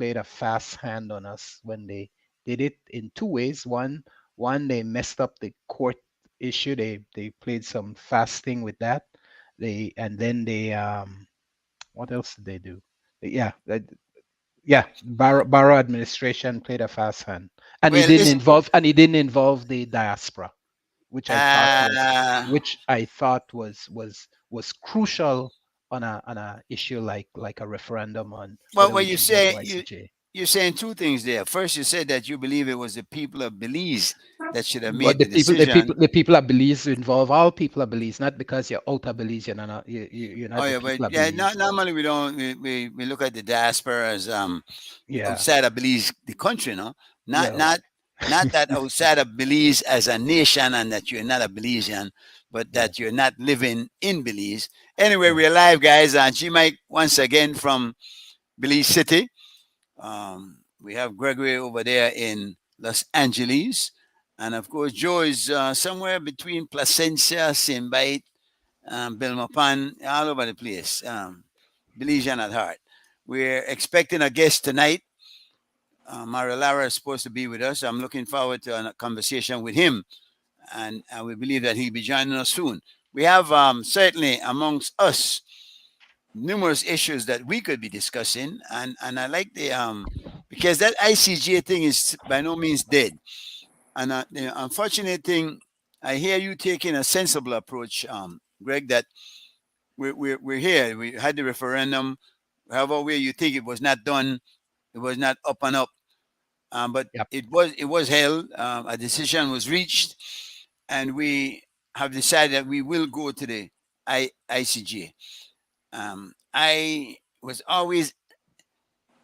played a fast hand on us when they did it in two ways. One, they messed up the court issue. They played some fasting with that. And then they what else did they do? Yeah, yeah. Barrow administration played a fast hand, and Well, this it didn't involve the diaspora, uh, which I thought was crucial on a issue like a referendum on well, whether well, we you should go to say ICJ. you're saying two things there. First, you said that you believe it was the people of Belize that should have But made the decision. the people of Belize involve all people of Belize, not because you're out of Belize, you're Oh not the yeah, but people of yeah, not Belize. normally we don't we look at the diaspora as Yeah, outside of Belize, the country, no, not yeah, not not that outside of Belize as a nation and that you're not a Belizean, but yeah, that you're not living in Belize. Anyway, yeah. we're live, guys, and G Mike once again from Belize City. We have Gregory over there in Los Angeles, and of course Joe is somewhere between Placencia, Saint Bite, Belmopan, all over the place. Belizean at heart. We're expecting a guest tonight. Mario Lara is supposed to be with us. I'm looking forward to a conversation with him, and we believe that he'll be joining us soon. We have certainly amongst us numerous issues that we could be discussing, and I like the because that ICJ thing is by no means dead. And the unfortunate thing, I hear you taking a sensible approach, Greg. That we're here. We had the referendum. However way you think it was not done, it was not up and up. But Yep. it was held. A decision was reached, and we have decided that we will go to the ICJ. I was always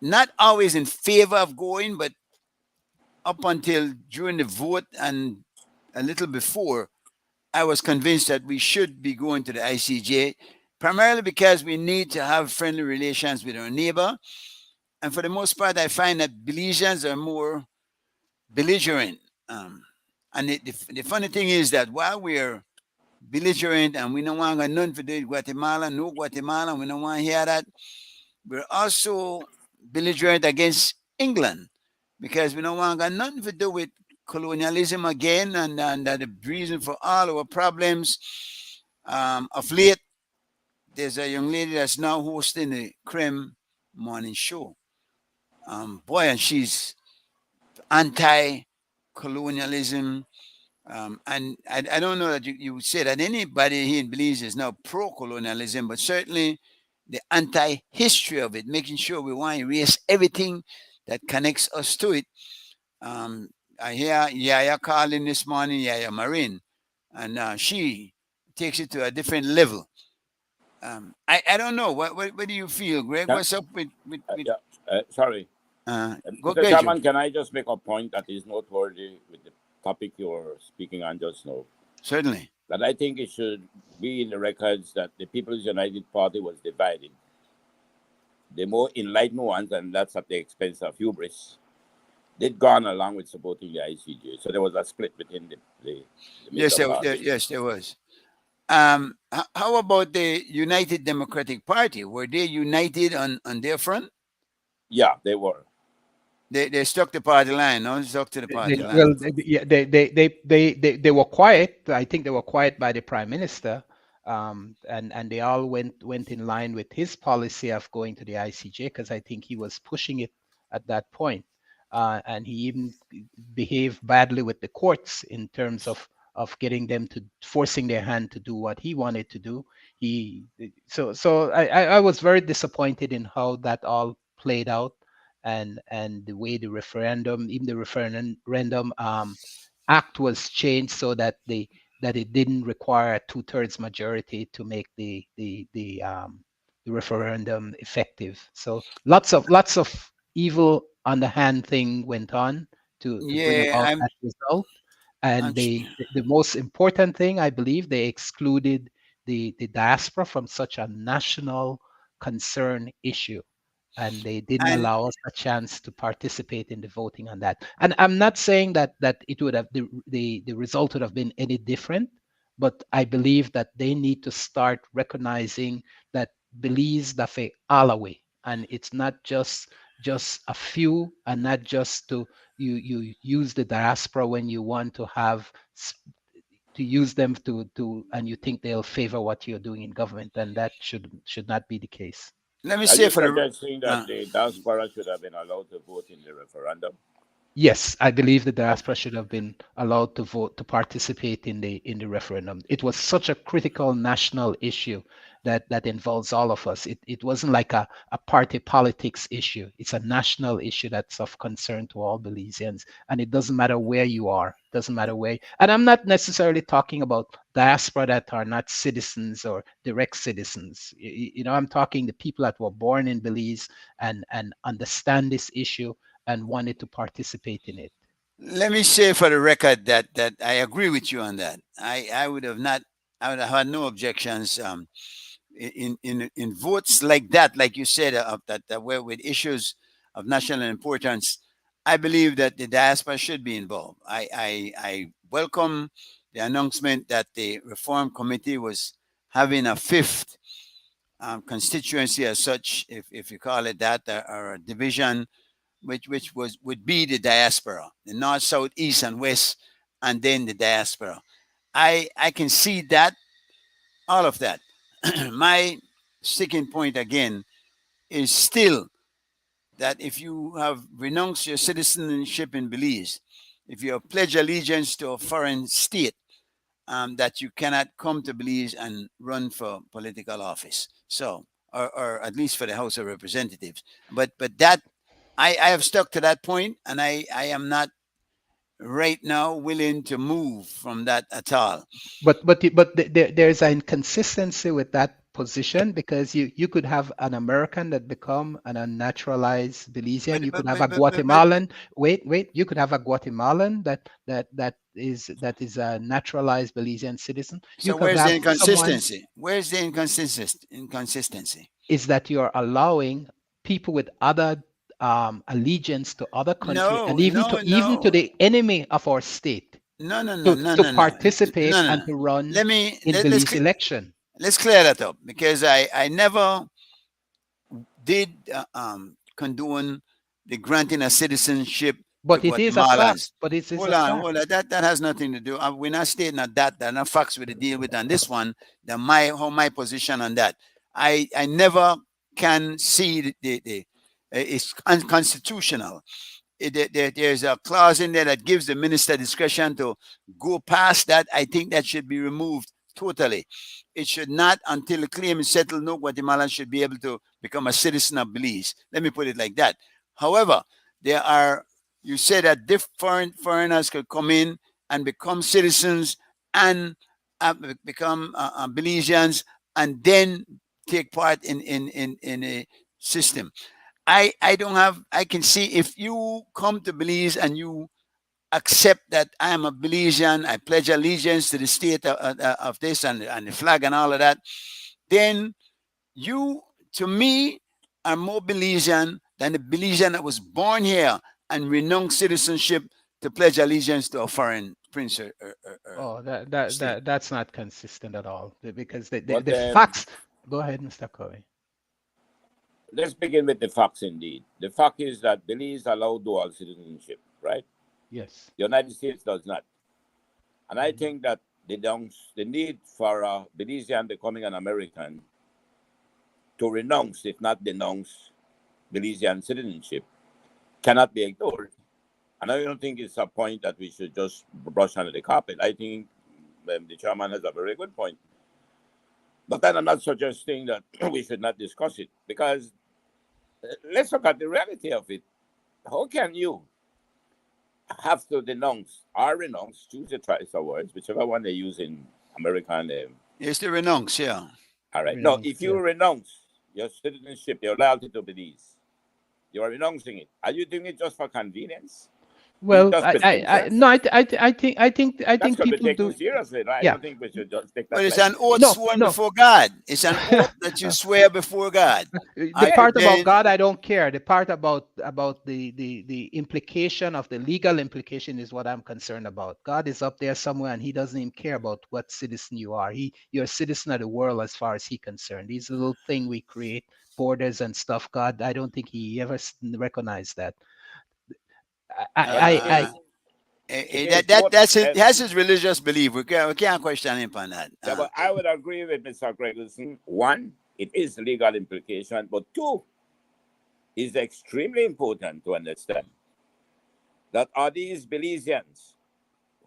not always in favor of going, but up until during the vote and a little before, I was convinced that we should be going to the ICJ, primarily because we need to have friendly relations with our neighbor. And for the most part, I find that Belizeans are more belligerent. Um, and the funny thing is that while we're belligerent and we don't want nothing to do with Guatemala, no Guatemala, we don't want to hear that, we're also belligerent against England because we don't want nothing to do with colonialism again, and that the reason for all our problems. Of late, there's a young lady that's now hosting the Creme Morning Show. Boy, and she's anti-colonialism. And I don't know that you would say that anybody here in Belize is now pro-colonialism, but certainly the anti-history of it, making sure we want to erase everything that connects us to it. Um, I hear Yaya calling this morning, Yaya Marine, and she takes it to a different level. I don't know. What do you feel, Greg? Can, What's up with yeah, sorry. go Mr. get you? Chairman, can I just make a point that is noteworthy with the topic you're speaking on just now? Certainly. That I think it should be in the records that the People's United Party was divided. The more enlightened ones, and that's at the expense of hubris, they'd gone along with supporting the ICJ. So there was a split within the Yes, major parties. yes, there was. How about the United Democratic Party? Were they united on their front? Yeah, they were. They stuck the party line, no? Stuck to the party Yeah. line. Yeah, they were quiet. I think they were quiet by the prime minister, and they all went in line with his policy of going to the ICJ because I think he was pushing it at that point, and he even behaved badly with the courts in terms of getting them to forcing their hand to do what he wanted to do. He so I was very disappointed in how that all played out and the way the referendum, even the referendum act was changed so that it didn't require a two-thirds majority to make the referendum effective. So lots of evil underhand thing went on to bring Yeah, about that result. I'm And sh- the most important thing, I believe, they excluded the diaspora from such a national concern issue, and they didn't and allow us a chance to participate in the voting on that. And I'm not saying that it would have the result would have been any different, but I believe that they need to start recognizing that Belize dafe Alawi, and it's not just just a few, and not just to you use the diaspora when you want to have to use them to and you think they'll favor what you're doing in government, and that should not be the case. Let me Are say you for the suggesting that the diaspora should have been allowed to vote in the referendum? Yes, I believe the diaspora should have been allowed to vote, to participate in the referendum. It was such a critical national issue that involves all of us. It wasn't like a party politics issue. It's a national issue that's of concern to all Belizeans. And it doesn't matter where you are, doesn't matter where. And I'm not necessarily talking about diaspora that are not citizens or direct citizens. You know, I'm talking the people that were born in Belize and understand this issue and wanted to participate in it. Let me say for the record that I agree with you on that. I would have had no objections in votes like that, like you said, that were with issues of national importance. I believe that the diaspora should be involved. I welcome the announcement that the Reform Committee was having a fifth constituency, as such, if you call it that, or a division, which would be the diaspora, the north, south, east, and west, and then the diaspora. I can see that, all of that. My sticking point again is still that if you have renounced your citizenship in Belize, if you have pledged allegiance to a foreign state, that you cannot come to Belize and run for political office. So, or at least for the House of Representatives. But that I have stuck to that point, and I am not right now willing to move from that at all. But there's an inconsistency with that position, because you could have an American that become an unnaturalized Belizean. You could have a Guatemalan. Wait, you could have a Guatemalan that is a naturalized Belizean citizen. So where's the inconsistency? Where's the inconsistency? Is that you're allowing people with other allegiance to other countries, and even to the enemy of our state to participate and to run in Belize election. Let's clear that up, because I never did condone the granting of citizenship. But it is a fact. But it's hold on. That has nothing to do. We're not stating that are not facts with the deal with on this one. My position on that. I never can see it's unconstitutional. There's a clause in there that gives the minister discretion to go past that. I think that should be removed totally. It should not, until the claim is settled, no Guatemalan should be able to become a citizen of Belize. Let me put it like that. However, you said that foreigners could come in and become citizens and become Belizeans, and then take part in a system. I can see, if you come to Belize and you accept that I am a Belizean, I pledge allegiance to the state of this and the flag and all of that, then you, to me, are more Belizean than the Belizean that was born here and renounced citizenship to pledge allegiance to a foreign prince. That's not consistent at all, because the facts. Go ahead, Mr. Cowie. Let's begin with the facts indeed. The fact is that Belize allows dual citizenship, right? Yes. The United States does not. And I think that the need for a Belizean becoming an American to renounce, if not denounce, Belizean citizenship cannot be ignored. And I don't think it's a point that we should just brush under the carpet. I think the chairman has a very good point. But then I'm not suggesting that we should not discuss it, because let's look at the reality of it. How can you have to denounce or renounce, choose your choice of words, whichever one they use in American? It's the renounce, yeah. All right. Now, if you renounce your citizenship, your loyalty to Belize, you are renouncing it. Are you doing it just for convenience? Well, I think people do seriously. Right? Yeah. I don't think we should just take that. But it's an oath sworn before God. It's an oath that you swear before God. The part about God, I don't care. The part about the implication of the legal implication is what I'm concerned about. God is up there somewhere, and He doesn't even care about what citizen you are. You're a citizen of the world as far as He's concerned. These little thing we create borders and stuff. God, I don't think he ever recognized that. I That's his religious belief. We can't question him on that. Yeah, but I would agree with Mr. Gregerson. One, it is legal implication, but two, is extremely important to understand that are these Belizeans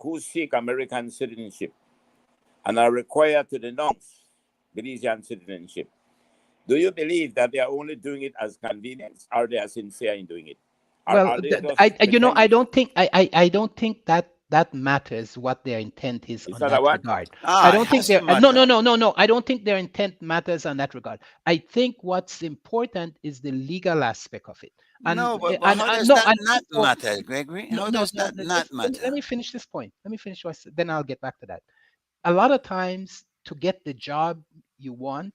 who seek American citizenship and are required to denounce Belizean citizenship. Do you believe that they are only doing it as convenience, or they are sincere in doing it? Well, I don't think I don't think that matters what their intent is on that regard. I don't think no. I don't think their intent matters on that regard. I think what's important is the legal aspect of it. And how does that not matter, Gregory? How does that not matter? Let me finish this point. Then I'll get back to that. A lot of times, to get the job you want,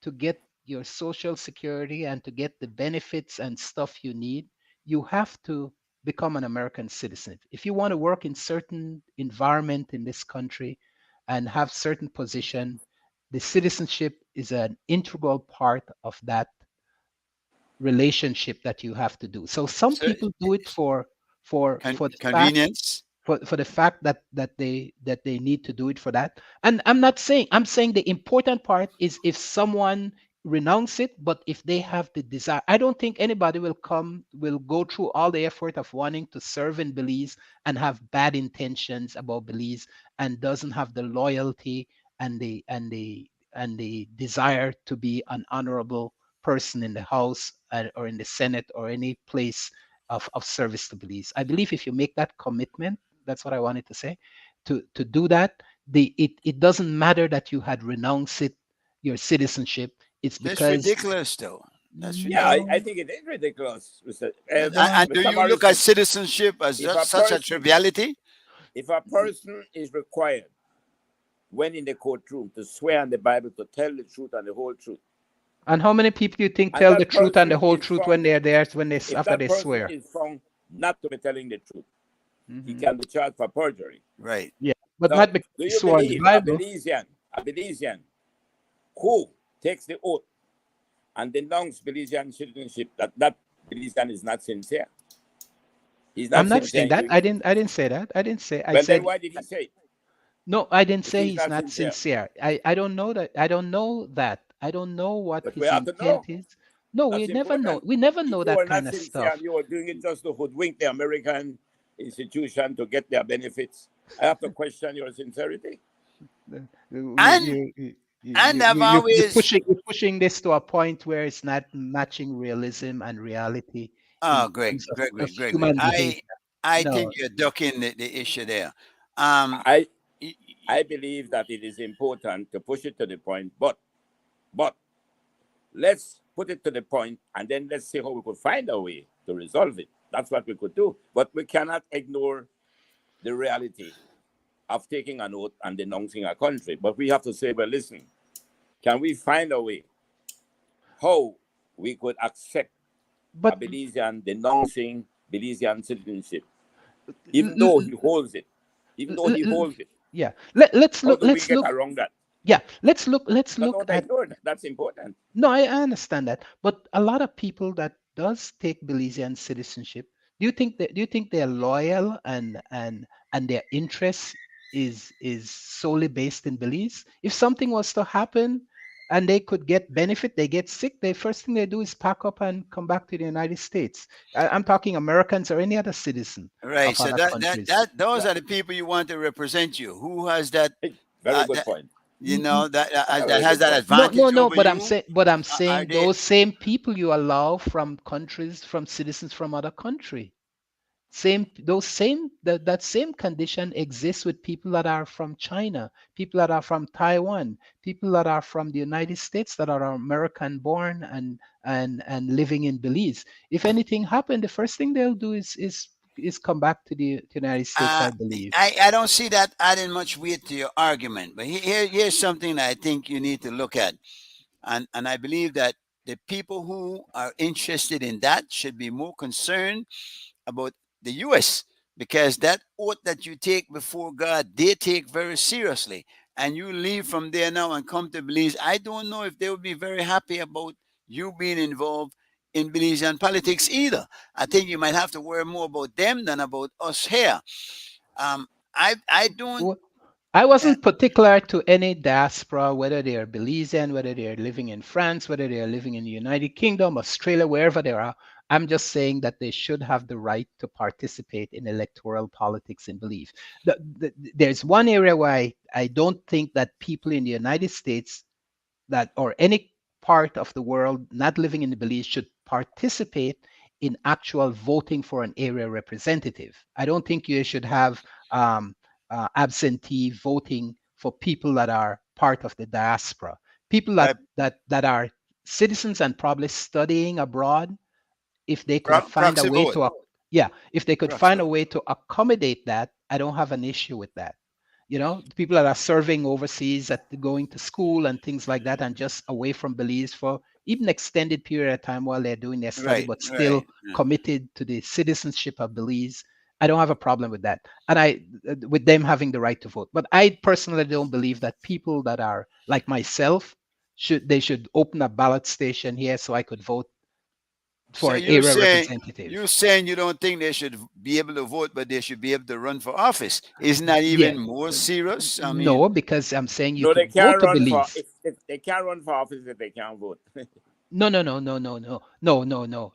to get your social security, and to get the benefits and stuff you need, you have to become an American citizen. If you want to work in certain environment in this country and have certain position, the citizenship is an integral part of that relationship that you have to do. So some people do it for convenience, for the fact that they need to do it for that. And I'm saying the important part is if someone renounce it, but if they have the desire, I don't think anybody will go through all the effort of wanting to serve in Belize and have bad intentions about Belize and doesn't have the loyalty and the desire to be an honorable person in the House or in the Senate or any place of service to Belize. I believe if you make that commitment, that's what I wanted to say, to do that, it doesn't matter that you had renounced your citizenship. It's because that's ridiculous, though. I think it is ridiculous. And do you look at citizenship as such a triviality? If a person is required, when in the courtroom, to swear on the Bible to tell the truth and the whole truth. And how many people you think tell the truth and the whole truth when they're there, after they swear? If that person is found not to be telling the truth, he can be charged for perjury. Right. Yeah, but now, not because do you believe a Belizean who takes the oath and denounce Belizean citizenship, that Belizean is not sincere? I'm not saying that. I didn't say that. I didn't say. I said. Then why did he say it? No, I didn't say he's not sincere. I don't know that. I don't know that. I don't know what his intent is. No, we never know. We never know that kind of stuff. You are doing it just to hoodwink the American institution to get their benefits. I have to question your sincerity. You're pushing this to a point where it's not matching realism and reality. Oh, Greg. I think you're ducking the issue there. I believe that it is important to push it to the point, but let's put it to the point and then let's see how we could find a way to resolve it. That's what we could do. But we cannot ignore the reality of taking an oath and denouncing a country. But we have to say, well, listen, can we find a way how we could accept a Belizean denouncing Belizean citizenship, even though he holds it? Yeah. Let's look around that. Yeah, let's look at that's important. No, I understand that. But a lot of people that does take Belizean citizenship, do you think they're loyal and their interest is solely based in Belize? If something was to happen and they could get benefit, they get sick, the first thing they do is pack up and come back to the United States. I'm talking Americans or any other citizen. Right. So those are the people you want to represent you. Who has that? Very good point. You know that has that advantage. No. But I'm saying those same people you allow from citizens from other country. That same condition exists with people that are from China, people that are from Taiwan, people that are from the United States that are American born and living in Belize. If anything happened, the first thing they'll do is come back to the United States, I believe. I don't see that adding much weight to your argument, but here's something that I think you need to look at, and I believe that the people who are interested in that should be more concerned about the U.S. because that oath that you take before God, they take very seriously, and you leave from there now and come to Belize. I don't know if they would be very happy about you being involved in Belizean politics either. I think you might have to worry more about them than about us here. I don't. Well, I wasn't particular to any diaspora, whether they are Belizean, whether they are living in France, whether they are living in the United Kingdom, Australia, wherever they are. I'm just saying that they should have the right to participate in electoral politics in Belize. There's one area where I don't think that people in the United States that or any part of the world not living in the Belize should participate in actual voting for an area representative. I don't think you should have absentee voting for people that are part of the diaspora. People that are citizens and probably studying abroad, if they could find a Proxy way vote. to, if they could Proxy find a vote. way to accommodate that, I don't have an issue with that. You know, people that are serving overseas, at going to school and things like that, and just away from Belize for even extended period of time while they're doing their study, Right, but still right. committed to the citizenship of Belize. I don't have a problem with that, and with them having the right to vote. But I personally don't believe that people that are like myself should open a ballot station here so I could vote for So an area representative. you're saying you don't think they should be able to vote, but they should be able to run for office. Isn't that Yeah. even more serious? I mean, No, because I'm saying you No, they could go can't to run for Belize. if they can't run for office if they can't vote. No.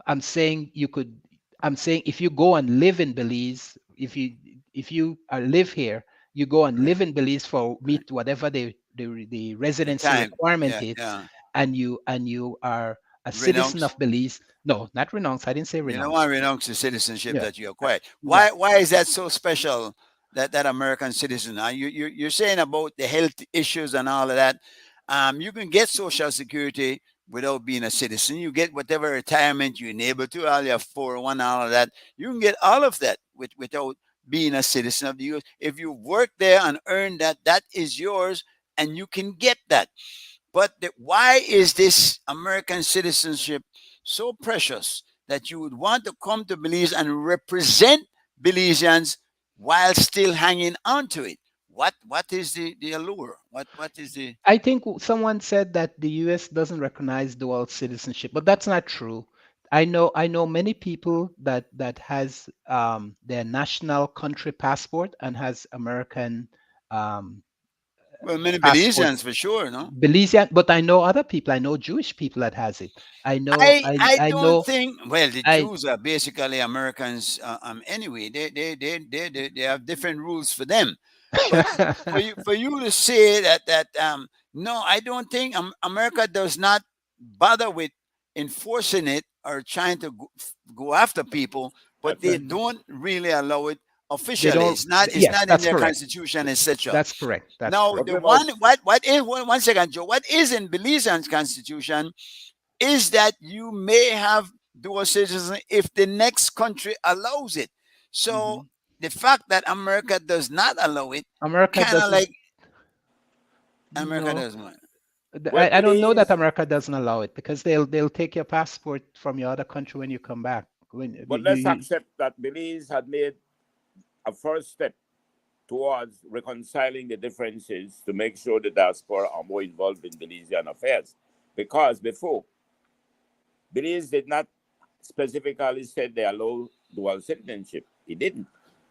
I'm saying you could. I'm saying if you go and live in Belize, if you live here, you go and live in Belize for meet whatever the residency time. requirement Yeah, is, yeah. and you are a citizen Renounce. of Belize. No, not renounce. I didn't say You don't renounce. want to renounce the citizenship Yeah. that you acquired. Yeah. Why is that so special? That American citizen. Now you're saying about the health issues and all of that. You can get Social Security without being a citizen. You get whatever retirement you're able to, all your 401, all of that. You can get all of that without being a citizen of the U.S. If you work there and earn that, that is yours, and you can get that. But why is this American citizenship so precious that you would want to come to Belize and represent Belizeans while still hanging on to it? What is the allure? What is the I think someone said that the U.S. doesn't recognize dual citizenship, but that's not true. I know many people that has their national country passport and has American um, well, many passport, Belizeans for sure, no? Belizean. But I know other people. I know Jewish people that has it. I know. I I don't know. think. Well, the I Jews are basically Americans. Anyway, they have different rules for them. But for you to say that no, I don't think America does not bother with enforcing it or trying to go after people, but they Mhm. don't really allow it They officially. don't. It's Yes, not in that's their correct. constitution, etc. That's correct. That's Now, correct. But the we one must what is one second, Joe? What is in Belizean's constitution is that you may have dual citizenship if the next country allows it. So Mhm. the fact that America does not allow it, America kind of doesn't. like America No. doesn't want. well I don't know that Belize America doesn't allow it because they'll take your passport from your other country when you come back. When but let's accept that Belize had made a first step towards reconciling the differences to make sure the diaspora are more involved in Belizean affairs. Because before, Belize did not specifically say they allow dual citizenship. It didn't.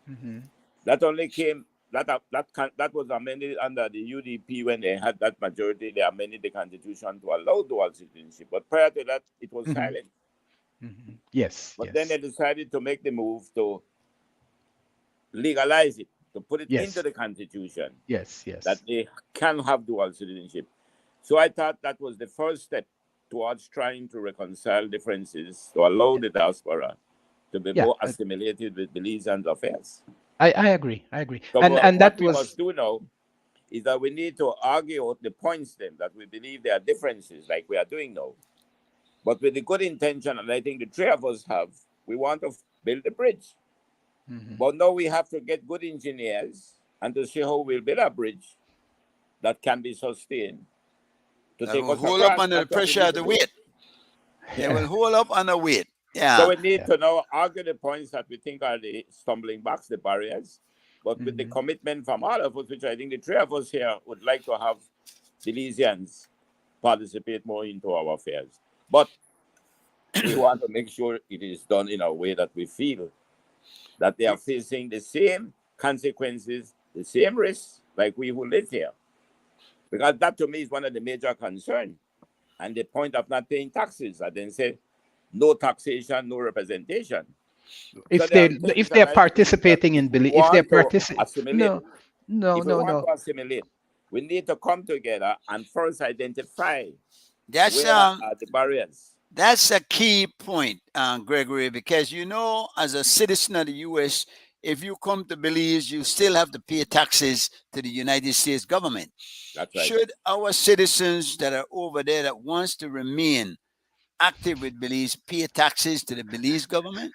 Mhm. That only came that was amended under the UDP when they had that majority. They amended the constitution to allow dual citizenship. But prior to that, it was Mhm. silent. Yes, But then they yes, decided to make the move to legalize it, to put it into yes, the constitution yes, that yes. they can have dual citizenship. So I thought that was the first step towards trying to reconcile differences to allow the diaspora to be Yeah, more assimilated with Belizean affairs. I agree. I agree. So And what that we must was do now is that we need to argue out the points then that we believe there are differences like we are doing now. But with the good intention, and I think the three of us have, we want to build a bridge. Mhm. But now we have to get good engineers and to see how we'll build a bridge that can be sustained to That take will us hold up across. under the That's what we pressure need of to the do. weight. They will hold up under weight. So Yeah. we need Yeah. to now argue the points that we think are the stumbling blocks, the barriers, but with the Mhm. commitment from all of us, which I think the three of us here would like to have Belizeans participate more into our affairs. But we want to make sure it is done in a way that we feel that they are facing the same consequences, the same risks like we who live here. Because that to me is one of the major concerns. And the point of not paying taxes, I then say no taxation, no representation. If So there are they things if that they're I think participating that in we belief, if they're want to participating, assimilate. no, If we no, want no. to assimilate, we need to come together and first identify That's where are the barriers. That's a key point, Gregory, because as a citizen of the U.S., if you come to Belize, you still have to pay taxes to the United States government. That's right. Should our citizens that are over there that wants to remain active with Belize pay taxes to the Belize government?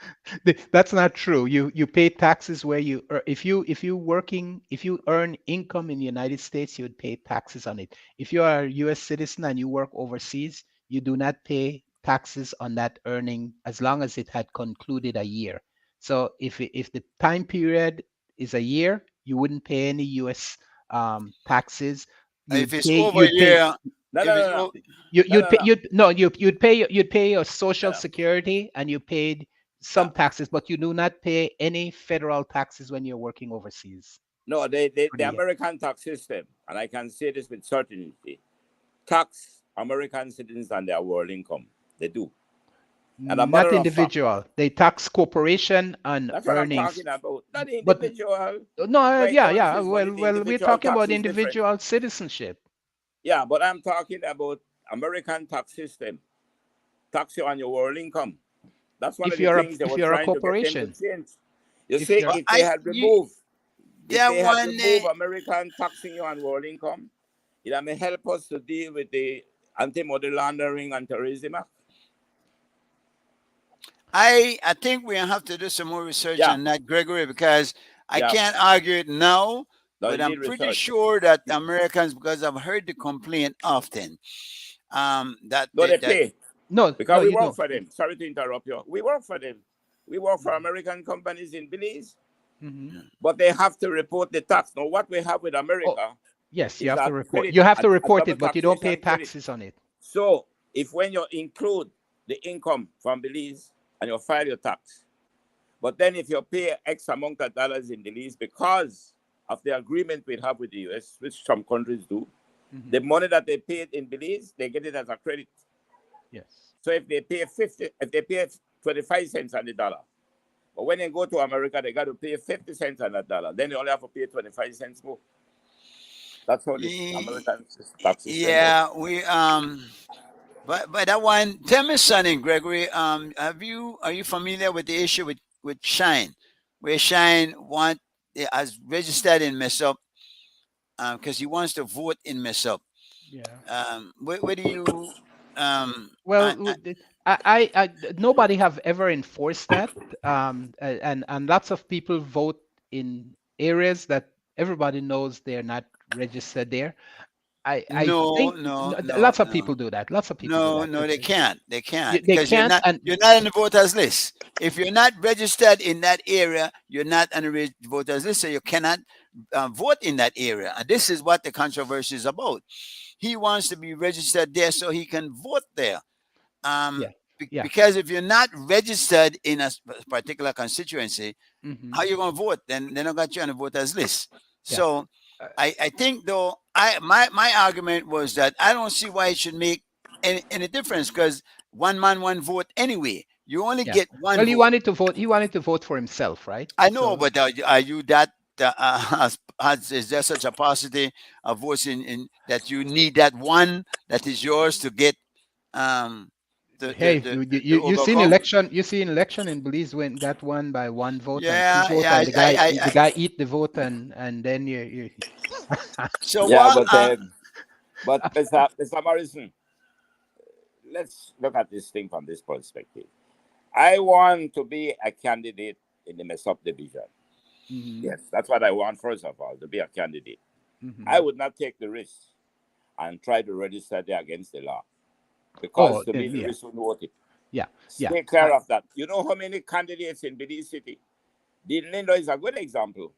That's not true. You pay taxes where you if you earn income in the United States, you would pay taxes on it. If you are a U.S. citizen and you work overseas, you do not pay taxes on that earning as long as it had concluded a year. So if the time period is a year, you wouldn't pay any U.S. Taxes. If it's over a year, No, if no, it's no, no. o- You'd No, pay no. you'd pay your social Yeah. security and you paid some Yeah. taxes, but you do not pay any federal taxes when you're working overseas No, for the the year. American tax system, and I can say this with certainty, tax American citizens on their world income. They do. And a Not matter of fact, individual. They tax corporation and that's what I'm earnings. talking about. Not the But individual no, joint yeah, yeah. ownership, but the Well, we're individual talking tax about is different. individual citizenship. Yeah, but I'm talking about American tax system. Tax you on your world income. That's one of the things they If were you're a trying to get them to corporation, change. You if see, you're if they had removed, if that they had one, removed American taxing you on world income, it may help us to deal with the anti-money laundering and terrorism act. I think we have to do some more research Yeah. on that, Gregory, because I Yeah. can't argue it now, No, but you I'm need pretty research. sure that Americans, because I've heard the complaint often, that No, they that pay no, because we you work don't. for them. Sorry to interrupt you. We work for them. We work for American companies in Belize, Mhm. but they have to report the tax. Now, what we have with Oh, America yes, you is have to that report. credit, You have to a report double it, but you don't pay taxation credit. taxes on it. So, if when you include the income from Belize and you file your tax, but then if you pay X amount of dollars in Belize because of the agreement we have with the US, which some countries do, Mhm. the money that they paid in Belize, they get it as a credit. Yes. So if they pay 25 cents on the dollar, but when they go to America, they got to pay 50 cents on that dollar. Then they only have to pay 25 cents more. That's how this American tax system works. yeah, but that one, tell me something, Gregory. Are you familiar with the issue with Shine, where Shine has registered in Mesop, because he wants to vote in Mesop. Yeah. Where do you Well, nobody have ever enforced that, and lots of people vote in areas that everybody knows they're not registered there. I no, think no, no, lots of no. people do that. Lots of people do No, that. no, they can't. They can't They because you're can't, not and you're not on the voters list. If you're not registered in that area, you're not on the voters list, so you cannot vote in that area. And this is what the controversy is about. He wants to be registered there so he can vote there. yeah, yeah. Because if you're not registered in a particular constituency, Hmm. how you gonna vote? Then they don't got you on the voters list. Yeah. So I think though my argument was that I don't see why it should make any difference, because one man, one vote anyway. You only Yeah. get one Well, he vote. wanted to vote. He wanted to vote for himself, right? I know, So but are you that is there such a paucity of votes in that you need that one that is yours to get um hey, to you see overcome? an election in Belize when got won by one vote and two Yeah, vote, yeah. and the guy eat the vote, and then you So Yeah, what? but Mr. Morrison, let's look at this thing from this perspective. I want to be a candidate in the Mesop division. Mhm, Yes, that's what I want, first of all, to be a candidate. mhm. I would not take the risk and try to register there against the law. Because to me, the yeah, risk would worth it. yeah, yeah. Stay clear of that. You know how many candidates in Belize City? Dean Lindo is a good example.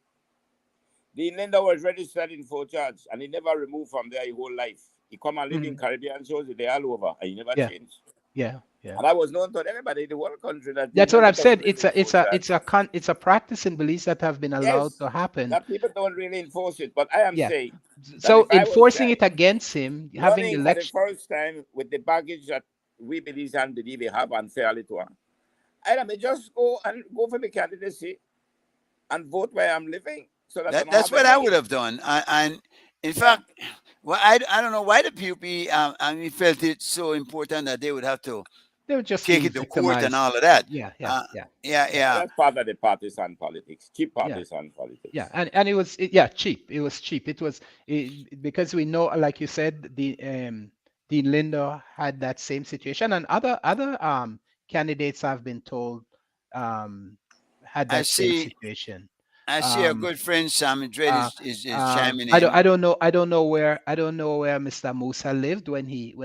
Dean Lindo was registered in Fort George and he never removed from there his whole life. He come and live in Caribbean shows, they all over, and he never Yeah. changed. Yeah, yeah. And I was known to everybody in the whole country that That's what Linda I've doesn't said. really enforce that. It's a practice in Belize that have been allowed Yes, to happen. that people don't really enforce it. But I am Yeah. saying that So if I was enforcing there it against him, having the running for the election. first time with the baggage that we Belize and believe we have unfairly to her, I may just go for the candidacy and vote where I'm living so that I don't That's have what I any. would have done. And in Yeah. fact, well, I don't know why the PUP I mean, felt it so important that they would have to They were just take being it to court and victimized. all of that. Yeah, yeah, Uh, yeah, yeah, yeah, yeah. That's part of the partisan politics, cheap yeah, partisan yeah. politics. And it was yeah cheap. It was cheap. It was because we know, like you said, the Dean Lindo had that same situation, and other candidates have been told had I that same see. situation. I see a Um, good friend Sam Dread uh, is chiming I don't in. I don't know I don't know where Mr. Musa lived when he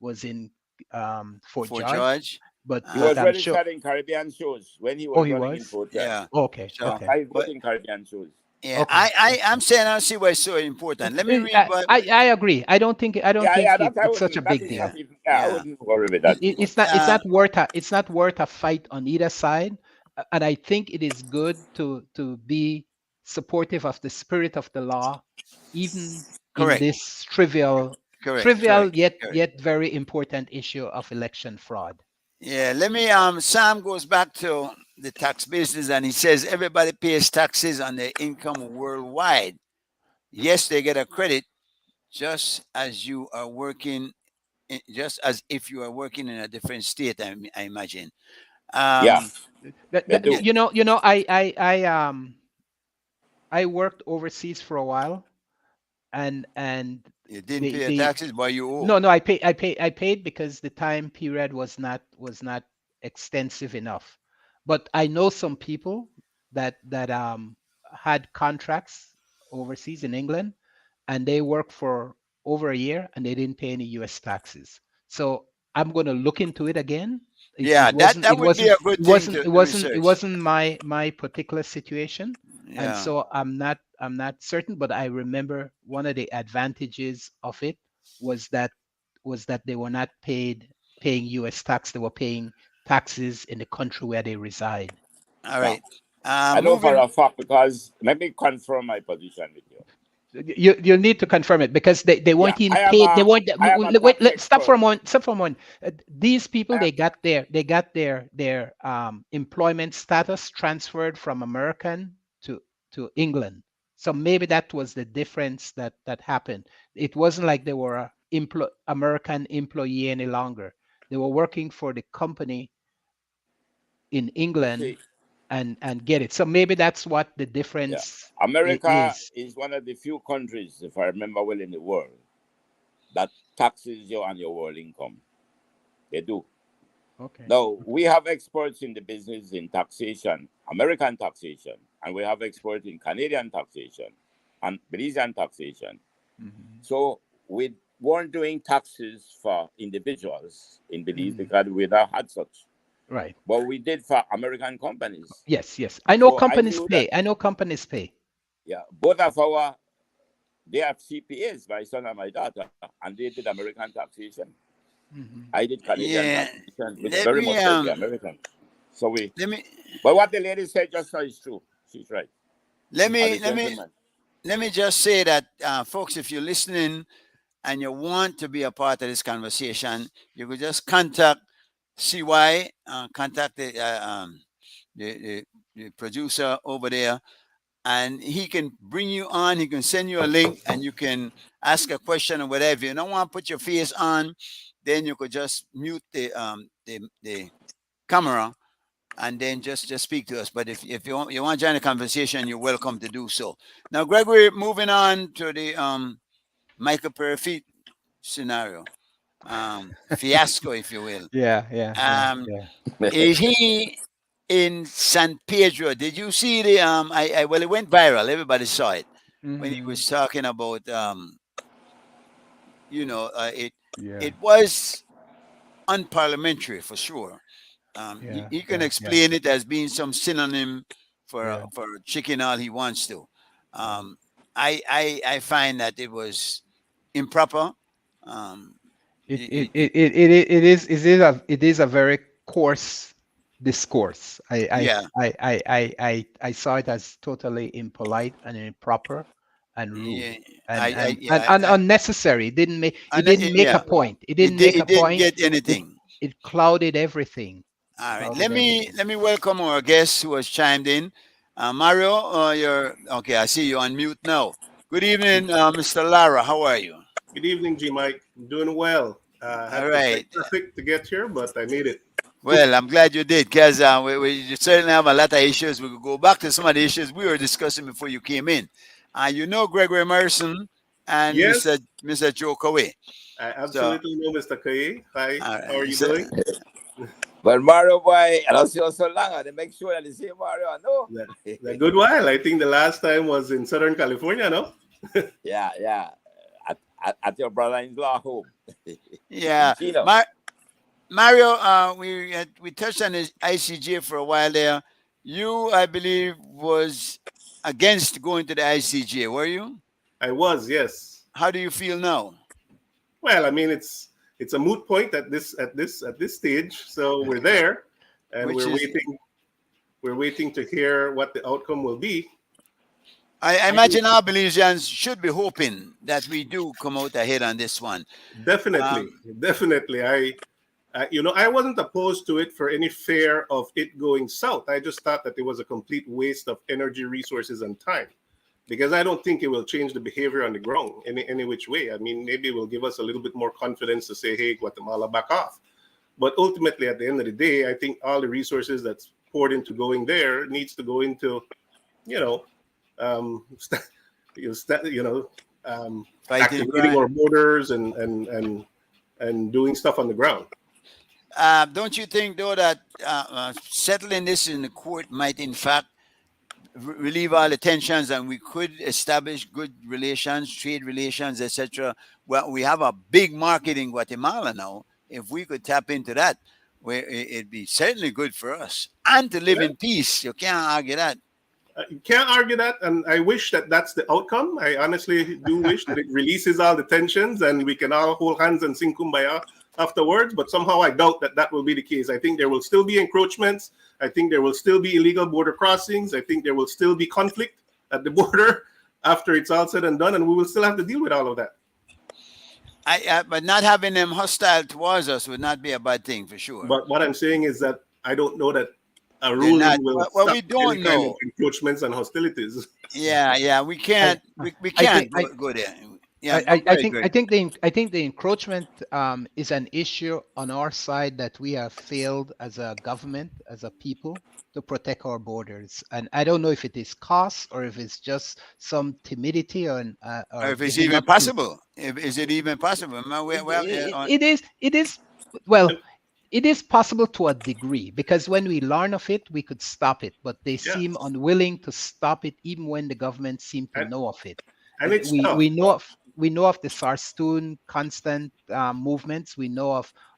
was in Fort For George, George. He but was I'm sure. registered in Caribbean shows when he Oh, was he running in was. Fort George. Yeah. Okay, So, okay, I vote but in Caribbean shows. yeah, okay. I'm saying I see why it's so important. Let me read what. I agree. I don't Yeah, think yeah, that I it's such a wouldn't. That big is deal. Yeah, not even. Yeah, I yeah. wouldn't worry with that too much. Uh, It's not worth a fight on either side. And I think it is good to be supportive of the spirit of the law, even in correct, this trivial correct, correct. yet very important issue of election fraud. Yeah, let me. Sam goes back to the tax business and he says everybody pays taxes on their income worldwide. Yes, they get a credit just as you are working, just as if you are working in a different state. I imagine. Yeah, Um, they do. I worked overseas for a while, and you didn't pay your the taxes, but you owe. no, I paid because the time period was not extensive enough. But I know some people that had contracts overseas in England, and they worked for over a year and they didn't pay any US taxes. So I'm going to look into it again. Yeah, that would be a good thing to It research. wasn't my particular situation, and Yeah. so I'm not certain, but I remember one of the advantages of it was that they were not paying US tax. They were paying taxes in the country where they reside. All Yeah, right. I know for Moving. a fact because let me confirm my position with you. You'll need to confirm it because they Yeah, weren't even paid. They weren't. I am a Wait, tax stop for expert. a moment. Stop for a moment. These people, I am, they got their employment status transferred from American to England. So maybe that was the difference that happened. It wasn't like they were a American employee any longer. They were working for the company in England see, and get it. So maybe that's what the yeah, difference America is. is one of the few countries, if I remember well, in the world that taxes you on your world income. They do. Okay. Now, we have experts in the business in taxation, American taxation, and we have experts in Canadian taxation and Belizean taxation. Mhm. So we weren't doing taxes for individuals in Belize Mhm. because we never had such. Right. But we did for American companies. Yes, yes. I know So I companies knew that, pay. I know companies pay. yeah, both of our, they have CPAs, my son and my daughter, and they did American taxation. Mhm. I did Canadian Yeah. taxation, which Let very me much like the American. So we, let me but what the lady said just now is true. She's right. let Or me the let me gentleman. let me just say that, folks, if you're listening and you want to be a part of this conversation, you could just contact CY, contact the the producer over there, and he can bring you on. He can send you a link, and you can ask a question or whatever. If you don't want to put your face on, then you could just mute the camera and then just speak to us. But if you want to join the conversation, you're welcome to do so. Now, Gregory, moving on to the Michael Perfit scenario, fiasco, if you will. Yeah, yeah, yeah, Um, yeah. is he in San Pedro? Did you see the well, it went viral. Everybody saw it when he Hmm. was talking about it. Yeah, It was unparliamentary for sure. yeah, He can yeah, yeah, explain it as being some synonym yeah. for chicken all he wants to. Yeah. Um, I find that it was improper. Um, It is a very coarse discourse. yeah, I saw it as totally impolite and improper and rude yeah, and unnecessary. It didn't make a yeah. point. It didn't make a It didn't point. get anything. It clouded everything. All right. Clouded everything. Let me welcome our guest who has chimed in. Mario, you're okay. I see you on mute now. Good evening, Mr. Lara. How are you? Good evening, G Mike. I'm doing well. Had All to right. take traffic to get here, but I made it. Well, I'm glad you did because we certainly have a lot of issues. We could go back to some of the issues we were discussing before you came in. You know Gregory Emerson and Yes, Mr. Joe Coe. I So, absolutely know Mr. Kaye. Hi, all how are right. you So, doing? But Mario boy, and also so long, they make sure that they say Mario, no. A good while. I think the last time was in Southern California, no? Yeah. At your brother-in-law home. yeah. Chino. Mario, we touched on the ICJ for a while there. You, I believe, was against going to the ICJ, were you? I was, yes. How do you feel now? Well, I mean, it's a moot point at this stage. So we're there, and Which is, we're waiting to hear what the outcome will be. I imagine our Belizeans should be hoping that we do come out ahead on this one. Definitely. I wasn't opposed to it for any fear of it going south. I just thought that it was a complete waste of energy, resources, and time, because I don't think it will change the behavior on the ground any which way. I mean, maybe it will give us a little bit more confidence to say, hey, Guatemala, back off. But ultimately, at the end of the day, I think all the resources that's poured into going there needs to go into, activating our borders and doing stuff on the ground. Don't you think, though, that settling this in the court might, in fact, relieve all the tensions, and we could establish good relations, trade relations, etc. Well, we have a big market in Guatemala now. If we could tap into that, it'd be certainly good for us and to live in peace. You can't argue that. You can't argue that, and I wish that that's the outcome. I honestly do wish that it releases all the tensions and we can all hold hands and sing kumbaya afterwards, but somehow I doubt that that will be the case. I think there will still be encroachments. I think there will still be illegal border crossings. I think there will still be conflict at the border after it's all said and done, and we will still have to deal with all of that. But not having them hostile towards us would not be a bad thing, for sure. But what I'm saying is that I don't know that a ruling will stop we don't any know kind of encroachments and hostilities. Yeah, we can't go there. Yeah, I think the encroachment is an issue on our side that we have failed as a government, as a people, to protect our borders. And I don't know if it is cost or if it's just some timidity or if it's even possible. Is it even possible? It is. Well, it is possible to a degree, because when we learn of it, we could stop it. But they seem unwilling to stop it, even when the government seem to know of it. And it's we know of the Sarstoon constant movements. We know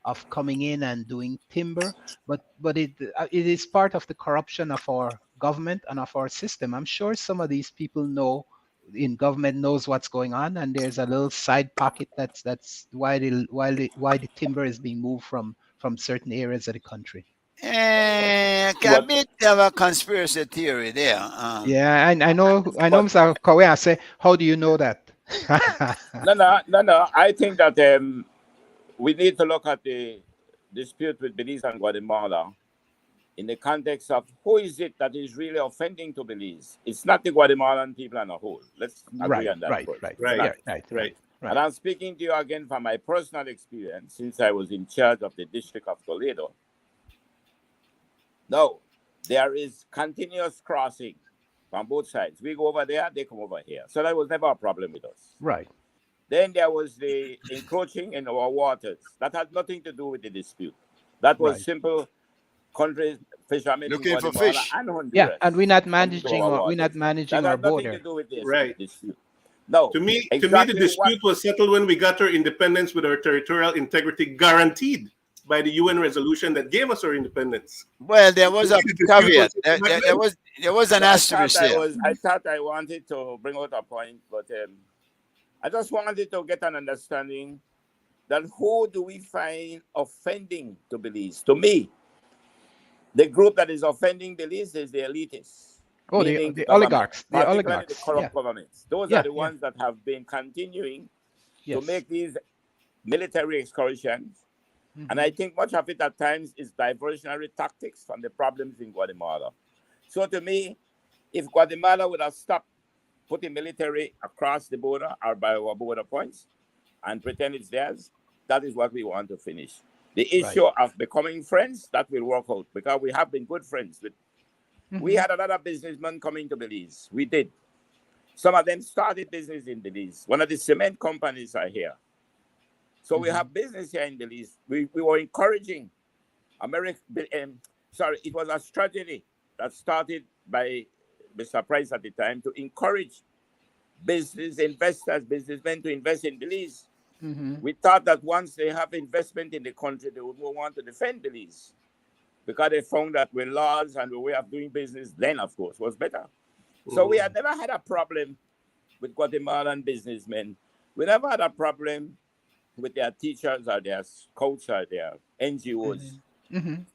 of coming in and doing timber, but it is part of the corruption of our government and of our system. I'm sure some of these people in government knows what's going on, and there's a little side pocket that's why the timber is being moved from certain areas of the country. A bit of a conspiracy theory there. Yeah, I know, Mr. Kawe. I say, how do you know that? No. I think that we need to look at the dispute with Belize and Guatemala in the context of who is it that is really offending to Belize. It's not the Guatemalan people on a whole. Let's agree on that first. Right. And I'm speaking to you again from my personal experience since I was in charge of the District of Toledo. No, there is continuous crossing from both sides. We go over there, they come over here. So that was never a problem with us. Right. Then there was the encroaching in our waters. That had nothing to do with the dispute. That was simple country fishermen looking for fish. And Honduras. Yeah, and we're not managing our border. To do with this right. dispute. No. To me, the dispute was settled when we got our independence, with our territorial integrity guaranteed by the UN resolution that gave us our independence. Well, there was a caveat. There was an asterisk there. I thought I wanted to bring out a point, but I just wanted to get an understanding that who do we find offending to Belize? To me, the group that is offending Belize is the elitists. Oh, meaning the government, oligarchs. The particularly oligarchs. the corrupt governments. Those Yeah, are the yeah. ones that have been continuing to Yes. make these military excursions. And I think much of it at times is diversionary tactics from the problems in Guatemala. So to me, if Guatemala would have stopped putting military across the border or by our border points and pretend it's theirs, that is what we want to finish. The issue of becoming friends, that will work out because we have been good friends. We had a lot of businessmen coming to Belize. We did. Some of them started business in Belize. One of the cement companies are here. So we have business here in Belize. We were encouraging it was a strategy that started by Mr. Price at the time to encourage business investors, businessmen to invest in Belize. We thought that once they have investment in the country, they would want to defend Belize because they found that with laws and the way of doing business, then of course was better. So we had never had a problem with Guatemalan businessmen. We never had a problem with their teachers or their scouts or their NGOs.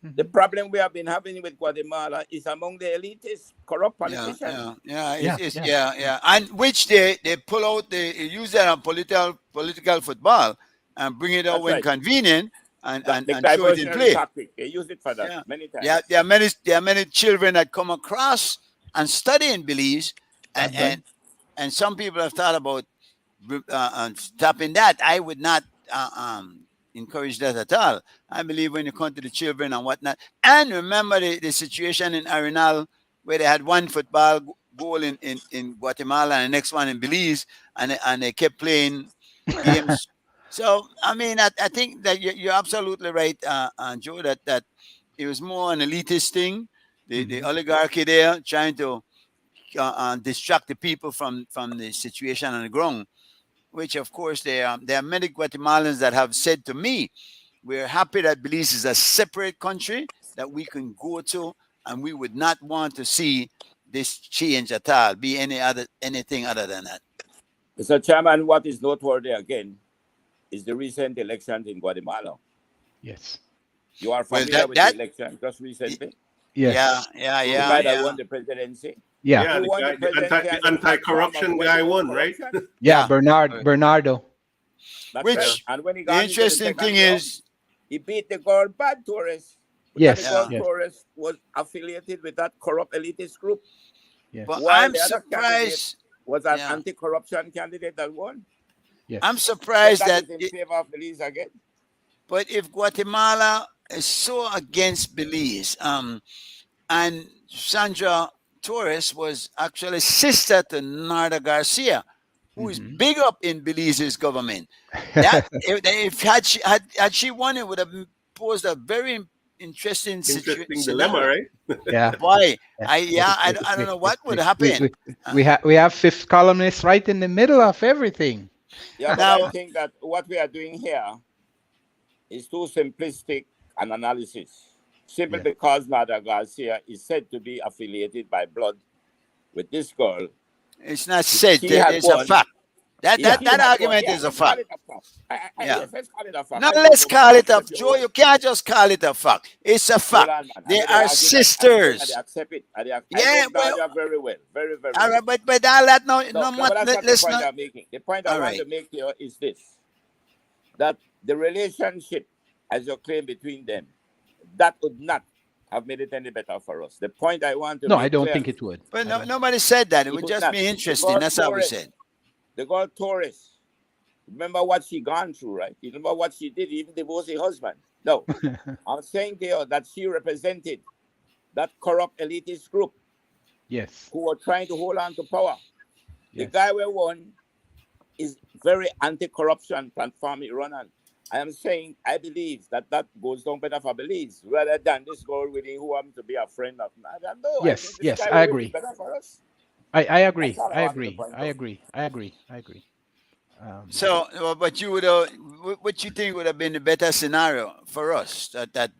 The problem we have been having with Guatemala is among the elitists, corrupt politicians. And which they pull out, they use that on political football and bring it out when convenient and show it in play. Tactic. They use it for that many times. Yeah, there are many children that come across and study in Belize, and some people have thought about stopping that. I would not encourage that at all. I believe when you come to the children and whatnot, and remember the situation in Arenal where they had one football goal in Guatemala and the next one in Belize, and they kept playing games. So I mean, I think that you're absolutely right, Joe. That it was more an elitist thing, the oligarchy there trying to distract the people from the situation on the ground. Which, of course, there are many Guatemalans that have said to me, we're happy that Belize is a separate country that we can go to, and we would not want to see this change at all, be anything other than that. Mr. Chairman, what is noteworthy again is the recent elections in Guatemala. Yes. You are familiar with the election just recently? Yes. Yeah. The guy that won the presidency? Yeah. The anti-corruption guy won, right? Yeah, Bernardo. And when he the interesting thing is, he beat the girl Bad Torres. Yes. The girl Torres was affiliated with that corrupt elitist group. Yes. but While I'm the other surprised. was an anti-corruption candidate that won. Yes. I'm surprised So that. is in favor of Belize again. But if Guatemala is so against Belize, and Sandra Torres was actually sister to Narda Garcia, who is big up in Belize's government. That if had she won, it would have posed a very interesting dilemma, right? Yeah. Boy, I don't know what would happen. We have fifth columnists right in the middle of everything. Yeah, but Now- I think that what we are doing here is too simplistic an analysis. Simply because Narda Garcia is said to be affiliated by blood with this girl. It's not said. She had It's a won. fact. That argument is a let's call fact. it a fact. Yeah. Let's call it a fact. Now let's call it a Joe. You can't just call it a fact. It's a fact. They are sisters. I accept it. I Yeah, know Nadia very well. Very, very All well. right, but all that no but that's not let's the point not. I'm making. The point I want Alright. to make here is this: that the relationship, as you claim, between them, that would not have made it any better for us. The point I want to No, make I don't clear, think it would. But nobody said that. It would would just not. be interesting. God That's how we Torres. said. The girl Torres, remember what she gone through, right? You remember what she did, even divorced her husband. No, I'm saying to you that she represented that corrupt elitist group Yes. who were trying to hold on to power. The Yes. guy we won is very anti-corruption platform he run on. I am saying I believe that goes down better for Belize rather than this girl with who happens to be a friend of mine. I don't know. Yes, think this yes, guy I will be agree. better for us. I agree. That's all I I wanted to agree. point I out. agree. I agree. I agree. So, but you would, what you think would have been the better scenario for us? That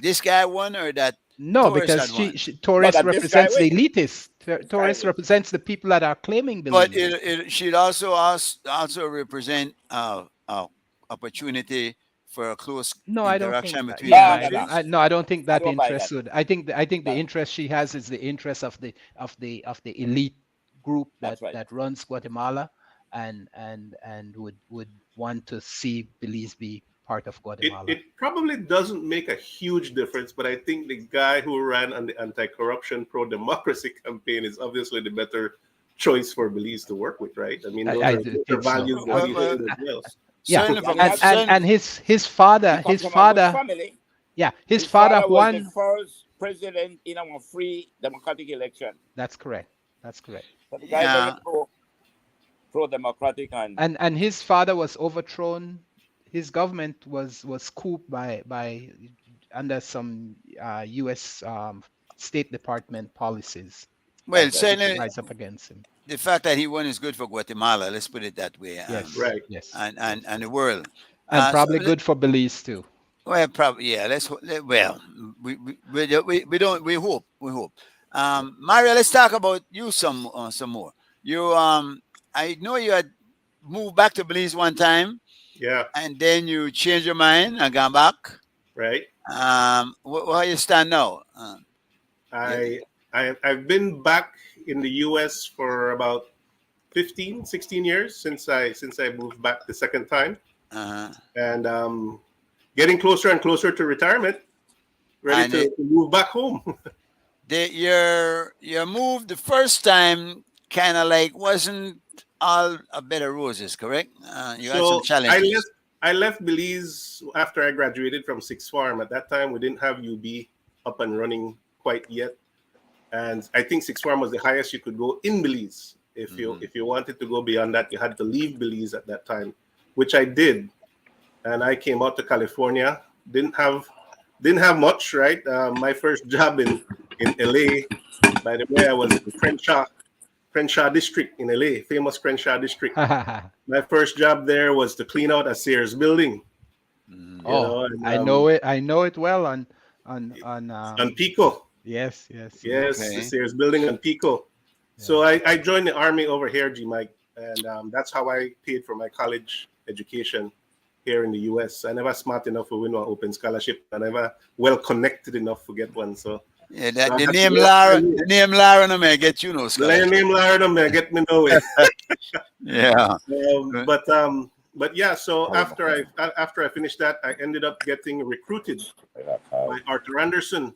this guy won or that? No, Torres because had won. Torres that this guy represents the win. elitists. Torres win. represents the people that are claiming But Belize. it should also represent opportunity for a close No, I don't interaction think that. between Yeah, No, no, countries? no, I don't think I that don't buy interest that. would. I think the No, interest she has is the interest of the elite group that's right. that runs Guatemala, and would want to see Belize be part of It, Guatemala. it probably doesn't make a huge difference, but I think the guy who ran on the anti-corruption, pro-democracy campaign is obviously the better choice for Belize to work with, right? I mean, I those do are think so. values that we Well, hold as well. Yeah, certainly And from he has- and his He father comes from a good family. yeah, his His father was the won. first president in our free democratic election. That's correct. That's correct. So the guy Yeah. very pro-democratic and And his father was overthrown. His government was couped by under some U.S. State Department policies well, That's certainly rise up against him. the fact that he won is good for Guatemala. Let's put it that way. Yes, Right. yes, And the world. and So probably good for Belize too. Well, probably yeah. Well, we hope. Mario, let's talk about you some more. You I know you had moved back to Belize one time, Yeah, and then you changed your mind and gone back. right. Where you stand now? I've been back in the US for about 15, 16 years since I moved back the second time, and getting closer and closer to retirement, ready And to move back home. Your move the first time kind of like wasn't all a bed of roses, correct? You had some So challenges. I left Belize after I graduated from Sixth Farm. At that time, we didn't have UB up and running quite yet, and I think Sixth Farm was the highest you could go in Belize. If you wanted to go beyond that, you had to leave Belize at that time, which I did, and I came out to California. Didn't have much, right? My first job in LA. By the way, I was in Crenshaw District in LA, famous Crenshaw District. My first job there was to clean out a Sears building. Oh, and, I know it. I know it well on Pico. yes. Yes, Okay. the Sears building on Pico. So I joined the Army over here, G Mike, and that's how I paid for my college education here in the US. I never smart enough to win one open scholarship. I never well connected enough to get one. So Yeah, So the I name had to Lara, work the name Lara, no may get you no the scholarship. name Larry may get me nowhere. Yeah. But yeah, so after I finished that, I ended up getting recruited by Arthur Anderson.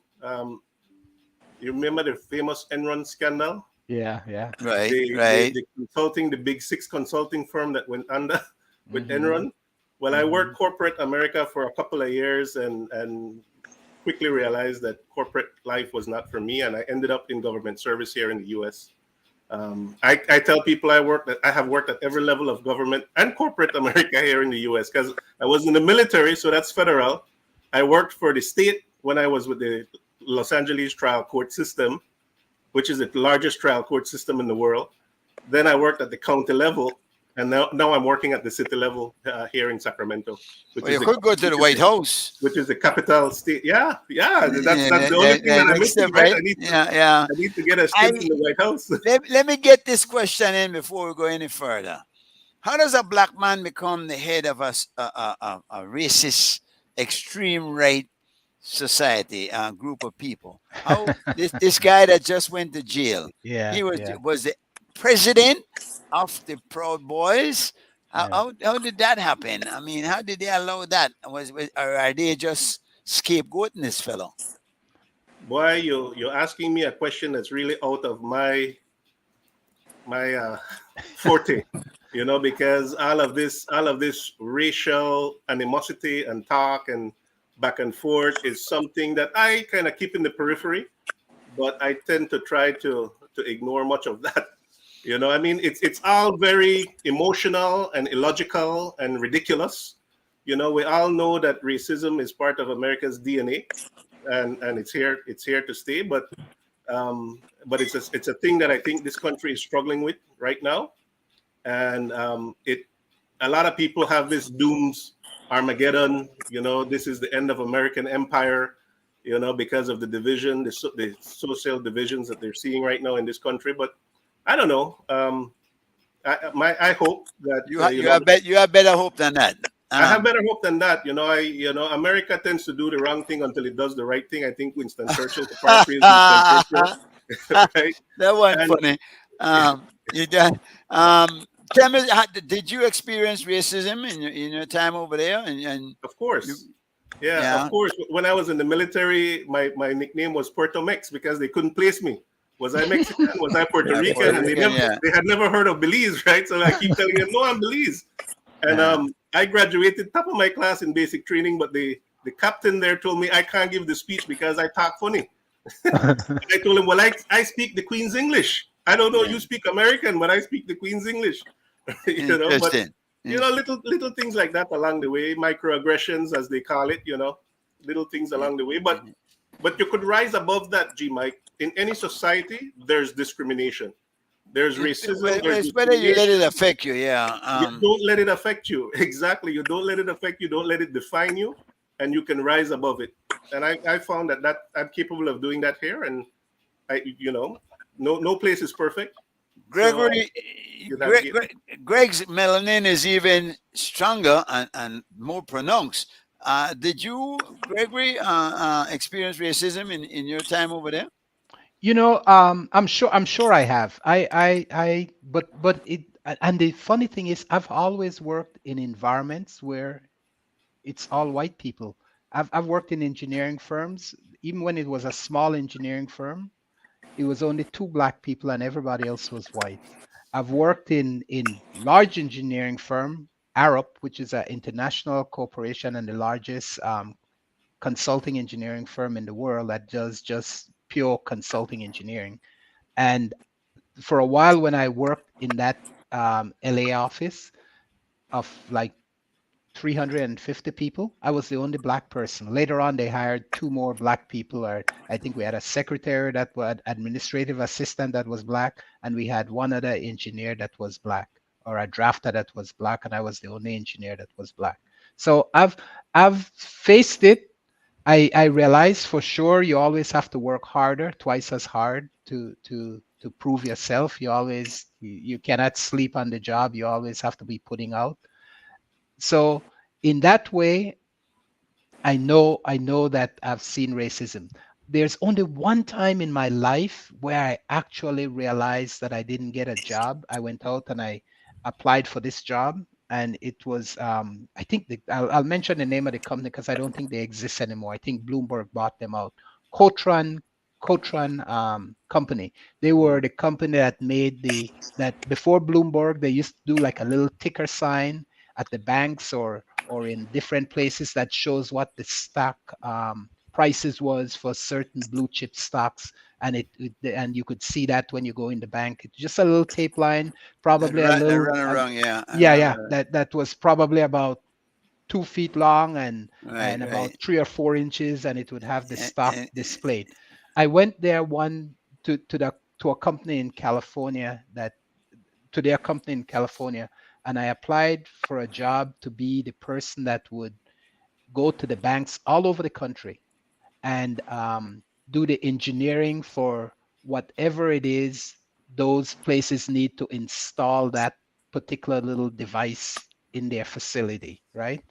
You remember the famous Enron scandal? Yeah. Right. The consulting, the big six consulting firm that went under with Enron. Well, I worked corporate America for a couple of years and quickly realized that corporate life was not for me, and I ended up in government service here in the U.S. I tell people I have worked at every level of government and corporate America here in the U.S. because I was in the military, so that's federal. I worked for the state when I was with the Los Angeles trial court system, which is the largest trial court system in the world. Then I worked at the county level, and now I'm working at the city level here in Sacramento. Well, you could go to the White House. Which is the capital state. Yeah. That's the only thing that I'm missing, right? I need to get a stint in the White House. Let me get this question in before we go any further. How does a black man become the head of a racist, extreme right society, group of people? How this guy that just went to jail? Yeah. He was the president of the Proud Boys. How did that happen? I mean, how did they allow that? Or are they just scapegoating this fellow? Boy, you're asking me a question that's really out of my forte, because all of this racial animosity and talk and back and forth is something that I kind of keep in the periphery, but I tend to try to ignore much of that. I mean, it's all very emotional and illogical and ridiculous. We all know that racism is part of America's DNA, and it's here to stay. But it's a thing that I think this country is struggling with right now, and a lot of people have this dooms Armageddon. This is the end of American empire. Because of the division, the social divisions that they're seeing right now in this country, but I don't know. I hope that you have better hope than that. I have better hope than that. America tends to do the wrong thing until it does the right thing. I think Winston Churchill, to paraphrase Winston Churchill, right? That wasn't And funny. You done. Tell me, did you experience racism in your time over there? And of course, you- yeah, yeah. of course. When I was in the military, my nickname was Puerto Mex because they couldn't place me. Was I Mexican? Was I Puerto Yeah, Rican? Puerto And Rican, yeah. they had never heard of Belize, right? So I keep telling them, no, I'm Belize. And Yeah. I graduated top of my class in basic training, but the captain there told me I can't give the speech because I talk funny. I told him, well, I speak the Queen's English. I don't know Yeah. you speak American, but I speak the Queen's English. But Interesting. little things like that along the way, microaggressions as they call it, little things along the way. But you could rise above that, G Mike. In any society, there's discrimination. There's racism. There's It's whether you let it discrimination. affect you. Yeah. You don't let it affect you. Exactly. You don't let it affect you. Don't let it define you, and you can rise above it. And I found that I'm capable of doing that here. And no place is perfect. Gregory, you have- Greg's melanin is even stronger and more pronounced. Did you, Gregory, experience racism in your time over there? I'm sure I have. But it, and the funny thing is, I've always worked in environments where it's all white people. I've worked in engineering firms, even when it was a small engineering firm, it was only 2 black people and everybody else was white. I've worked in large engineering firm, Arup, which is an international corporation and the largest consulting engineering firm in the world that does just pure consulting engineering. And for a while, when I worked in that LA office of like 350 people, I was the only black person. Later on, they hired 2 more black people. Or I think we had a secretary that was administrative assistant that was black, and we had one other engineer that was black, or a drafter that was black, and I was the only engineer that was black. So I've faced it. I realize for sure you always have to work harder, twice as hard to prove yourself. You cannot sleep on the job. You always have to be putting out. So in that way, I know that I've seen racism. There's only one time in my life where I actually realized that I didn't get a job. I went out and I applied for this job, and it was I think I'll mention the name of the company because I don't think they exist anymore. I think Bloomberg bought them out. Cotran company. They were the company that made that before Bloomberg, they used to do like a little ticker sign at the banks or in different places that shows what the stock prices was for certain blue chip stocks, and and you could see that when you go in the bank. It's just a little tape line, probably a little. Run around, yeah. Yeah. That was probably about 2 feet long and Right, about right. 3 or 4 inches, and it would have the stock and- displayed. I went there to a company in California and I applied for a job to be the person that would go to the banks all over the country and do the engineering for whatever it is those places need to install that particular little device in their facility, right?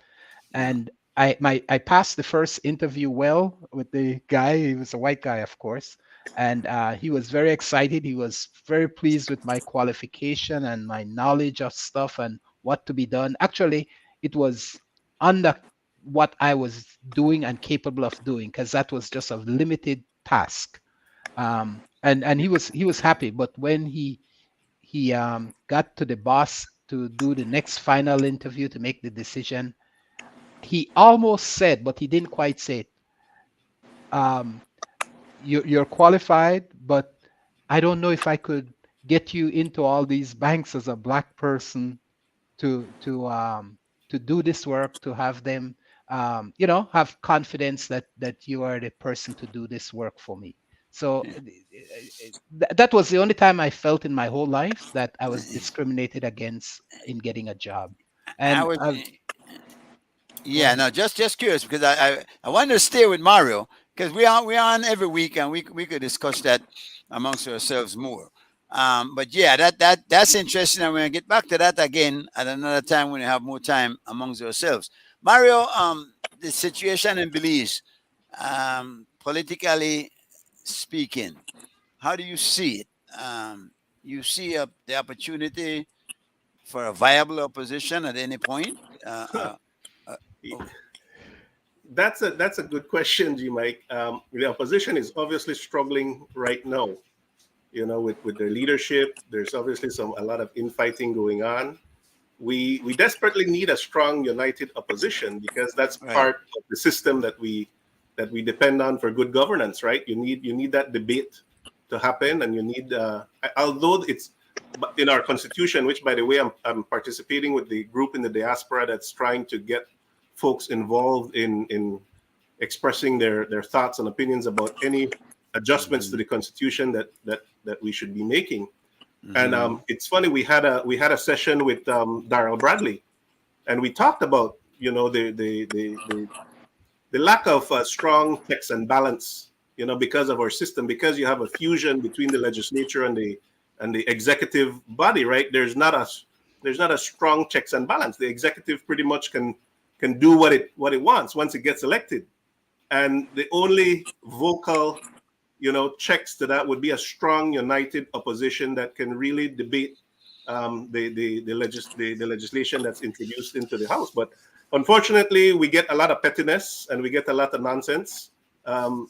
And I passed the first interview well with the guy. He was a white guy, of course, and he was very excited. He was very pleased with my qualification and my knowledge of stuff and what to be done. Actually, it was under what I was doing and capable of doing, because that was just a limited task. And he was happy. But when he got to the boss to do the next final interview to make the decision, he almost said, but he didn't quite say it. You're qualified, but I don't know if I could get you into all these banks as a black person to do this work, to have them, have confidence that you are the person to do this work for me. So that was the only time I felt in my whole life that I was discriminated against in getting a job. And no, just curious because I wanted to stay with Mario because we are on every week and we could discuss that amongst ourselves more. But yeah, that's interesting. I'm going to get back to that again at another time when we have more time amongst ourselves. Mario, the situation in Belize, politically speaking, how do you see it? You see the opportunity for a viable opposition at any point? Oh, That's a good question, G Mike. The opposition is obviously struggling right now. You know, with their leadership, there's obviously a lot of infighting going on. We desperately need a strong, united opposition because that's right. part of the system that we depend on for good governance, right? You need that debate to happen, and you need although it's in our constitution, which by the way I'm participating with the group in the diaspora that's trying to get folks involved in expressing their thoughts and opinions about any adjustments to the constitution that we should be making. And it's funny, we had a session with Darrell Bradley, and we talked about, you know, the lack of strong checks and balance, you know, because of our system, because you have a fusion between the legislature and the executive body, right? There's not a strong checks and balance. The executive pretty much can do what it wants once it gets elected, and the only vocal, you know, checks to that would be a strong, united opposition that can really debate the legislation that's introduced into the House. But unfortunately, we get a lot of pettiness and we get a lot of nonsense, and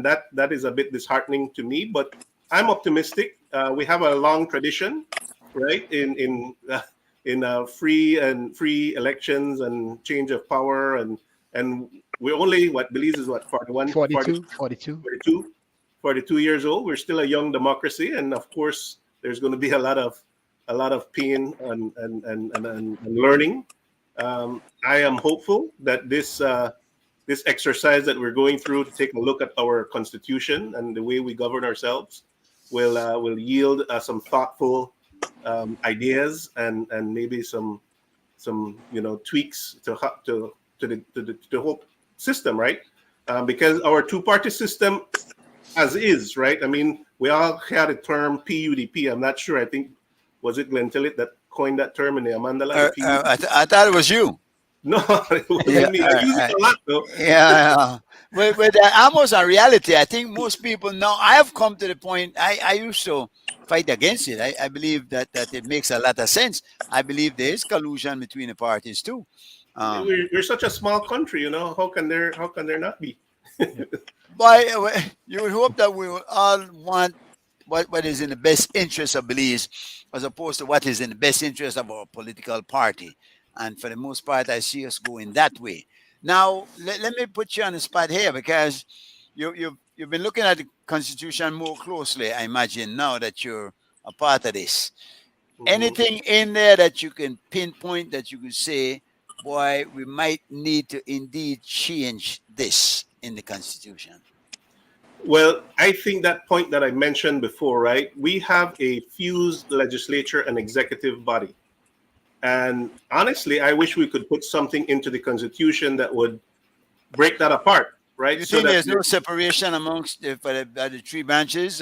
that is a bit disheartening to me. But I'm optimistic. We have a long tradition, right, in free elections and change of power, and we're only Belize is 41, 42 years old. We're still a young democracy, and of course, there's going to be a lot of pain and learning. I am hopeful that this exercise that we're going through to take a look at our constitution and the way we govern ourselves will yield some thoughtful ideas and maybe some you know, tweaks to the whole system, right? Because our two-party system as is, right? I mean, we all had a term PUDP. I'm not sure. I think, was it Glenn Tillett that coined that term in the Amandala? I thought it was you. No, it wasn't me. I use it a lot, though. Yeah. But almost a reality. I think most people now, I have come to the point, I used to fight against it. I believe that it makes a lot of sense. I believe there is collusion between the parties too. We're such a small country, you know. How can there not be? But you would hope that we will all want what is in the best interest of Belize, as opposed to what is in the best interest of our political party. And for the most part, I see us going that way. Now, let me put you on the spot here, because you've been looking at the Constitution more closely, I imagine, now that you're a part of this. Anything in there that you can pinpoint that you could say, boy, we might need to indeed change this in the Constitution? Well, I think that point that I mentioned before, right? We have a fused legislature and executive body. And honestly, I wish we could put something into the Constitution that would break that apart, right? You think there's no separation amongst the three branches,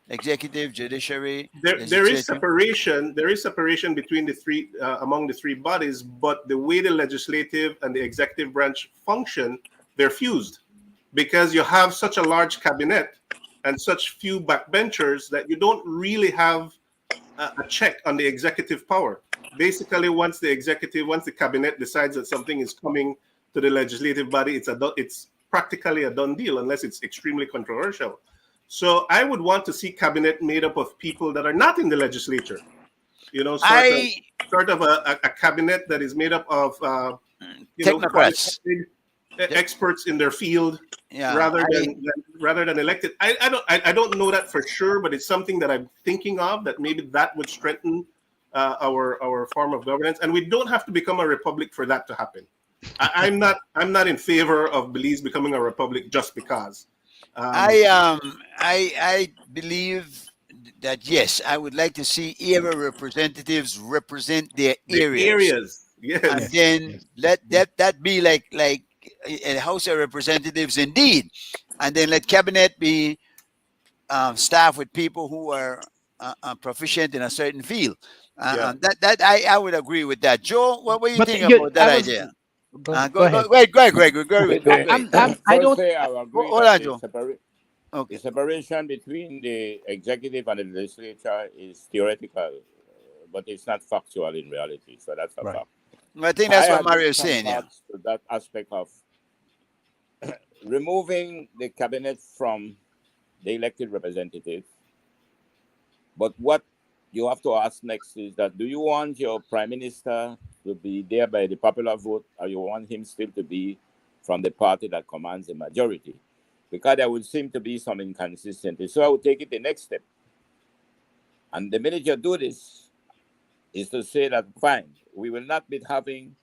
executive, judiciary? There is separation. There is separation between the three, among the three bodies, but the way the legislative and the executive branch function, they're fused, because you have such a large cabinet and such few backbenchers that you don't really have a check on the executive power. Basically, once the cabinet decides that something is coming to the legislative body, it's practically a done deal, unless it's extremely controversial. So I would want to see cabinet made up of people that are not in the legislature. You know, sort of a cabinet that is made up of technocrats, experts in their field, rather than elected. I don't know that for sure, but it's something that I'm thinking of, that maybe that would strengthen our form of governance. And we don't have to become a republic for that to happen. I'm not in favor of Belize becoming a republic just because. I believe that, yes, I would like to see area representatives represent their areas. Yes. And then let that be like a House of Representatives indeed, and then let cabinet be staffed with people who are proficient in a certain field. Yeah. That I would agree with that. Joe, what do you But think you, about that I was idea? go, Go ahead. ahead, Greg. Go The, ahead. Go ahead. I don't. firstly, I will agree Hold that on, Joe. the Okay. separation between the executive and the legislature is theoretical, but it's not factual in reality. So that's a Right. fact. I think I that's what had Mario is some saying. Yeah. thoughts to that aspect of removing the cabinet from the elected representative. But what you have to ask next is that do you want your prime minister to be there by the popular vote, or you want him still to be from the party that commands the majority? Because there would seem to be some inconsistency. So I would take it the next step. And the minute you do this, is to say that fine, we will not be having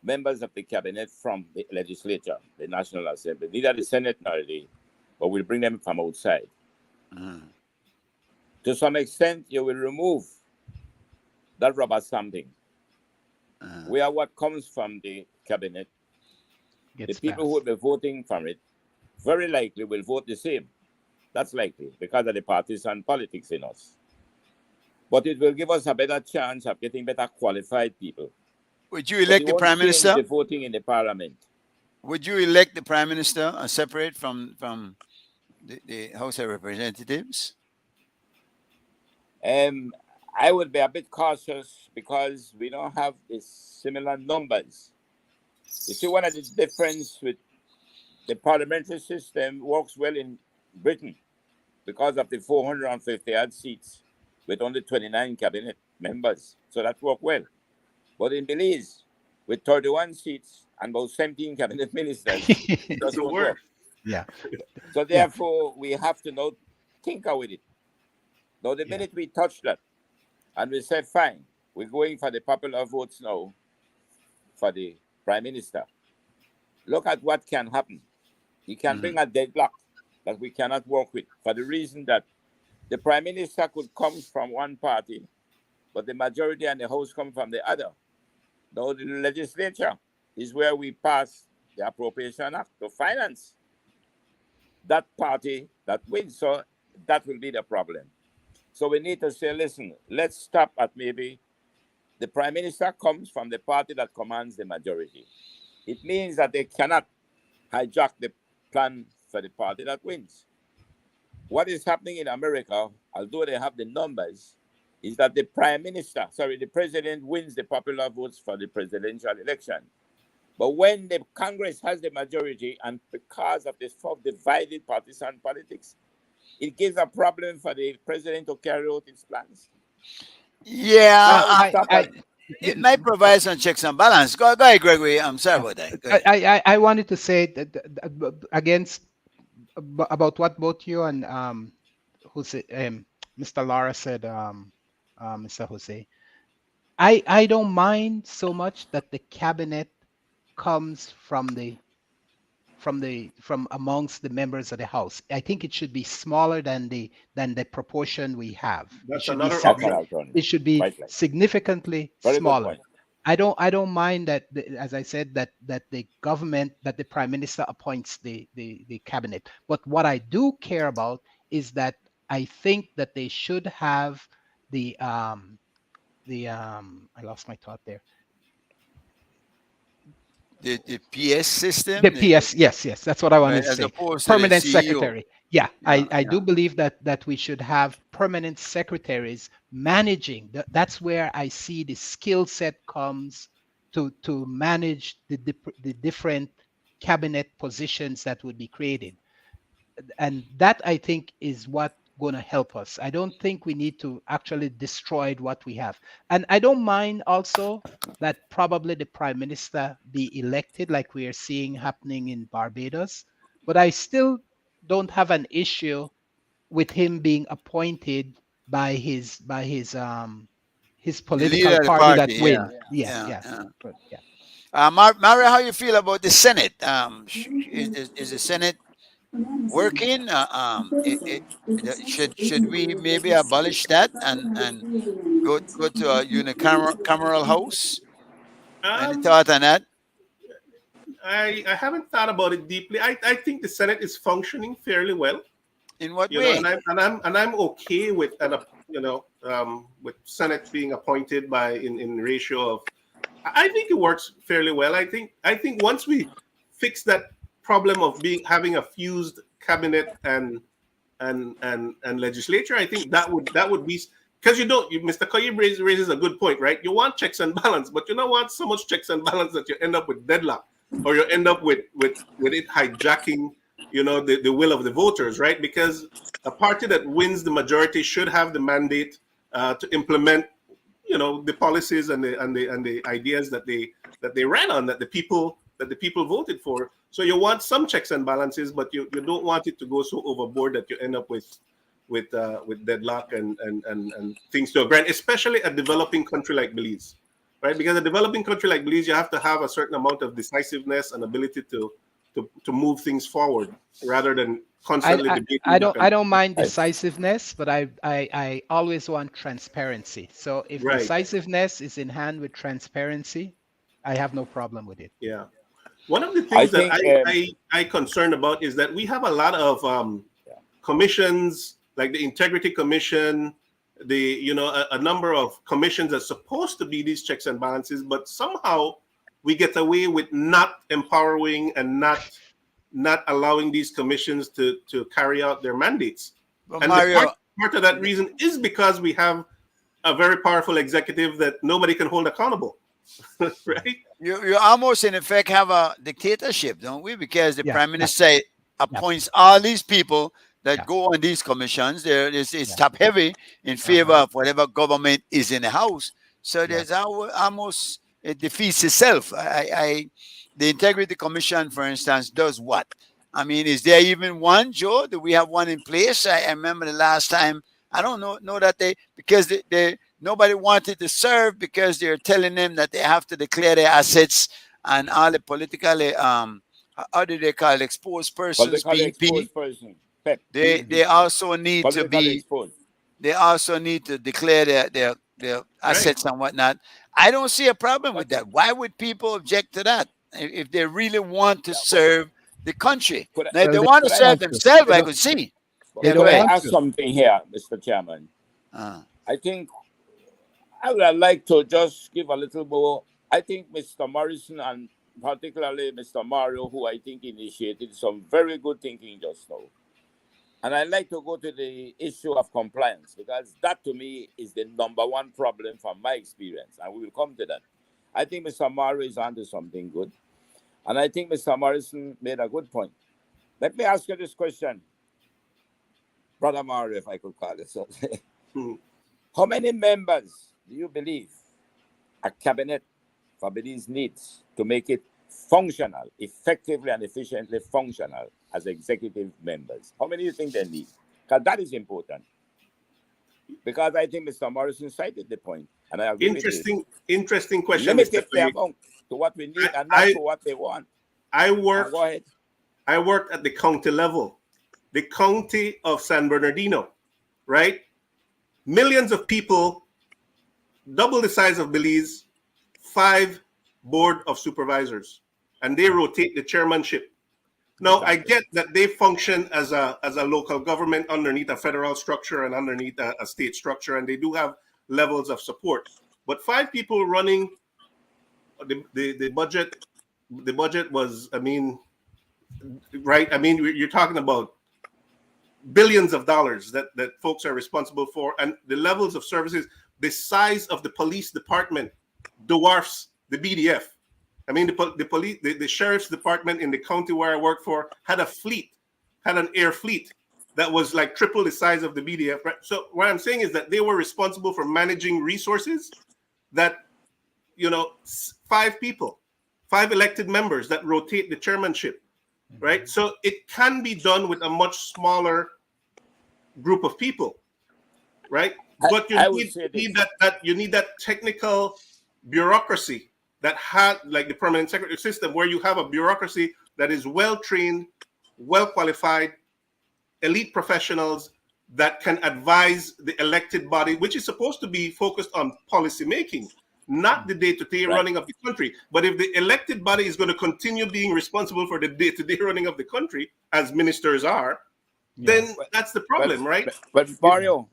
members of the cabinet from the legislature, the National Assembly, neither the Senate nor but we'll bring them from outside. Mhm. To some extent, you will remove that rubber stamping. Where what comes from the cabinet, the Gets people who passed. will be voting from it very likely will vote the same. That's likely because of the partisan politics in us. But it will give us a better chance of getting better qualified people. Would you But elect it the won't prime change minister? the voting in the parliament. Would you elect the prime minister separate from the House of Representatives? I would be a bit cautious because we don't have the similar numbers. You see, one of the difference with the parliamentary system works well in Britain because of the 450 odd seats with only 29 cabinet members. So that worked well. But in Belize, with 31 seats and about 17 cabinet ministers, it doesn't Doesn't work. work. Yeah. So therefore, we have to now tinker with it. Now, the Yeah. minute we touch that and we say, fine, we're going for the popular votes now for the prime minister, look at what can happen. He can bring a deadlock that we cannot work with for the reason that the prime minister could come from one party, but the majority and the House come from the other. Now, the legislature is where we pass the Appropriation Act to finance that party that wins. So that will be the problem. So we need to say, listen, let's stop at maybe the prime minister comes from the party that commands the majority. It means that they cannot hijack the plan for the party that wins. What is happening in America, although they have the numbers, is that the president wins the popular votes for the presidential election. But when the Congress has the majority, and because of this divided partisan politics, it gives a problem for the president to carry out his plans. Yeah, So I would stop at it might provide some checks and balance. Go ahead, Gregory. I'm sorry about that. Go ahead. I wanted to say that against about what both you and Jose, Mr. Lara said, Mr. Jose. I don't mind so much that the cabinet comes from amongst the members of the House. I think it should be smaller than the proportion we have. That's it should another be option. it should be Quite right. significantly Very good smaller. point. I don't mind that as I said that the government, that the prime minister appoints the cabinet. But what I do care about is that I think that they should have the I lost my thought there. The PS system. The PS, yes, that's what I wanted to as say. opposed to the Permanent CEO. secretary. Yeah, I Yeah. do believe that we should have permanent secretaries managing. That's where I see the skill set comes to manage the different cabinet positions that would be created. And that I think is what going to help us. I don't think we need to actually destroy what we have. And I don't mind also that probably the prime minister be elected like we are seeing happening in Barbados. But I still don't have an issue with him being appointed by his political leader of the party that party, win. yeah. Yeah. Mario, how you feel about the Senate? Is the Senate working? Should we maybe abolish that and go to a unicameral house? Any thought on that? I haven't thought about it deeply. I think the Senate is functioning fairly well. In what You know, way? and I'm okay with with Senate being appointed by in ratio of. I think it works fairly well. I think once we fix that problem of having a fused cabinet and legislature, I think that would be, because Mr. Koyib raises a good point, right? You want checks and balance, but you don't want so much checks and balance that you end up with deadlock, or you end up with it hijacking, the will of the voters, right? Because a party that wins the majority should have the mandate to implement, the policies and the ideas that they ran on, that the people voted for. So you want some checks and balances, but you don't want it to go so overboard that you end up with deadlock and things to a grant, especially a developing country like Belize, right? Because a developing country like Belize, you have to have a certain amount of decisiveness and ability to move things forward rather than constantly debating. I don't mind decisiveness, but I always want transparency. So if Right. decisiveness is in hand with transparency, I have no problem with it. Yeah. One of the things think, I concerned about is that we have a lot of commissions, like the Integrity Commission, a number of commissions that's supposed to be these checks and balances, but somehow we get away with not empowering and not allowing these commissions to carry out their mandates. But And Mario, part of that reason is because we have a very powerful executive that nobody can hold accountable, right? you almost in effect have a dictatorship, don't we? Because the Yeah, prime minister appoints all these people that Yeah. go on these commissions. It's Yeah. top heavy in favor of whatever government is in the house. So there's almost, it defeats itself. The Integrity Commission, for instance, does what? I mean, is there even one, Joe? Do we have one in place? I remember the last time. I don't know that because nobody wanted to serve because they're telling them that they have to declare their assets and all the politically how do they call it, exposed persons, Politically PEP. exposed person. PEP. They also need to Politically be. exposed. They also need to declare their assets and whatnot. I don't see a problem with that. Why would people object to that if they really want to serve the country? Could I- Now, if Well, they they want to don't serve want to. themselves, They I don't- could see. They Could don't I want ask to. something here, Mr. Chairman? Uh, I think I would like to just give a little more. I think Mr. Morrison and particularly Mr. Mario, who I think initiated some very good thinking just now. And I'd like to go to the issue of compliance, because that to me is the number one problem from my experience. And we will come to that. I think Mr. Mario is onto something good. And I think Mr. Morrison made a good point. Let me ask you this question, Brother Mario, if I could call it so. How many members do you believe a cabinet for Belize needs to make it functional, effectively and efficiently functional as executive members? How many do you think they need? Because that is important. Because I think Mr. Morrison cited the point, and I agree with you. Interesting question. Limited Mr. the Koyib. amount to what we need and not to what they want. I worked Go ahead. at the county level, the county of San Bernardino, right? Millions of people, double the size of Belize, 5 board of supervisors, and they rotate the chairmanship. Now, I get that they function as a local government underneath a federal structure and underneath a state structure, and they do have levels of support. But 5 people running the budget, was, I mean, right? I mean, you're talking about billions of dollars that folks are responsible for, and the levels of services, the size of the police department dwarfs the BDF. I mean, the sheriff's department in the county where I work for had an air fleet that was like triple the size of the BDF. Right? So what I'm saying is that they were responsible for managing resources that, 5 people, 5 elected members that rotate the chairmanship, right? So it can be done with a much smaller group of people, right? But you need that technical bureaucracy that had, like the permanent secretary system, where you have a bureaucracy that is well trained, well qualified, elite professionals that can advise the elected body, which is supposed to be focused on policy making, not the day-to-day running of the country. But if the elected body is going to continue being responsible for the day-to-day running of the country, as ministers are, then that's the problem, right? But Mario,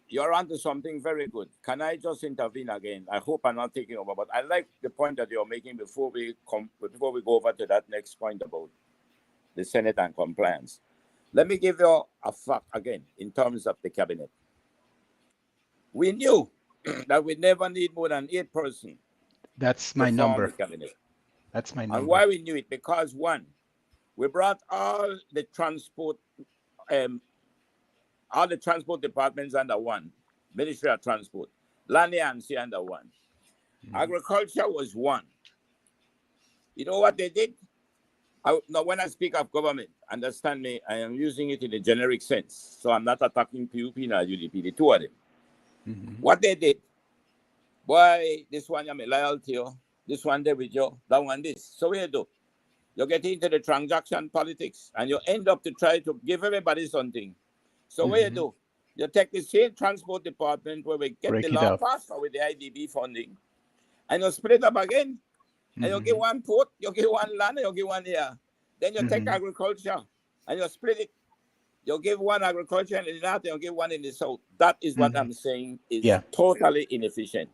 you're onto something very good. Can I just intervene again? I hope I'm not taking over, but I like the point that you're making before we go over to that next point about the Senate and compliance. Let me give you a fact again in terms of the cabinet. We knew that we never need more than 8 persons. That's my to form number. the cabinet. That's my And number. why we knew it? Because one, we brought all the transport departments under one, Ministry of Transport, Land and Sea under one. Agriculture was one. You know what they did? Now, when I speak of government, understand me, I am using it in a generic sense. So I'm not attacking PUP nor UDP, the two of them. What they did, boy, this one I'm loyal to you, this one there with you, that one this. So what you do? You get into the transaction politics and you end up to try to give everybody something. So what you do? You take the same transport department where we get Break the it law up. passed with the IDB funding, and you split it up again. And you give one port, you give one land, you give one here. Then you take agriculture and you split it. You give one agriculture in the north, and you give one in the south. That is what I'm saying is totally inefficient.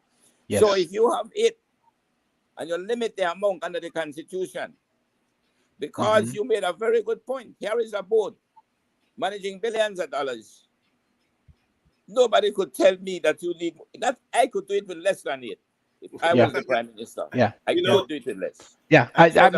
Yes. So if you have it and you limit the amount under the Constitution, because you made a very good point. Here is a board managing billions of dollars. Nobody could tell me that you need that. I could do it with less than it. If I was the prime minister, I could do it with less. Yeah,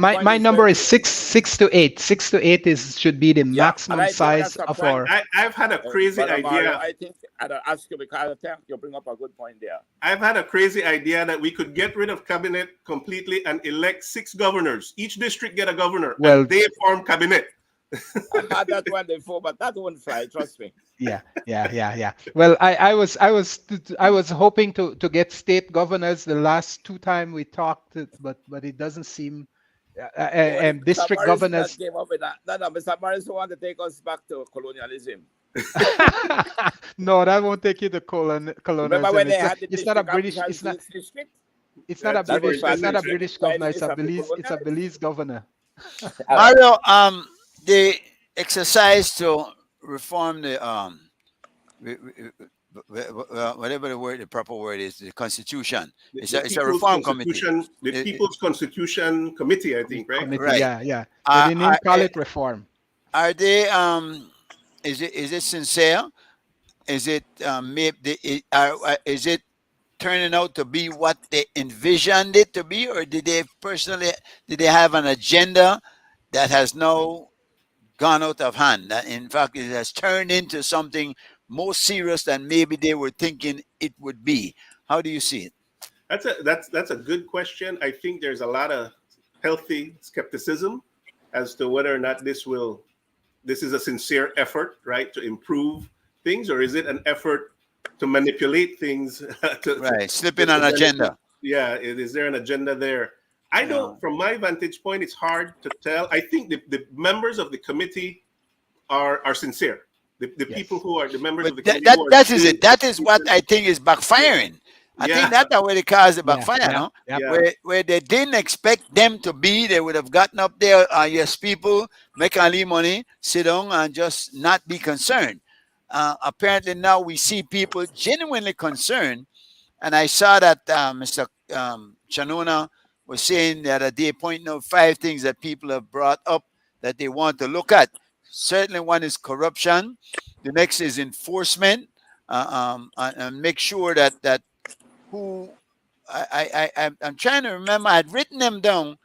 my number is 6 to 8. 6 to 8 should be the maximum size of our. I've had a crazy idea. Mario, I think I'd ask you because I think you bring up a good point there. I've had a crazy idea that we could get rid of cabinet completely and elect 6 governors. Each district get a governor. Well, and they form cabinet. I had that one before, but that won't fly. Trust me. Yeah. Well, I was hoping to get state governors the last 2 times we talked, but it doesn't seem. And district Mr. governors. Came up with that. No, Mr. Morrison want to take us back to colonialism. No, that won't take you to colonialism. Remember when they had the It's not a British. district? It's not a British. It's not a British governor. It's a Belize. Belize. It's a Belize governor. Mario, the exercise to reform the whatever the proper word is, the Constitution. It's a reform committee. The People's Constitution Committee, I think, right? Committee, Right. Yeah. They didn't call it reform. Are they? Is it sincere? Is it is it turning out to be what they envisioned it to be, or did they have an agenda that has now gone out of hand? That in fact it has turned into something more serious than maybe they were thinking it would be. How do you see it? That's a good question. I think there's a lot of healthy skepticism as to whether or not this is a sincere effort, right, to improve things, or is it an effort to manipulate things? Slipping an agenda. Yeah, is there an agenda there? I don't, from my vantage point, it's hard to tell. I think the members of the committee are sincere. The people who are the members of the committee. That is what I think is backfiring. I think that's where the cause the backfire, no? Where they didn't expect them to be, they would have gotten up there, yes, people, make Ali money, sit down and just not be concerned. Apparently now we see people genuinely concerned. And I saw that Mr. Chanona was saying that they pointing out 5 things that people have brought up that they want to look at. Certainly one is corruption. The next is enforcement, and make sure that I'm trying to remember. I'd written them down.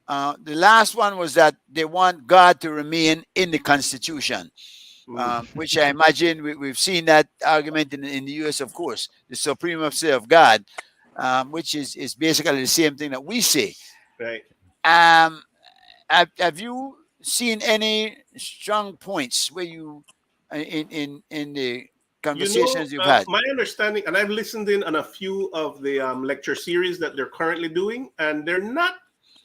The last one was that they want God to remain in the Constitution, which I imagine we've seen that argument in the U.S., of course, the supremacy of God, which is basically the same thing that we say. Right. Have you seen any strong points where you in the conversations you've had? My understanding, and I've listened in on a few of the lecture series that they're currently doing, and they're not.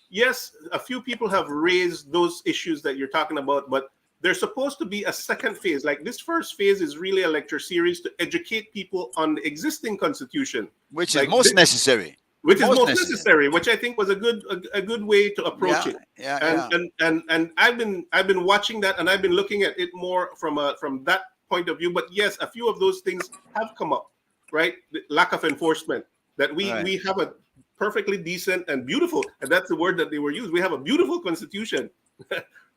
Yes, a few people have raised those issues that you're talking about, but there's supposed to be a second phase. Like this first phase is really a lecture series to educate people on the existing constitution, which is most necessary. which is Most most necessary. necessary, which I think was a good way to approach Yeah, it. yeah, And I've been watching that, and I've been looking at it more from that point of view. But yes, a few of those things have come up, right? The lack of enforcement. That Right. we have a perfectly decent and beautiful, and that's the word that they were used. We have a beautiful constitution,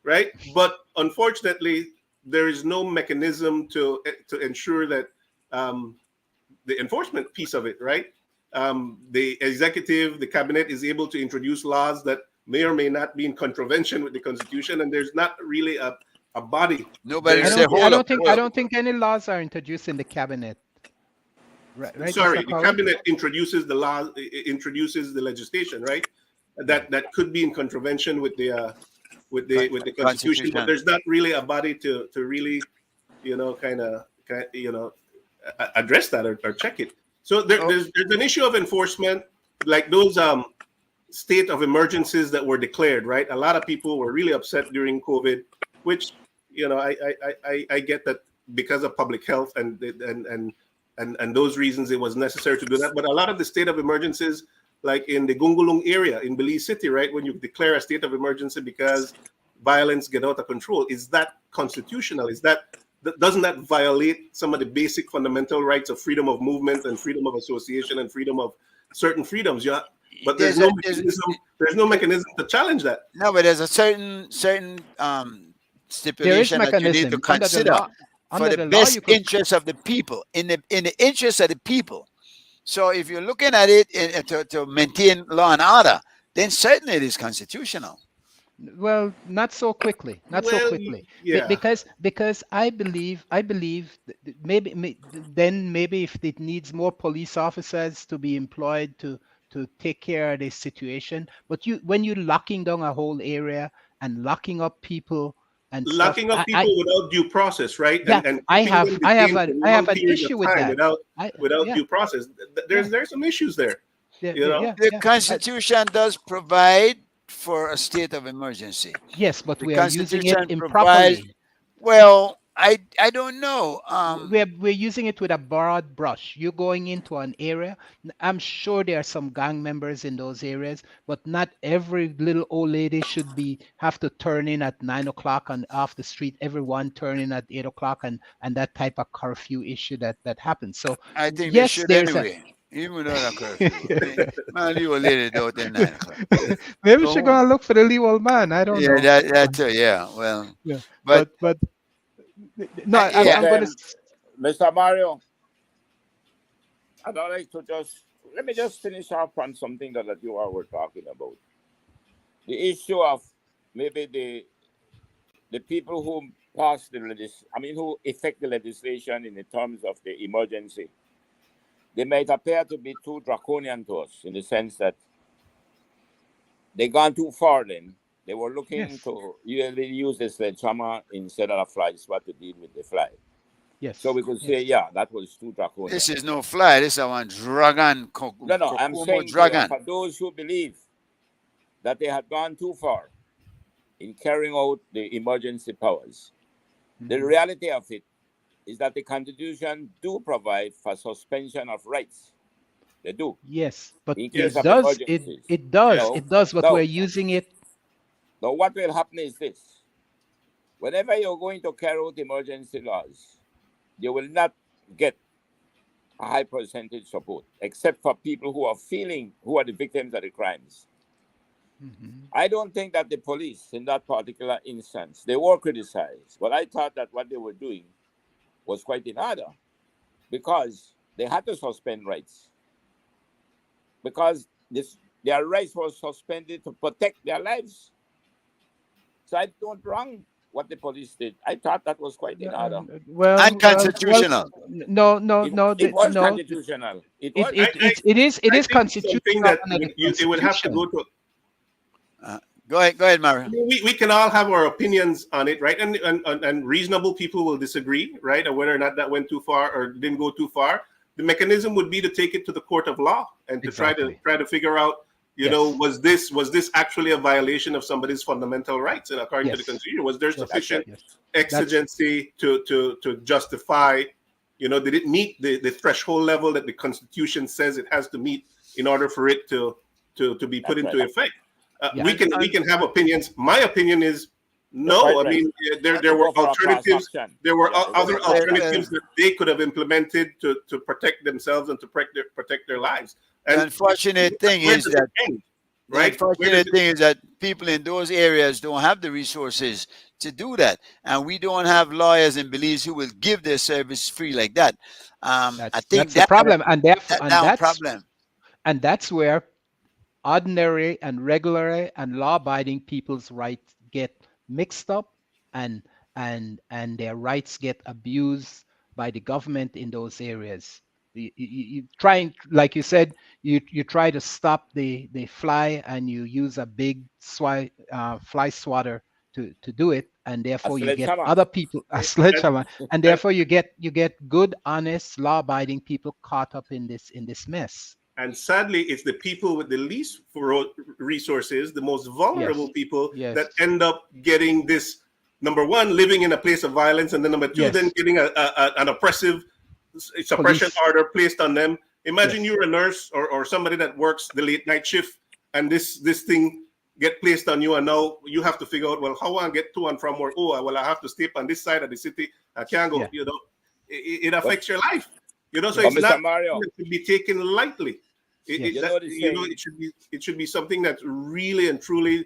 right? But unfortunately, there is no mechanism to ensure that the enforcement piece of it, right? The executive, the cabinet is able to introduce laws that may or may not be in contravention with the constitution, and there's not really a body. Nobody I say, I hold up. don't think any laws are introduced in the cabinet. Right, Sorry, Mr. the Collins? cabinet introduces the law, introduces the legislation, right? That could be in contravention with the constitution, but there's not really a body to really, address that or check it. So there's an issue of enforcement, like those state of emergencies that were declared, right? A lot of people were really upset during COVID, which I get that because of public health and those reasons it was necessary to do that. But a lot of the state of emergencies, like in the Gungulung area in Belize City, right, when you declare a state of emergency because violence get out of control, is that constitutional? Doesn't that violate some of the basic fundamental rights of freedom of movement and freedom of association and freedom of certain freedoms? Yeah, but there's no mechanism to challenge that. No, but there's a certain stipulation that you need to consider for the best interest of the people, in the interest of the people. So if you're looking at it to maintain law and order, then certainly it is constitutional. Well, not so quickly. So quickly. Yeah. Because I believe maybe if it needs more police officers to be employed to take care of this situation. But when you're locking down a whole area and locking up people and locking up people without due process, right? Yeah, and I have an issue with that. Without due process. There's some issues there. The Constitution does provide for a state of emergency. Yes, but we are using it improperly. Well, I don't know. We're using it with a broad brush. You're going into an area. I'm sure there are some gang members in those areas, but not every little old lady should have to turn in at 9 o'clock and off the street. Everyone turn in at 8 o'clock and that type of curfew issue that happens. So I think yes, should there's anyway. Even without a curfew. Man, you lady out there 9 o'clock. Maybe she's gonna look for the little old man. I don't know. That too. Yeah. Well. Yeah. But no, I'm going to. Mr. Mario, I'd like to let me just finish off on something that you all were talking about. The issue of maybe the people who pass who effect the legislation in the terms of the emergency, they might appear to be too draconian to us in the sense that they gone too far then. They were looking to use the sledgehammer instead of a fly swat to deal with the fly. Yes. So we could say, that was too draconian. This is no fly. This is one dragon. No, I'm saying dragon. For those who believe that they had gone too far in carrying out the emergency powers, the reality of it is that the Constitution do provide for suspension of rights. They do. Yes, but In it case of does. emergencies. It does. But we're using it. Now, what will happen is this. Whenever you're going to carry out emergency laws, you will not get a high percentage support, except for people who are the victims of the crimes. I don't think that the police, in that particular instance, they were criticized. But I thought that what they were doing was quite in order, because they had to suspend rights. Because their rights were suspended to protect their lives. So I don't wrong what the police did. I thought that was quite in order. Unconstitutional. No. It was constitutional. It is constitutional. That it would have to go to. Go ahead, Mario. We can all have our opinions on it, right? And reasonable people will disagree, right? And whether or not that went too far or didn't go too far. The mechanism would be to take it to the court of law and to try to figure out, was this actually a violation of somebody's fundamental rights? And according to the Constitution, was there sufficient exigency to justify, did it meet the threshold level that the Constitution says it has to meet in order for it to be put That's into right. effect. Yeah. We can have opinions. My opinion is no. quite I right. mean, there To were go for a class alternatives. action. There were Yeah, to go other for a class alternatives that they could have implemented to protect themselves and to protect their lives. The And unfortunate thing where is does that it end, the right? Where unfortunate does it- thing is that people in those areas don't have the resources to do that, and we don't have lawyers and police who will give their service free like that. I think That's the problem, and therefore, that down problem. and that's where ordinary and regular and law-abiding people's rights get mixed up, and their rights get abused by the government in those areas. You trying, like you said, you try to stop the fly, and you use a big fly swatter to do it, and therefore you get sledgehammer. other people a sledgehammer, and therefore you get good, honest, law-abiding people caught up in this mess. And sadly, it's the people with the least resources, the most vulnerable people, Yes. that end up getting this. Number one, living in a place of violence, and then number two, Yes. then getting an oppressive suppression Police. order placed on them. Imagine Yes. you're a nurse or somebody that works the late night shift, and this thing get placed on you, and now you have to figure out, well, how I get to and from work? Oh, well, I have to stay on this side of the city. I can't go. Yeah. You know, it affects your life. You know, so But it's Mr. not Mario, something that should be taken lightly. Yes. It should be something that's really and truly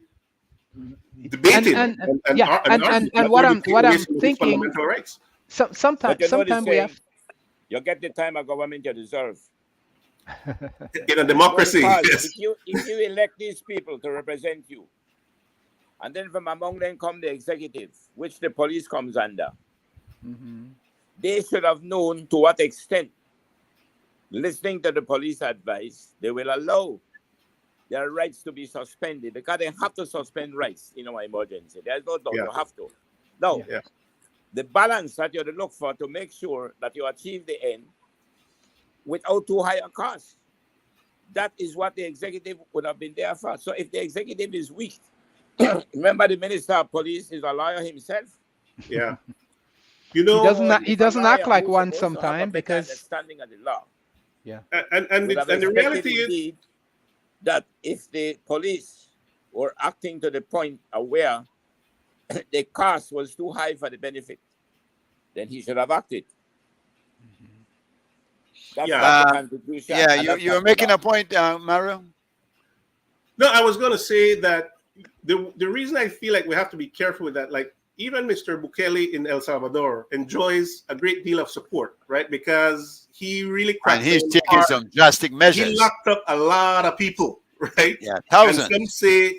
debated. And argued what before I'm we take away some of these thinking, fundamental rights. sometimes but you know the we saying, have you get the time of government you deserve. In a democracy, Because yes. if you elect these people to represent you, and then from among them come the executive, which the police comes under, they should have known to what extent, listening to the police advice, they will allow their rights to be suspended, because they have to suspend rights in our emergency. There's no doubt, Yeah. you have to. Now, Yeah. the balance that you have to look for to make sure that you achieve the end without too high a cost. That is what the executive would have been there for. So if the executive is weak, remember the Minister of Police is a lawyer himself. Yeah. You know, he doesn't He's a act like lawyer one who's supposed to have a sometime, better because understanding of the law. and Would have the expected reality is, indeed that if the police were acting to the point where the cost was too high for the benefit, then he should have acted. That's Yeah. not the Constitution, Yeah, and that's you're not the making law. a point, Mario. no, I was going to say that the reason I feel like we have to be careful with that, like even Mr. Bukele in El Salvador enjoys a great deal of support, right? Because he really And cracked he's down taking hard. some drastic He measures. locked up a lot of people, right? Yeah, And thousands.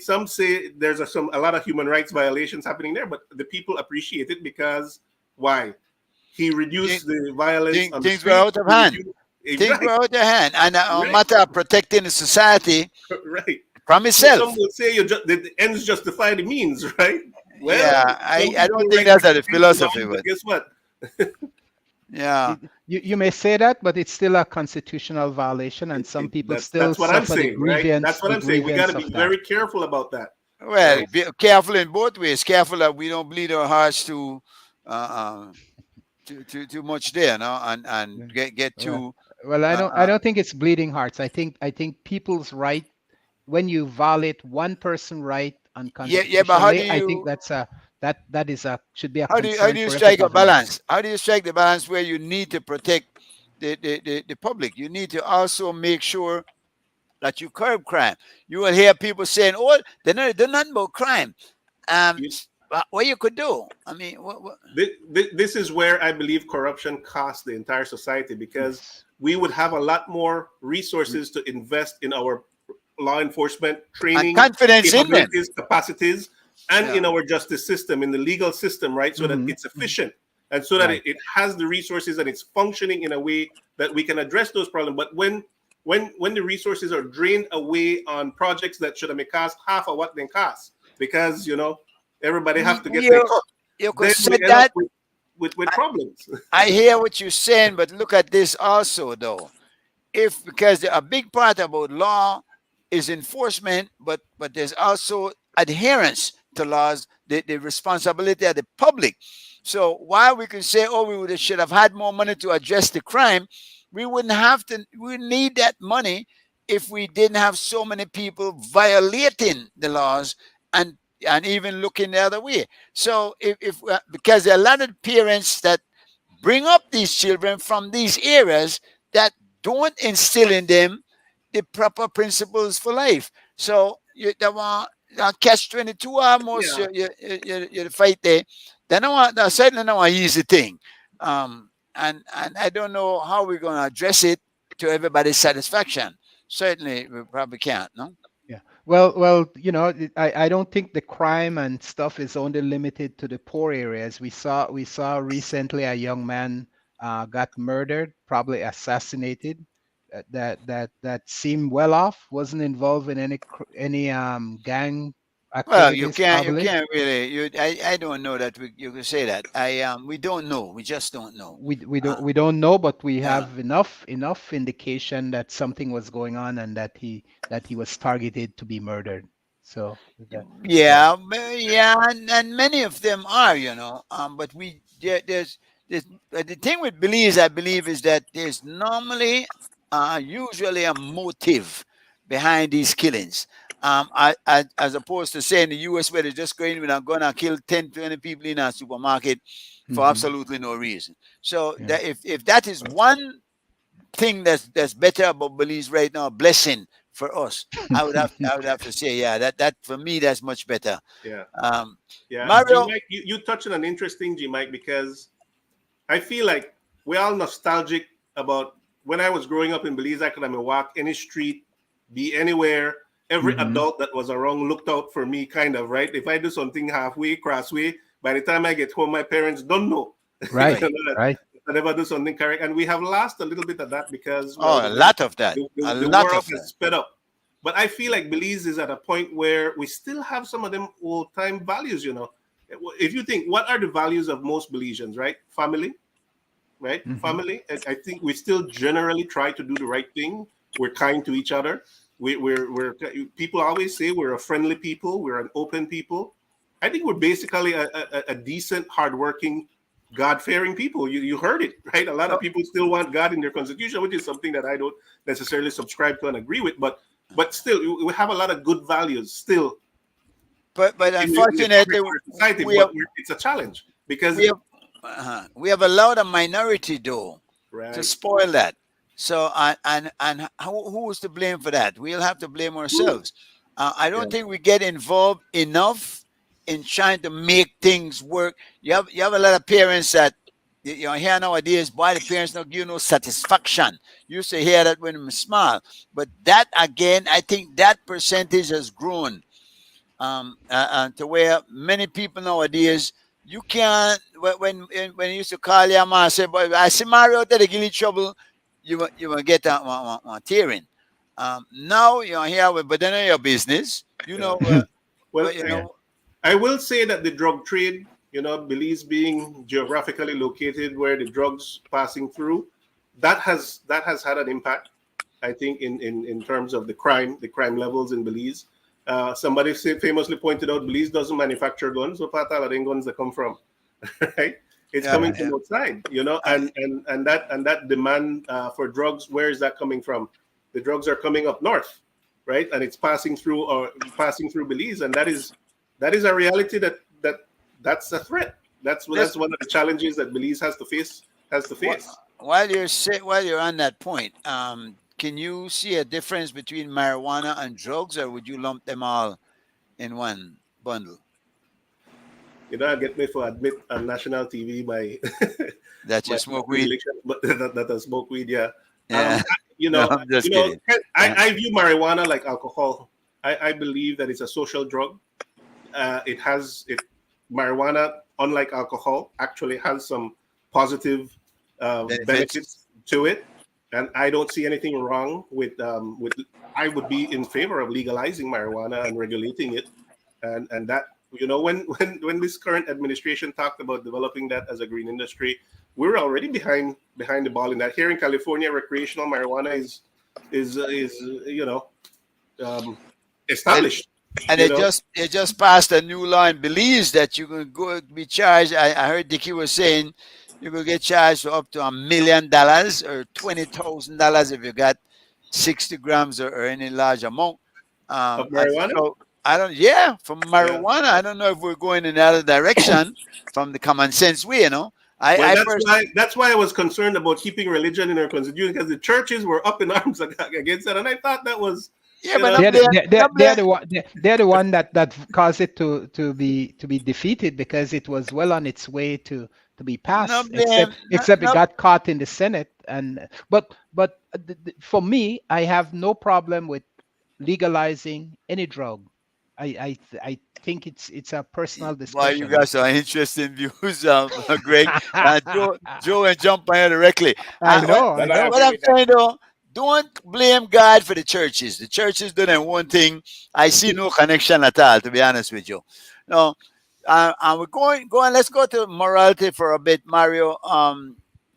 some say there's a lot of human rights violations happening there, but the people appreciate it because why? He reduced the violence. on the Things were out of streets. hand. He Things reduced- were out of hand, and a Right. matter of protecting the society right. from itself. Some would say the ends justify the means, right? Yeah, some I people don't think like that's to the think philosophy, long, but guess what? yeah, you may say that, but it's still a constitutional violation, and some people still that's what I'm suffer the saying, right? grievance. That's what the I'm saying. We got to grievance be of that. very careful about that. well, Right. be careful in both ways. Careful that we don't bleed our hearts too much there, no, and get too. Well, I don't think it's bleeding hearts. I think people's right, when you violate one person's right unconstitutionally, Yeah, but how do I you- think that is should be a How do concern you for every strike a government. balance? How do you strike the balance where you need to protect the public? You need to also make sure that you curb crime. You will hear people saying, "Oh, they're not about crime." Yes. What you could do? I mean, what? This is where I believe corruption costs the entire society, because we would have a lot more resources to invest in our law enforcement training, And confidence in them. capabilities, capacities, and in Yeah. our justice system, in the legal system, right? So that it's efficient and so that Right. it has the resources and it's functioning in a way that we can address those problems. But when the resources are drained away on projects that should have cost half of what they cost, because everybody have to get their cut, You could then say we end that. up with problems. I hear what you're saying, but look at this also, though. Because a big part about law is enforcement, but there's also adherence to laws, the responsibility of the public. So while we can say, oh, should have had more money to address the crime, we wouldn't have to. We need that money if we didn't have so many people violating the laws and even looking the other way. So if because there are a lot of parents that bring up these children from these areas that don't instill in them the proper principles for life. So you that want catch 22 almost Yeah. you fight there. They don't want certainly not an easy thing. And I don't know how we're going to address it to everybody's satisfaction. Certainly we probably can't, no? Yeah. Well, I don't think the crime and stuff is only limited to the poor areas. We saw recently a young man got murdered, probably assassinated. That seemed well off, wasn't involved in any gang Well, you activities, can't probably. really I don't know that you can say that. We don't know. We just don't know. We don't know, but we Yeah. have enough indication that something was going on and that he was targeted to be murdered. So Yeah, and many of them are, but the thing with Belize, I believe, is that there's normally, usually a motive behind these killings. As opposed to say in the U.S. where they're just going in and gonna kill 10, 20 people in a supermarket for Mhm. absolutely no reason. So Yeah. that if that is one thing that's better about Belize right now, a blessing for us, I would have to say, yeah, that for me that's much better. Yeah. Um, Yeah. Mario, G-Mike, you touched on an interesting, G-Mike, because I feel like we're all nostalgic about when I was growing up in Belize. I could have walk any street, be anywhere. Every Mhm. adult that was around looked out for me, kind of, right? If I do something halfway, crossway, by the time I get home, my parents don't know. Right. You know, that Right. I never do something correct. And we have lost a little bit of that because, well, a lot of that, a the lot world of has that. sped up. But I feel like Belize is at a point where we still have some of them old time values, If you think, what are the values of most Belizeans, right? Family, right? Mhm. Family. I think we still generally try to do the right thing. We're kind to each other. We're people always say we're a friendly people. We're an open people. I think we're basically a decent, hardworking, God-fearing people. You heard it, right? A lot of people still want God in their constitution, which is something that I don't necessarily subscribe to and agree with. But still, we have a lot of good values still But in the unfortunately, fabric of our society. we But have it's a challenge because we have allowed a minority though to right. spoil that. So and who's to blame for that? We'll have to blame ourselves. I don't think we get involved enough in trying to make things work. You have a lot of parents that here nowadays, boy, the parents don't give you no satisfaction. You used to hear that when we small, but that again, I think that percentage has grown to where many people nowadays you can't when you used to call your man and say, boy, I see Mario out there they give you trouble, you will get that tearing. Now you're here with but then your business, Well, but you Yeah. know I will say that the drug trade, Belize being geographically located where the drugs passing through, that has had an impact. I think in terms of the crime levels in Belize. Somebody famously pointed out Belize doesn't manufacture guns. So part of the guns that come from, right? It's coming yeah. from outside, and that demand for drugs. Where is that coming from? The drugs are coming up north, right? And it's passing through Belize, and that is a reality that's a threat. That's one of the challenges that Belize has to face. While you're on that point, can you see a difference between marijuana and drugs, or would you lump them all in one bundle? Get me for admit on national TV my That you smoke weed? but that I smoke weed, yeah. Yeah. No, I'm just kidding. I view marijuana like alcohol. I believe that it's a social drug. Marijuana, unlike alcohol, actually has some positive benefits to it, and I don't see anything wrong with. I would be in favor of legalizing marijuana and regulating it, and that when this current administration talked about developing that as a green industry, we're already behind the ball in that. Here in California, recreational marijuana is established. And they just passed a new law in Belize that you can go be charged. I heard Dickie was saying you could get charged for up to $1 million or $20,000 if you got 60 grams or any large amount. Of marijuana? So I don't, yeah, from marijuana. I don't know if we're going in another direction from the common sense way, you know. Well, that's why I was concerned about keeping religion in our constitution, because the churches were up in arms against that, and I thought that was but they're the one that caused it to be defeated, because it was well on its way to be passed, except it got caught in the Senate. And but for me, I have no problem with legalizing any drug. I think it's a personal discussion. Why you guys are interesting views, Greg. Joe and jump on here directly. I know. What I'm saying though, don't blame God for the churches. The churches doing one thing. I see no connection at all, to be honest with you. No, and we're going. Let's go to morality for a bit, Mario.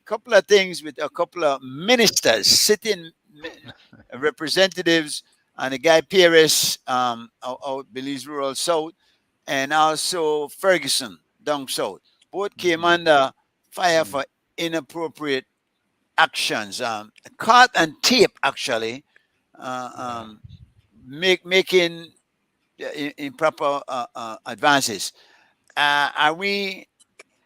Couple of things with a couple of ministers, sitting representatives, and the guy Pierce, out Belize Rural South, and also Ferguson down south. Both came under fire for inappropriate actions, caught and tape actually, making improper advances. Are we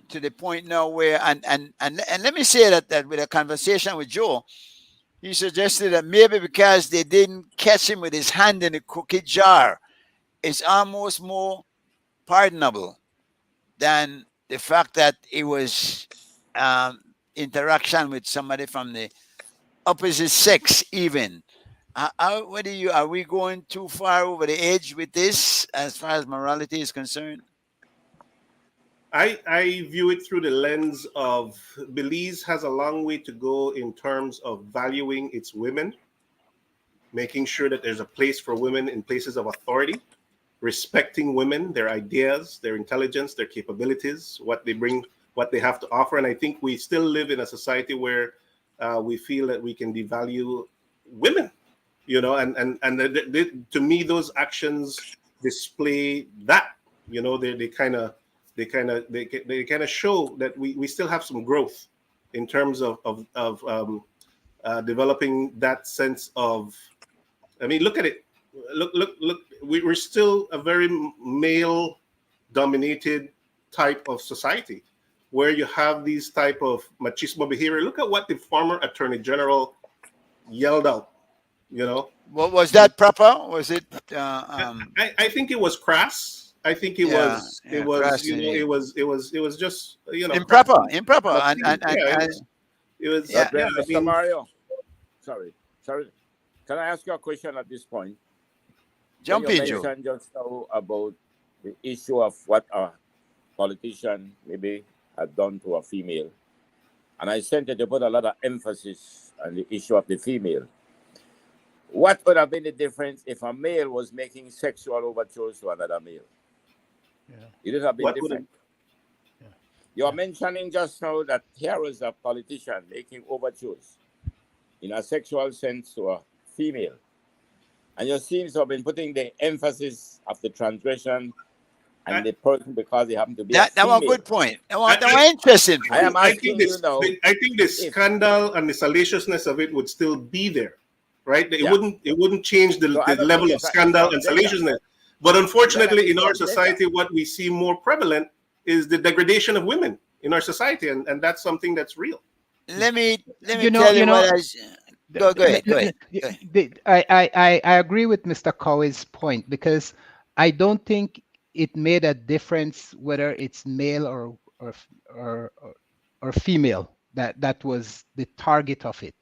to the point now where, and let me say that with a conversation with Joe, he suggested that maybe because they didn't catch him with his hand in a cookie jar, it's almost more pardonable than the fact that it was interaction with somebody from the opposite sex even. Are we going too far over the edge with this as far as morality is concerned? I view it through the lens of Belize has a long way to go in terms of valuing its women, making sure that there's a place for women in places of authority, respecting women, their ideas, their intelligence, their capabilities, what they bring, what they have to offer. And I think we still live in a society where we feel that we can devalue women, you know, and to me, those actions display that, you know, they kind of show that we still have some growth in terms of developing that sense of, I mean, look at it. Look, we're still a very male dominated type of society where you have these type of machismo behavior. Look at what the former Attorney General yelled out, you know. What was that proper? Was it I think it was crass. I think it was crass, you know, it was just, you know, improper and it was Mr. Mario, sorry, can I ask you a question at this point? Jump in, Joe. You mentioned just now about the issue of what a politician maybe had done to a female, and I sent you to put a lot of emphasis on the issue of the female. What would have been the difference if a male was making sexual overtures to another male? It would have been different. You are mentioning just now that here was a politician making overtures in a sexual sense to a female. And you seem to have been putting the emphasis of the transgression and the person because they happen to be that was a good point. That was interesting. I think the scandal and the salaciousness of it would still be there, right? It wouldn't change the level of scandal and salaciousness. But unfortunately, in our society, what we see more prevalent is the degradation of women in our society, and that's something that's real. Let me tell you what go ahead. I agree with Mr. Cowie's point, because I don't think it made a difference whether it's male or female. That was the target of it.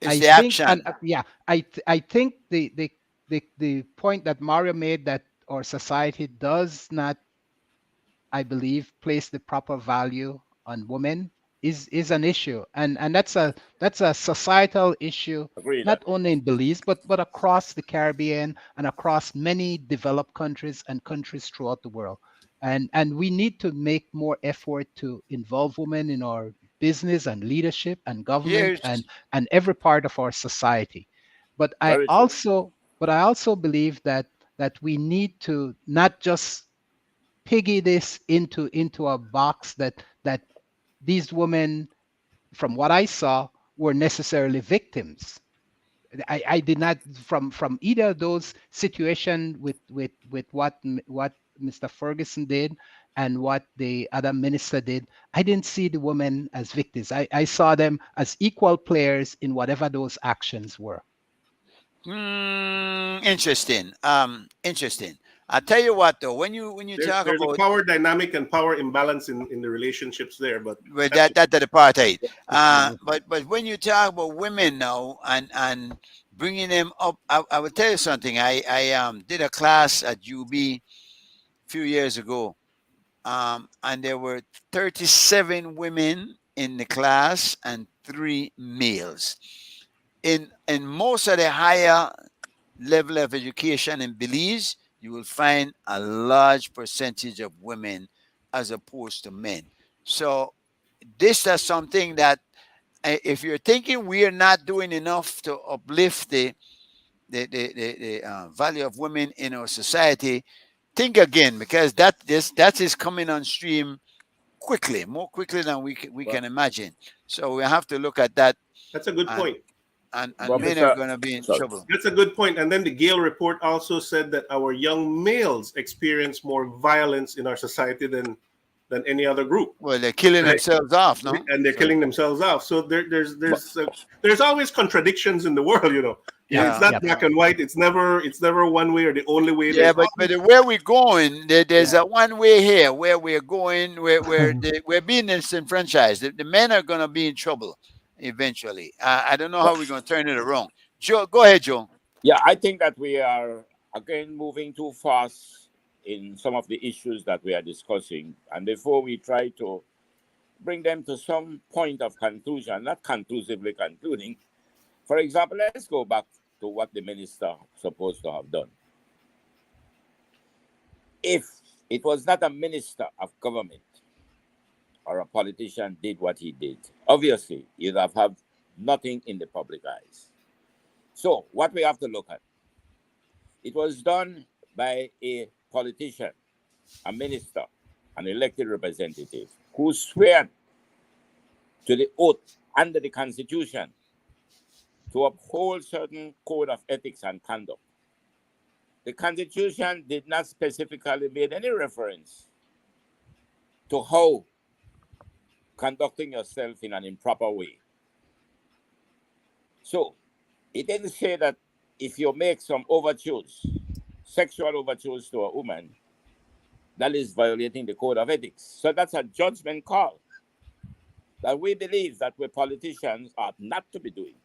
It's the action. I think the point that Mario made, that our society does not, I believe, place the proper value on women is an issue, and that's a societal issue. Agreed. Not only in Belize but across the Caribbean and across many developed countries and countries throughout the world. And we need to make more effort to involve women in our business and leadership and government and every part of our society. But I also believe that we need to not just piggy this into a box that these women, from what I saw, were necessarily victims. I did not from either of those situation with what Mr. Ferguson did and what the other minister did. I didn't see the women as victims. I saw them as equal players in whatever those actions were. Interesting. Interesting. I tell you what, though, when you talk There's a about power dynamic and power imbalance in the relationships there, but with that the apartheid, but when you talk about women now and bringing them up, I will tell you something. I did a class at UB a few years ago, and there were 37 women in the class and 3 males. In most of the higher level of education in Belize, you will find a large percentage of women as opposed to men. So this is something that if you're thinking we are not doing enough to uplift the value of women in our society, think again, because that is coming on stream quickly, more quickly than we can imagine. So we have to look at that. that's a good point. And Well, men Mr. are going to be in Sorry. trouble. That's a good point. And then the Gale report also said that our young males experience more violence in our society than any other group. Well, they're killing Right. themselves off, no? And they're killing themselves off. So there's always contradictions in the world, you know. Yeah. It's not Yeah. black and white. It's never one way or the only way. Yeah, There's but where we're going, there's a one way here where we're going, where we're being disenfranchised. The men are going to be in trouble eventually. I don't know how we're going to turn it around. Joe, go ahead, Joe. Yeah, I think that we are again moving too fast in some of the issues that we are discussing, and before we try to bring them to some point of conclusion, not conclusively concluding. For example, let's go back to what the minister supposed to have done. If it was not a minister of government or a politician did what he did, obviously you'd have had nothing in the public eyes. So what we have to look at, it was done by a politician, a minister, an elected representative who swear to the oath under the Constitution to uphold certain code of ethics and conduct. The Constitution did not specifically make any reference to how conducting yourself in an improper way. So it didn't say that if you make some overtures, sexual overtures to a woman, that is violating the code of ethics. So that's a judgment call that we believe that we politicians ought not to be doing.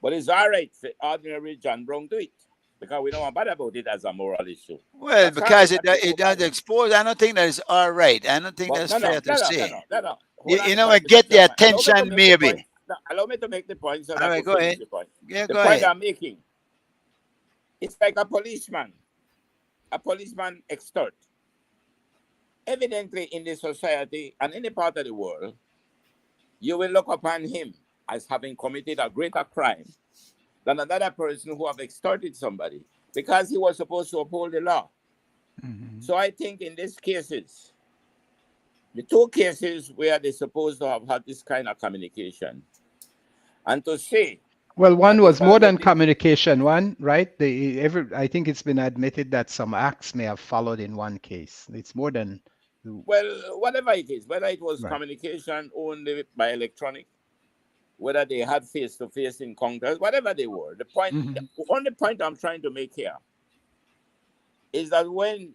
But it's all right for ordinary John Brown do it, because we don't bother about it as a moral issue. Well, That's because all right. it does expose. I don't think that is all right. I don't think But that's fair to say. No. You know, get the attention, maybe. Allow me to make the point. So All that right, we go finish ahead. The point, Yeah, the go point ahead. I'm making. It's like a policeman. A policeman extort. Evidently, in this society and any part of the world, you will look upon him as having committed a greater crime than another person who have extorted somebody, because he was supposed to uphold the law. Mhm. So I think in these cases, the 2 cases where they're supposed to have had this kind of communication, and to say, Well, one that was they more than violated- communication. One, right? I think it's been admitted that some acts may have followed in one case. It's more than. well, whatever it is, whether it was Right. communication only by electronic, whether they had face-to-face encounters, whatever they were, the point, Mhm. the only point I'm trying to make here is that when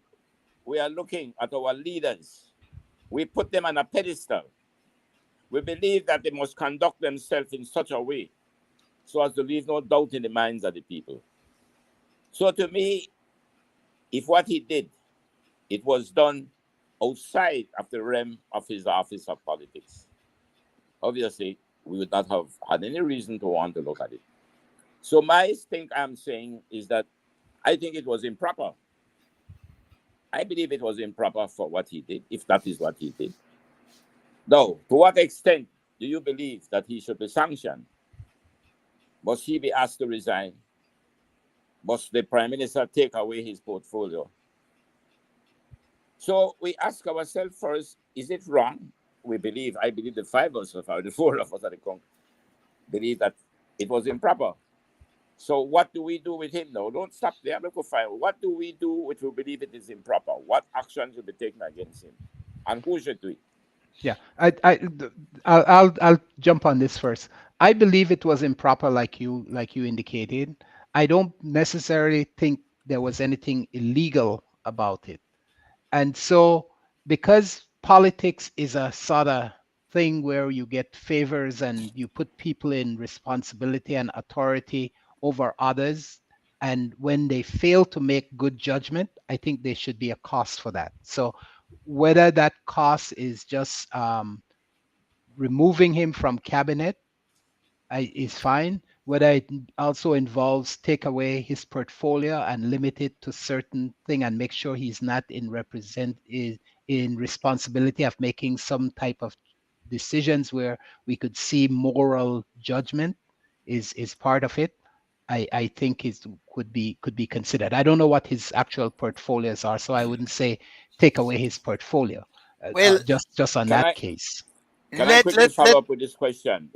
we are looking at our leaders, we put them on a pedestal. We believe that they must conduct themselves in such a way so as to leave no doubt in the minds of the people. So to me, if what he did, it was done outside of the realm of his office of politics, obviously we would not have had any reason to want to look at it. So my thing I'm saying is that I think it was improper. I believe it was improper for what he did, if that is what he did. Now, to what extent do you believe that he should be sanctioned? Must he be asked to resign? Must the Prime Minister take away his portfolio? So we ask ourselves first, is it wrong? I believe the 5 of us, or the 4 of us at the Congress, believe that it was improper. So what do we do with him now? Don't stop there. Look file. What do we do which we believe it is improper? What actions will be taken against him? And who should do it? Yeah, I'll jump on this first. I believe it was improper, like you indicated. I don't necessarily think there was anything illegal about it. And so, because politics is a sort of thing where you get favors and you put people in responsibility and authority over others, and when they fail to make good judgment, I think there should be a cost for that. So, whether that cost is just removing him from cabinet is fine. Whether it also involves take away his portfolio and limit it to certain thing and make sure he's not in responsibility of making some type of decisions where we could see moral judgment is part of it. I think could be considered. I don't know what his actual portfolios are, so I wouldn't say take away his portfolio. Well, just on Can that I- case. Can I let, quickly let, follow let, up with this question?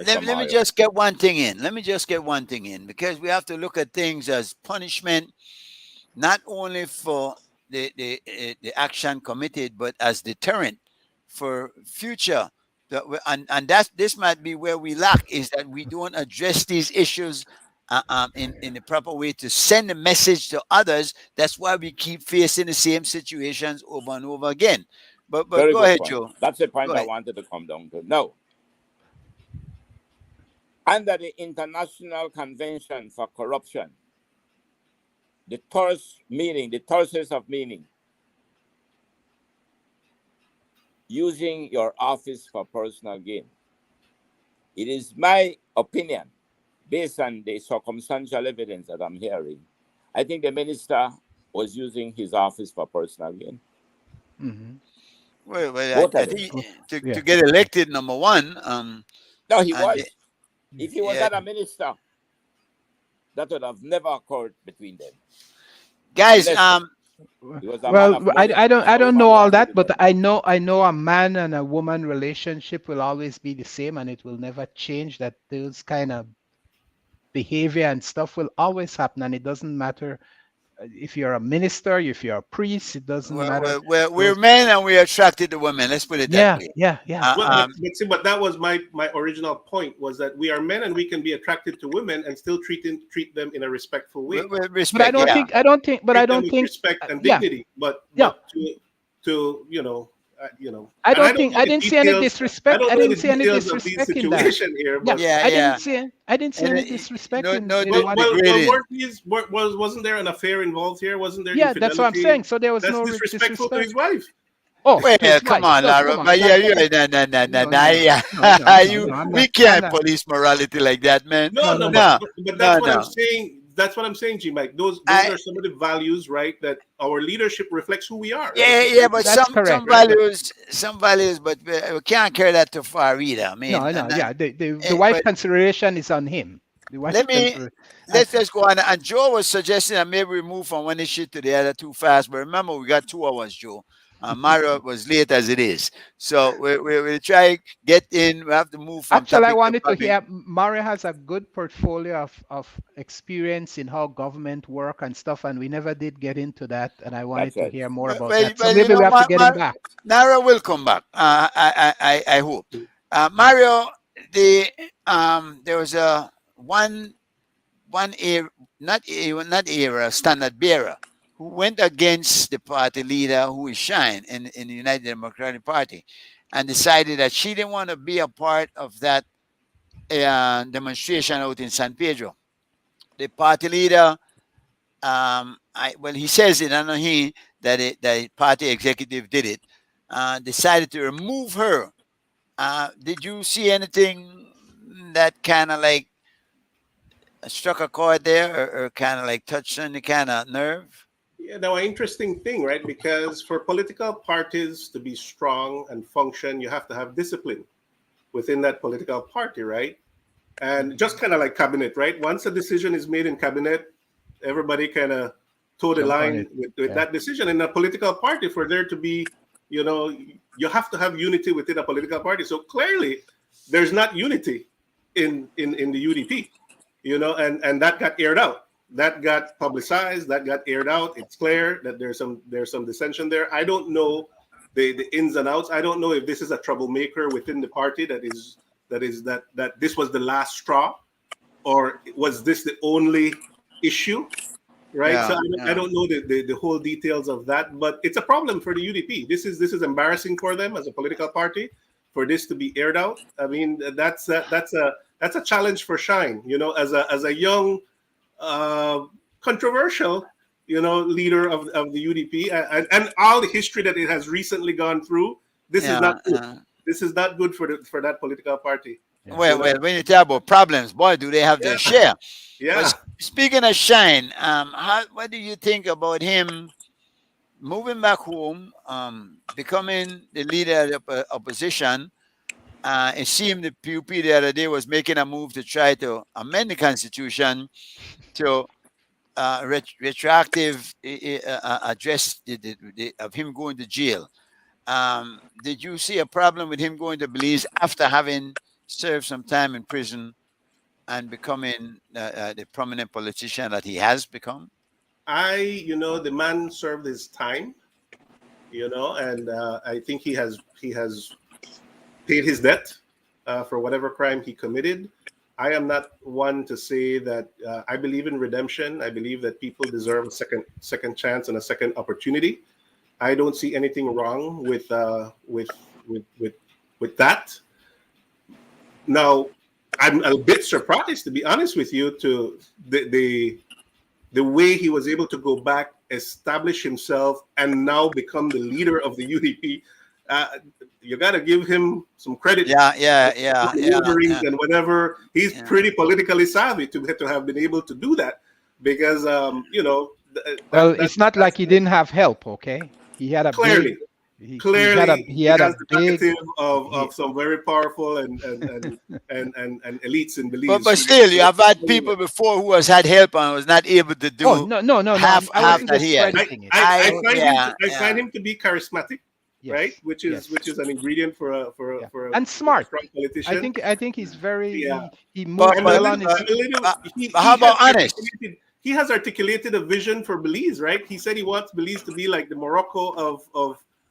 let me just get one thing in. Let me just get one thing in, because we have to look at things as punishment, not only for the action committed, but as deterrent for future. And this might be where we lack, is that we don't address these issues in the proper way to send a message to others. That's why we keep facing the same situations over and over again. But Very go good ahead, point. Joe. That's the point Go I ahead. wanted to come down to. Now, under the International Convention for Corruption, the Thursdays of meaning, using your office for personal gain. It is my opinion, based on the circumstantial evidence that I'm hearing, I think the minister was using his office for personal gain. Mm-hmm. Well, Both I of them. think Yeah. to get elected, number one, No, he and was. If he was yeah. not a minister, that would have never occurred between them. guys, Unless he was a man Well, of I money, don't and a woman know all wanted that, to but marry. I know a man and a woman relationship will always be the same, and it will never change. That those kind of behavior and stuff will always happen, and it doesn't matter if you're a minister, if you're a priest, it doesn't matter. we're men and we're attracted to women. Let's put it that way. Yeah. Uh, But that was my original point, was that we are men and we can be attracted to women and still treat them in a respectful way. with But respect, I don't yeah. think but I Treat them don't with think respect and yeah. dignity. But Yeah. to I and don't know the see any details- disrespect. don't I know didn't the see any details of the disrespect in that. situation here, but Yeah, I yeah. didn't see And any disrespect no- in no- in no- what- wasn't there an affair involved here? Wasn't there? Yeah, that's what I'm infidelity? saying. So there was That's no disrespectful to disrespect. his wife. Oh, Well, to his come wife. on, No, Lara. come on. But That- yeah, that- nah, yeah. I'm We not- can't I'm not- police morality like that, man. No, No, but that's what no. I'm saying. That's what I'm saying, G Mike. Those are some of the values, right? That our leadership reflects who we are. Yeah, but That's some correct. values, but we can't carry that too far either. I mean, No, and yeah. The wife but consideration is on him. The wife let me consider- let's just go on. And Joe was suggesting that maybe we move from one issue to the other too fast. But remember, we got 2 hours, Joe. Mario was late as it is, so we try get in. We have to move from. Actually, I topic wanted to topic. hear Mario has a good portfolio of experience in how government work and stuff, and we never did get into that. And I wanted That's to right. hear more about Well, that. So well, maybe you know, we have to get him back. Nara will come back. I hope. Mario, there was a one era, not era, standard bearer who went against the party leader, who is Shine in the United Democratic Party, and decided that she didn't want to be a part of that demonstration out in San Pedro. The party leader, he says it, I know that the party executive did it, decided to remove her. Did you see anything that kind of like struck a chord there, or kind of like touched on the kind of nerve? Yeah, now an interesting thing, right? Because for political parties to be strong and function, you have to have discipline within that political party, right? And just kind of like cabinet, right? Once a decision is made in cabinet, everybody kind of toe the Jump on line it. with Yeah. that decision. In a political party, for there to be, you have to have unity within a political party. So clearly, there's not unity in the UDP. you know, and that got aired out. That got publicized. That got aired out. It's clear that there's some dissension there. I don't know the ins and outs. I don't know if this is a troublemaker within the party that this was the last straw, or was this the only issue, right? Yeah, So I don't know the whole details of that, but it's a problem for the UDP. This is embarrassing for them as a political party, for this to be aired out. I mean, that's a challenge for Shine, you know, as a young, controversial, you know, leader of the UDP, and all the history that it has recently gone through. This is not good. This is not good for that political party. Yeah. Well, when you talk about problems, boy, do they have their share. Yeah. But speaking of Shine, what do you think about him moving back home, becoming the leader of the opposition? It seemed the PUP the other day was making a move to try to amend the constitution to retroactive address of him going to jail. Did you see a problem with him going to Belize after having served some time in prison and becoming the prominent politician that he has become? You know, the man served his time, you know, and I think he has paid his debt for whatever crime he committed. I am not one to say that I believe in redemption. I believe that people deserve a second chance and a second opportunity. I don't see anything wrong with that. Now, I'm a bit surprised, to be honest with you, to the way he was able to go back, establish himself, and now become the leader of the UDP. You got to give him some credit. Yeah. And whatever. He's pretty politically savvy to have been able to do that, because you know. Well, it's not like he didn't have help. Okay, he had a clearly. Clearly, he had has a the big narrative of some very powerful and elites in Belize. But still, you have had people before who has had help and was not able to do. Oh no! half I wasn't that he had. discrediting it. I find him to be charismatic, Yes, right? Which is an ingredient for a and smart. strong politician. I think he's very Yeah. he moved But- well on his. How about honest? He has articulated a vision for Belize, right? He said he wants Belize to be like the Morocco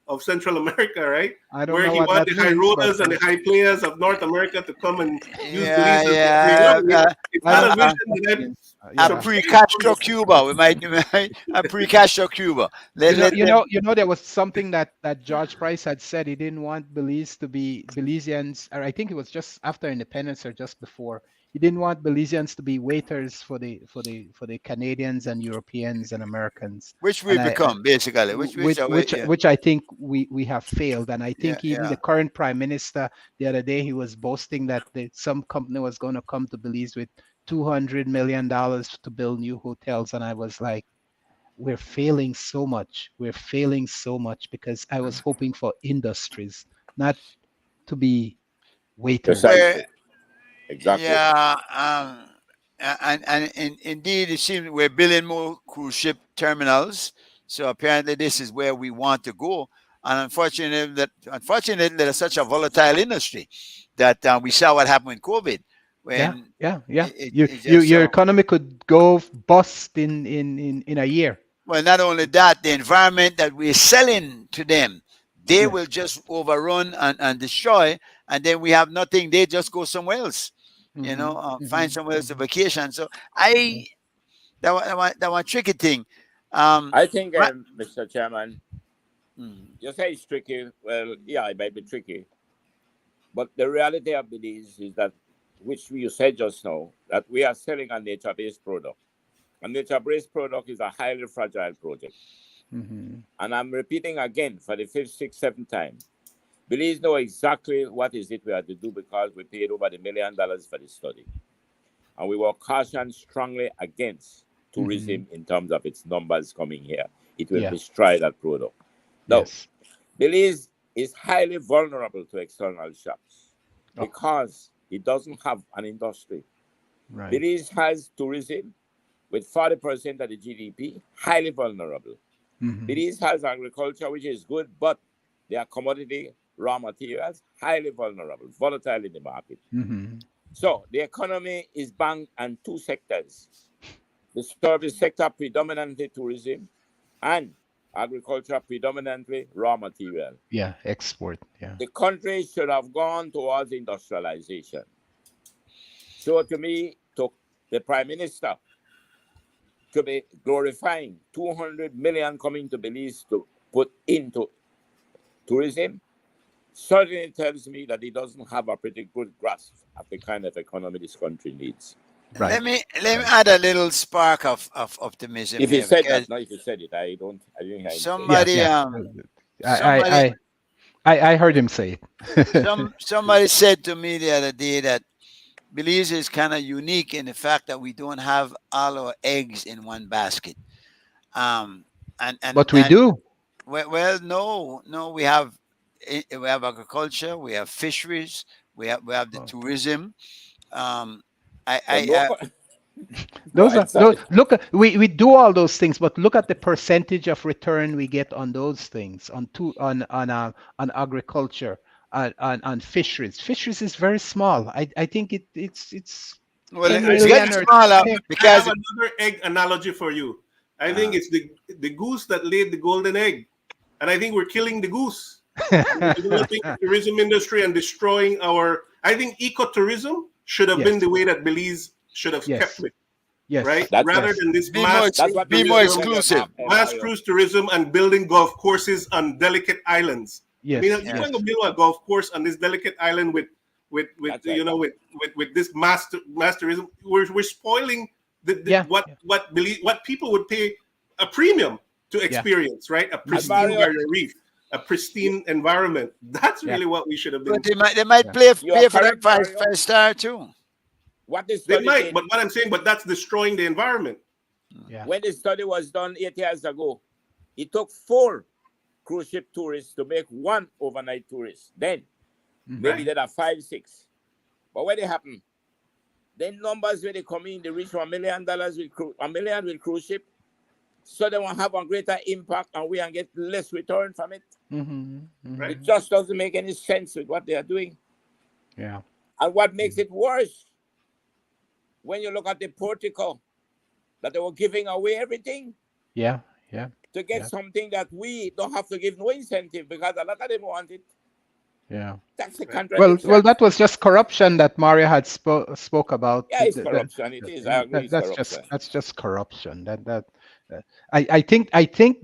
of Central America, right? I don't Where know he what wants that the high means, rollers but- and the high players of North America to come and use Yeah, Belize. yeah, It's not a vision that A pre-Castro Cuba, we might a pre-Castro Cuba. You know, there was something that George Price had said. He didn't want Belize to be Belizeans, or I think it was just after independence or just before. He didn't want Belizeans to be waiters for the Canadians and Europeans and Americans, which we become basically. which I think we have failed. And I think Yeah, even the current prime minister the other day, he was boasting that some company was going to come to Belize with $200 million to build new hotels, and I was like, we're failing so much. We're failing so much because I was hoping for industries, not to be waiters. Precisely. Exactly. Yeah, and indeed, it seems we're building more cruise ship terminals. So apparently, this is where we want to go. And unfortunately, there's such a volatile industry that we saw what happened with COVID. When Your economy could go bust in a year. Well, not only that, the environment that we're selling to them, they will just overrun and destroy, and then we have nothing. They just go somewhere else, find somewhere else to vacation. So that one tricky thing. I think, Mr. Chairman, you say it's tricky. Well, yeah, it might be tricky. But the reality of it is that, which you said just now, that we are selling a nature-based product. A nature-based product is a highly fragile project. And I'm repeating again for the 5th, 6th, 7th time. Belize know exactly what is it we have to do, because we paid over $1 million for the study. And we were cautioned strongly against tourism in terms of its numbers coming here. It will destroy that product. Now, Belize is highly vulnerable to external shocks because it doesn't have an industry. Right. Belize has tourism with 40% of the GDP, highly vulnerable. Belize has agriculture, which is good, but they are commodity raw materials, highly vulnerable, volatile in the market. So the economy is banked on two sectors: the service sector, predominantly tourism, and agriculture, predominantly raw material. Yeah, export. Yeah. The country should have gone towards industrialization. So to me, to the Prime Minister to be glorifying 200 million coming to Belize to put into tourism certainly tells me that he doesn't have a pretty good grasp of the kind of economy this country needs. Right. Let me add a little spark of optimism. If he here, said because that, not if he said it, I didn't hear him say it. somebody somebody I heard him say it. somebody said to me the other day that Belize is kind of unique in the fact that we don't have all our eggs in one basket. And But we do. Well, no, we have agriculture, we have fisheries, we have the tourism. Those Right, are sorry. look. We do all those things, but look at the percentage of return we get on those things, on agriculture, on fisheries. Fisheries is very small. I think it's Well, 10 it's million getting or smaller 10 I because have another egg analogy for you. I think it's the goose that laid the golden egg, and I think we're killing the goose. We're developing the tourism industry and destroying our. I think ecotourism should have been Yes. the way that Belize should have Yes. kept with, Yes. right? That's Rather yes. than this Be mass, That's what Be the more president exclusive. of mass Ohio- cruise tourism and building golf courses on delicate islands. Yes. I mean, you're yes. going to build a golf course on this delicate island with That's right. you know with this mass tourism. We're spoiling Yeah. what people would pay a premium to experience, right? A pristine Mario- barrier reef, a pristine environment. That's Yeah. really what we should have been. but they might Yeah. pay You are for that correct, Mario. five star too. What the They study might, did, but what I'm saying, but that's destroying the environment. Yeah. when the study was done 8 years ago, it took 4 cruise ship tourists to make 1 overnight tourist. Then Mhm. maybe there are 5, 6. But what happened? Then numbers when they come in, they reach $1 million with $1 million with cruise ship. So they will have a greater impact and we can get less return from it. Mhm. Mhm. Right. It just doesn't make any sense with what they are doing. Yeah. And what makes it worse, when you look at the portico, that they were giving away everything Yeah. Yeah. to get Yeah. something that we don't have to give no incentive because a lot of them want it. Yeah. That's the Well, contradiction. that was just corruption that Mario had spoke about. Yeah, it's The- corruption. It is. I agree. It's corruption. that's just corruption. I think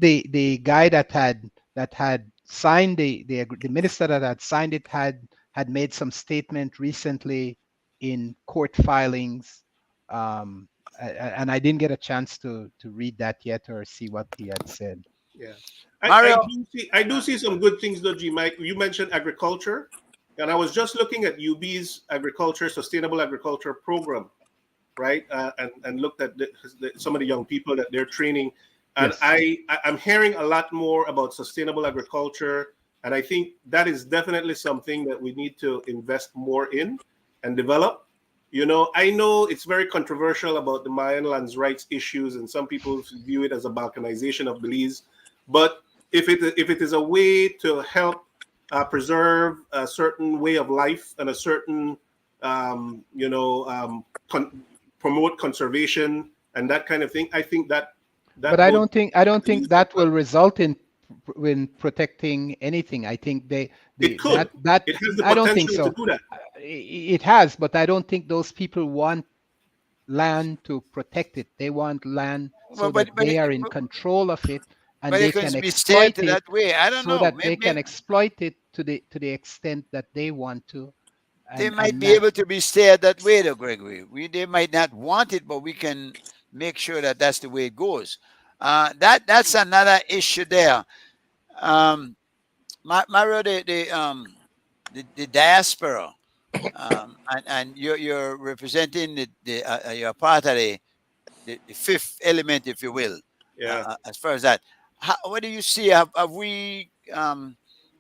the guy that had signed the minister that had signed it had made some statement recently in court filings, and I didn't get a chance to read that yet or see what he had said. Yeah, Mario- I do see some good things though, G. Mike. You mentioned agriculture, and I was just looking at UB's sustainable agriculture program, right? And looked at some of the young people that they're training, and Yes. I'm hearing a lot more about sustainable agriculture, and I think that is definitely something that we need to invest more in and develop. You know, I know it's very controversial about the Mayan lands rights issues, and some people view it as a balkanization of Belize. But if it is a way to help preserve a certain way of life and a certain, promote conservation and that kind of thing, I think that. But I don't think that will result in protecting anything. I think It could. that It has the I don't think potential so. to do that. It has, but I don't think those people want land to protect it. They want land so Well, that they are in control of it and But they it can could be exploit stated it that way. I don't so know. that they Maybe can exploit it to the extent that they want to. they and- might and be that- able to be steered that way, though, Gregory. They might not want it, but we can make sure that that's the way it goes. That's another issue there. Mario, the diaspora, and you're representing you're part of the fifth element, if you will. Yeah. As far as that, what do you see? Have we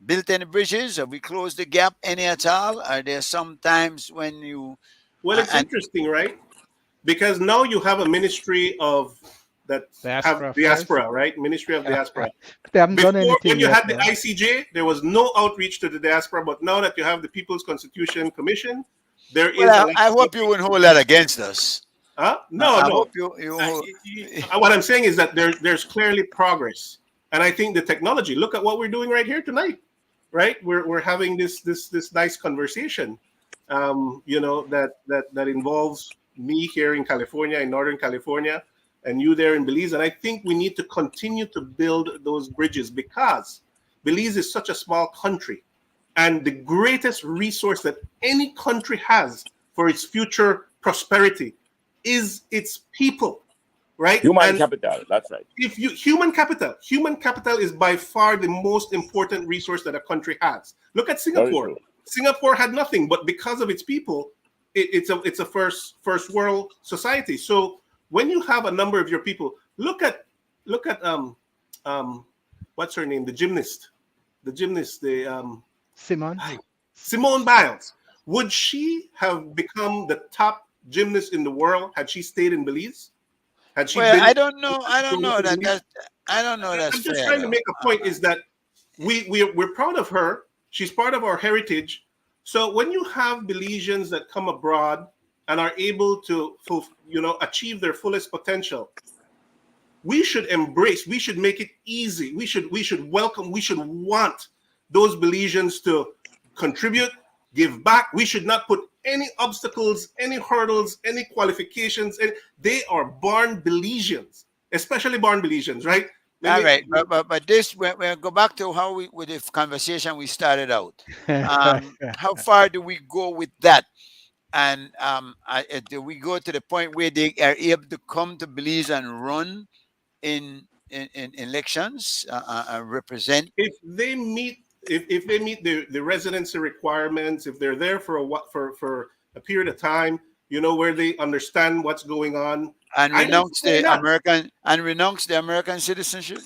built any bridges? Have we closed the gap any at all? Are there some times when you? Well, it's and- interesting, right? Because now you have a ministry of that Diaspora have diaspora, right? Ministry of diaspora. They haven't done Before, anything when you yet, had the no? ICJ, there was no outreach to the diaspora. But now that you have the People's Constitution Commission, there is. Well, I hope you wouldn't hold that against us. Huh? No, I no. hope you What I'm saying is that there's clearly progress, and I think the technology. Look at what we're doing right here tonight, right? We're having this nice conversation, that involves me here in California, in Northern California, and you there in Belize. And I think we need to continue to build those bridges because Belize is such a small country, and the greatest resource that any country has for its future prosperity is its people, right? Human capital. That's right. If you human capital is by far the most important resource that a country has. Look at Singapore. true. Singapore had nothing, but because of its people, it's a first world society. So when you have a number of your people, look at what's her name, the gymnast, Simon. Simone Biles. Would she have become the top gymnast in the world had she stayed in Belize? Had she been? I don't know that. I don't know that's I'm just fair, trying to though. make a point is that we're proud of her. She's part of our heritage. So when you have Belizeans that come abroad and are able to achieve their fullest potential, we should embrace, we should make it easy. We should welcome, we should want those Belizeans to contribute, give back. We should not put any obstacles, any hurdles, any qualifications. And they are born Belizeans, especially born Belizeans, right? All right, but this we'll go back to how with the conversation we started out. How far do we go with that? And do we go to the point where they are able to come to Belize and run in elections, represent? If they meet the residency requirements, if they're there for a period of time, where they understand what's going on, And renounce the American citizenship.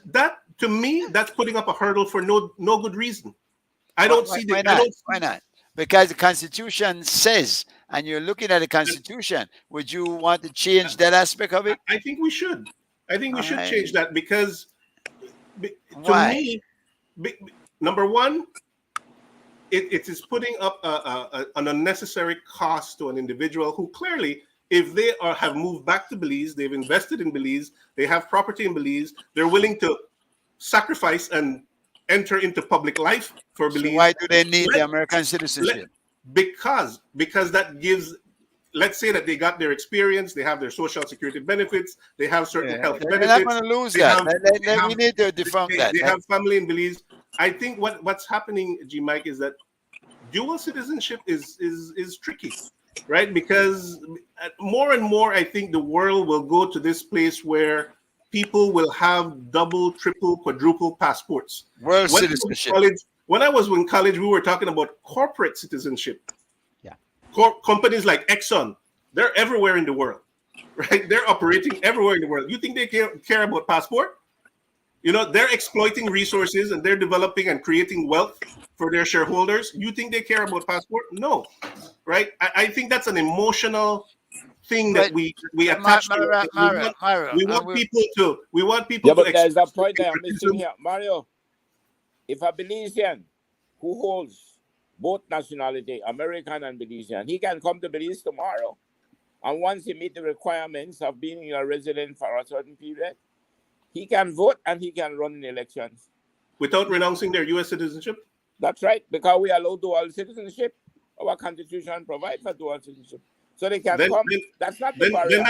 That to me, that's putting up a hurdle for no good reason. I don't see Why not? Why not? Because the Constitution says, and you're looking at the Constitution. Would you want to change that aspect of it? I think we should. I think we should Alright. change that because, to Why? me, number one, it is putting up an unnecessary cost to an individual who clearly, if they have moved back to Belize, they've invested in Belize, they have property in Belize, they're willing to sacrifice and enter into public life for So Belize. why do they need the American citizenship? Because that gives, let's say that they got their experience, they have their social security benefits, they have certain health They're not benefits. going to lose They that. have- We need to debunk that. They have family in Belize. I think what's happening, G Mike, is that dual citizenship is tricky, right? Because more and more, I think the world will go to this place where people will have double, triple, quadruple passports. World When I was in citizenship. when I was in college, we were talking about corporate citizenship. Yeah. Companies like Exxon, they're everywhere in the world, right? They're operating everywhere in the world. You think they care about passport? They're exploiting resources and they're developing and creating wealth for their shareholders. You think they care about passport? No, right? I think that's an emotional thing that we attach to. We want people Yeah, to but there's a express point that I'm patriotism. missing here. Mario, if a Belizean who holds both nationality, American and Belizean, he can come to Belize tomorrow. And once he meets the requirements of being a resident for a certain period, he can vote and he can run in elections. Without renouncing their U.S. citizenship? That's right, because we allow dual citizenship. Our constitution provides for dual citizenship. So they can come. That's not the barrier.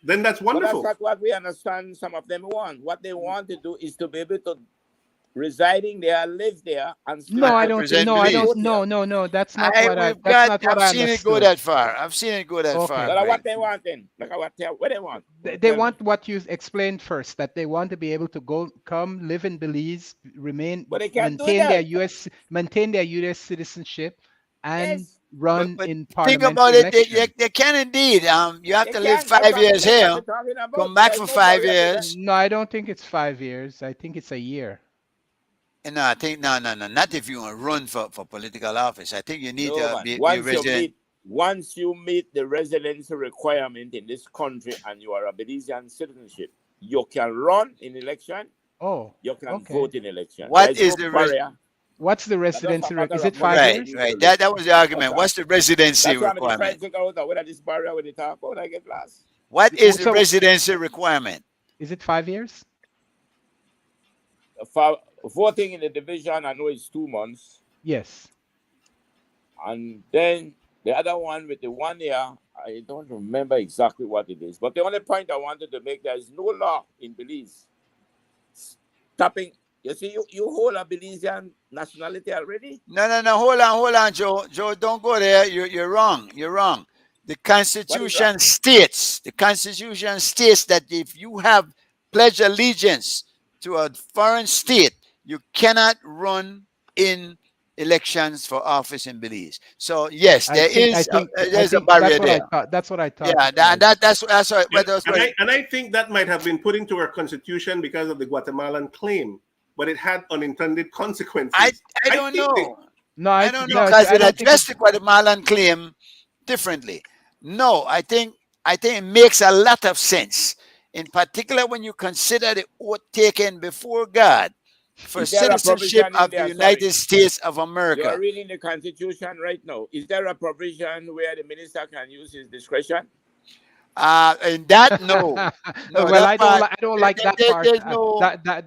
Then that's But wonderful. that's not what we understand some of them want. What they want to do is to be able to residing there, live there, and still No, I don't represent think. No, I Belize. don't. No. That's not I've what I. That's not what I seen it go understood. that far. I've seen it go that Okay. far. That's what Right. they want then. Like what they want. They Tell me. want what you explained first, that they want to be able to come, live in Belize, But they can't do that. maintain their U.S. citizenship, and Yes. run But in think parliamentary about it. elections. They can indeed. You have They to live can't. That's 5 what years here. we're talking about. Come back There's for no 5 barrier to years. No, I don't think it's 5 years. I think it's a year. No, I think no. Not if you want to run for political office. I think you need No, to man. be Once resident. you meet the residency requirement in this country and you are a Belizean citizenship, you can run in election. Oh, You can okay. vote in election. What There's is no the res- barrier. What's the residency? matter Is of it money. 5 Right, years? right. That was the argument. What's the residency That's why I'm trying to requirement? figure out whether this barrier when they talk about I get lost. What is the So residency requirement? is it 5 years? For voting in the division, I know it's 2 months. Yes. And then the other one with the 1 year, I don't remember exactly what it is. But the only point I wanted to make, there is no law in Belize stopping. You see, you hold a Belizean nationality already. No. Hold on, Joe. Joe, don't go there. You're wrong. You're wrong. The Constitution states that if you have pledged allegiance to a foreign state, you cannot run in elections for office in Belize. So yes, there's a barrier there. That's what I thought. Yeah, that's what. But that's what And I think that might have been put into our constitution because of the Guatemalan claim, but it had unintended consequences. I don't think know. No, I don't know because it addressed the Guatemalan claim differently. No, I think it makes a lot of sense, in particular when you consider the oath taken before God for Is there a citizenship provision in of there? the United Sorry. States of You America. are reading the Constitution right now. Is there a provision where the minister can use his discretion? And that no. No, well, that I don't like that part. There's no,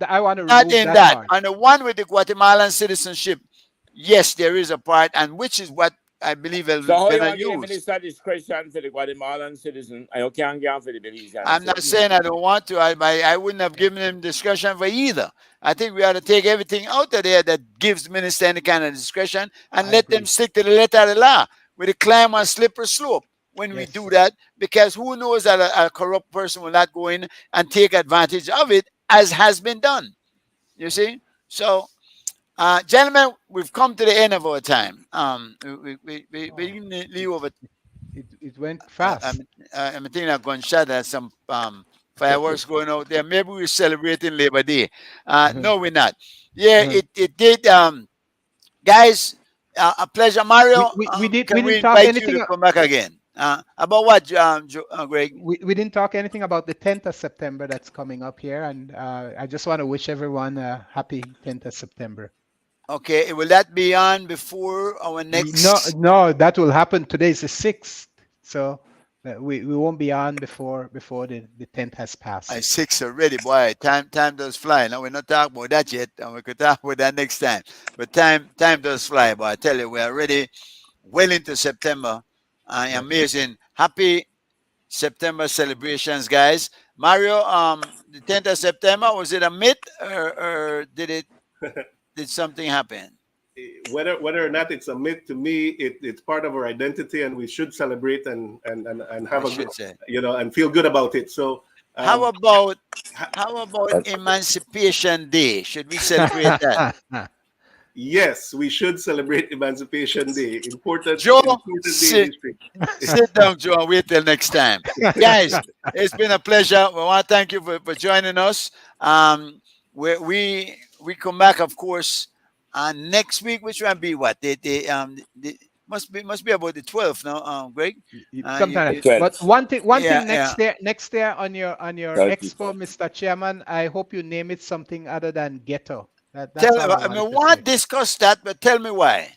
I want to not remove in that that. part. On the one with the Guatemalan citizenship, yes, there is a part, and which is what I believe has So how you been want to give the used. minister discretion for the Guatemalan citizen and you can't give for the Belizean? I'm not saying I don't want to. I wouldn't have given him discretion for either. I think we ought to take everything out of there that gives minister any kind of discretion and I let agree. them stick to the letter of the law with a climb on slippery slope when we Yes. do that, because who knows that a corrupt person will not go in and take advantage of it, as has been done. You see? So, gentlemen, we've come to the end of our time. We leave over. It went fast. I'm thinking of gunshot. There's some fireworks going out there. Maybe we're celebrating Labor Day. No, we're not. Yeah, it did. Guys, a pleasure, Mario. We didn't can we talk invite you anything to come back again? About what, Greg? we didn't talk anything about the 10th of September that's coming up here, and I just want to wish everyone a happy 10th of September. Okay, will that be on before our next? No, that will happen. Today's the 6th, so we won't be on before the 10th has passed. 6 already, boy. Time does fly. Now we're not talking about that yet, and we could talk about that next time. But time does fly, boy. I tell you, we're already well into September. Amazing. Happy September celebrations, guys. Mario, the 10th of September, was it a myth or did something happen? Whether or not it's a myth, to me, it's part of our identity, and we should celebrate and have and feel good about it. So how about Emancipation Day? Should we celebrate that? Yes, we should celebrate Emancipation Day. Important. Joe, important day in history. sit down, Joe, and wait till next time. Guys, it's been a pleasure. We want to thank you for joining us. We come back, of course, next week, which will be what? Must be about the 12th now, Greg. Sometimes. But one thing next year on your expo, Mr. Chairman, I hope you name it something other than ghetto. I want to discuss that, but tell me why.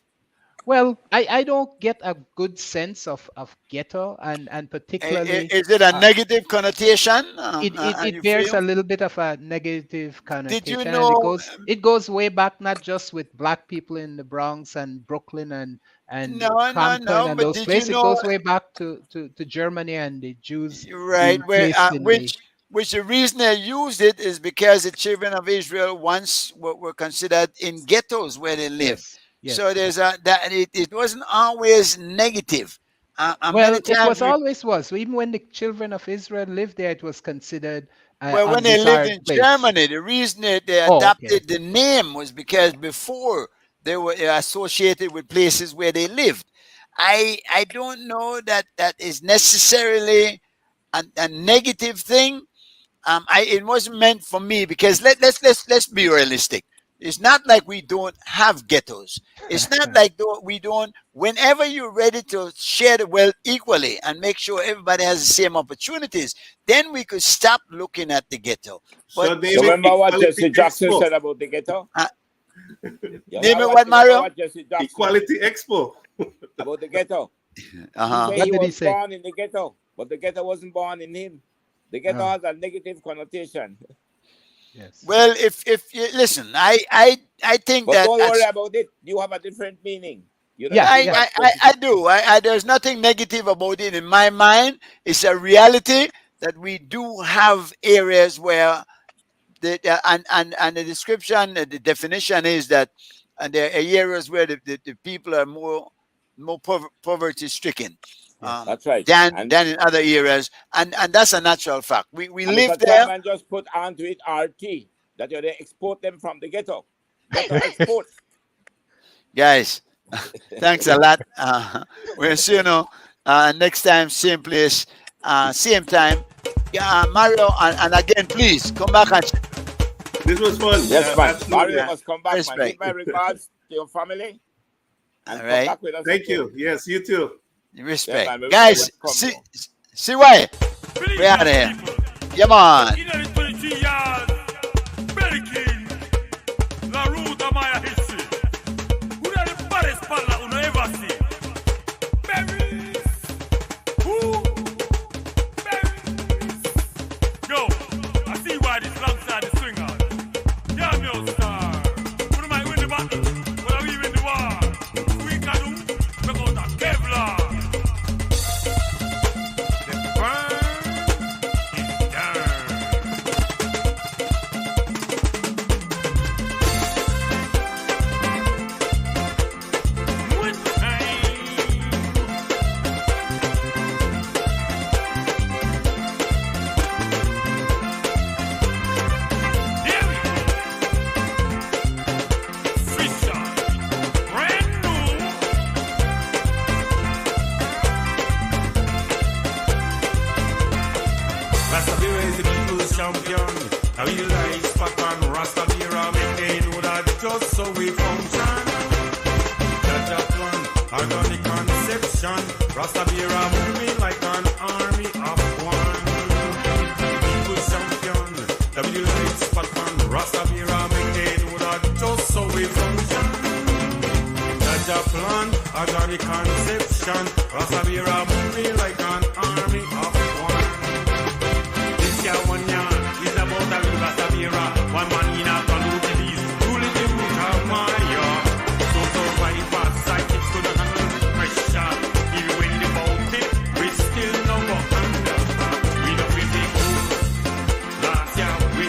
Well, I don't get a good sense of ghetto, and particularly. Is it a negative connotation? It bears a little bit of a negative connotation. Did you know? It goes way back, not just with black people in the Bronx and Brooklyn and Compton and those places. It goes way back to Germany and the Jews. Right, which the reason they used it is because the children of Israel once were considered in ghettos where they lived. Yes. So there's it wasn't always negative. Well, it always was. Even when the children of Israel lived there, it was considered. Well, when they lived in Germany, the reason they adopted the name was because before they were associated with places where they lived. I don't know that is necessarily a negative thing. It wasn't meant for me because let's be realistic. It's not like we don't have ghettos. It's not like we don't. Whenever you're ready to share the wealth equally and make sure everybody has the same opportunities, then we could stop looking at the ghetto. So remember what Jesse Jackson said about the ghetto? You Name know it what, Mario? what Jesse Jackson Equality Expo. about the ghetto. Uh-huh. He What did he was say? born in the ghetto, but the ghetto wasn't born in him. The ghetto No. has a negative connotation. Yes. Well, if you listen, I think But that don't worry about it. You have a different meaning. You don't Yeah, think yeah. I do. There's nothing negative about it in my mind. It's a reality that we do have areas where and the description, the definition is that, and there are areas where the people are more poverty stricken. That's right. Than And in other areas, and that's a natural fact. We and live Mr. there. Chairman just put onto it RT that they export them from the ghetto. Ghetto export. Guys, thanks a lot. We'll see you next time, same place, same time. Yeah, Mario, and again, please come back and This was fun. Yes, man. Absolutely. Mario must come back, man. Respect. Give my regards to your family. And All come right. back with us Thank again. you. Yes, you too. respect. Yeah, man, Guys, welcome. see why? We out of here. Yeah, man. In the 23 years, Berry King, La Ruta Maya history. Who are the baddest partner you ever see? Berries. Who? Berries. Yo, I see why this alongside the swingers. Yeah, me old star. Who might win the battle? Well, we win the war. We can do, make out a Kevlar. The burn is done. With time. Here we go. Fisher. Brand new. Rastabira is the people's champion. Now you like Spatman, Rastabira, make they know that just so we function. Jaja plan, organic conception. Rastabira moving like an army of one. People's champion. Now you like Spatman, Rastabira, make they know that just so we function. Jaja plan, organic conception. Rastabira moving like an army of one. This year one year is about a river Sabira. One man in a polluted beast, ruling the root of Maya. So survivors, psychics could handle pressure. Even when they bout it, we still no go under. We no fit the cool. Last year we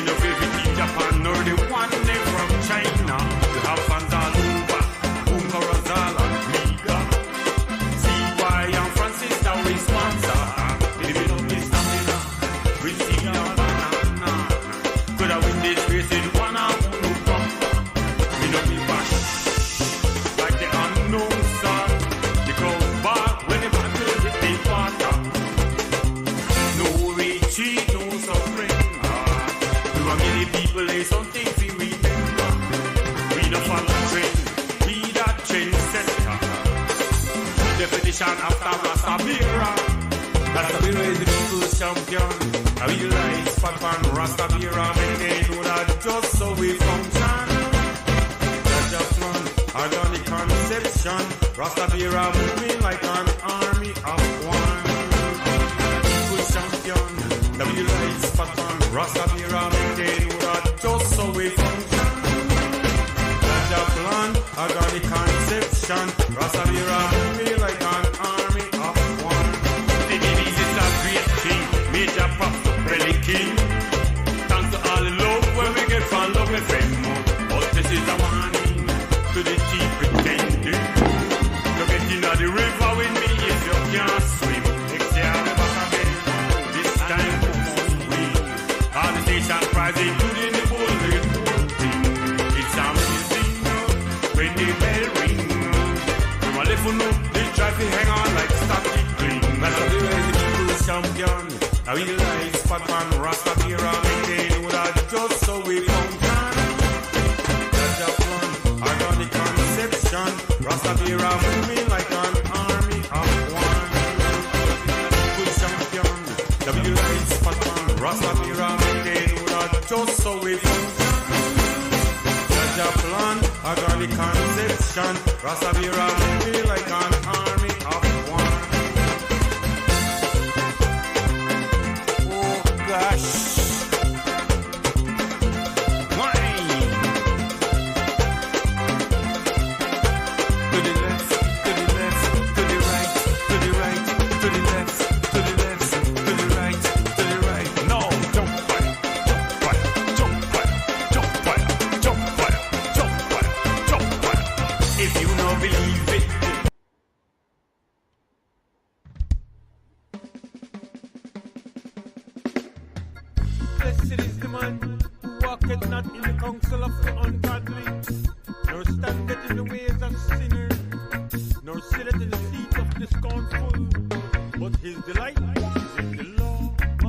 no fit the Japan nor the one they from China. We have fans all over, Bunga Razal and Liga. CY and Francis that we sponsor. Living up this stamina, we see a banana. Could I win this race in one hour? No bumper. We don't be bash like the unknown sun. Because back when the battle hit the water, no retreat, no suffering. To a many people, there's something to remember. We don't follow trend, we that trendsetter. Definition after Rastabira. Rastabira is the people's champion. I realize Fatman Rastabira make they know that just so we function. Jaja plan, organic conception. Rastabira moving like an army of one. People's champion. I realize Fatman Rastabira make they know that just so we function. Jaja plan, organic conception. Rastabira moving like an army of one. The babies is a great king. Major props to Belly King. Thanks to all the love where we get from love with them. But this is a warning to the cheap pretending. You get in the river with me if you can't swim. Next year I'm back again. This time we all the station prize including the bullet. It's amazing when the bell ring. You a little know they try to hang on like static cling. That's the way the people's champion. I realize Fatman Rastabira make they know that just so we function. Jaja plan, organic conception. Rastabira moving like an army of one. People's champion. I realize Fatman Rastabira make they know that just so we function. I got the conception. Rasabira feel like an army of one. Oh gosh. Blessed is the man who walketh not in the counsel of the ungodly, nor standeth in the ways of sinners, nor sitteth in the seat of the scornful. But his delight is in the law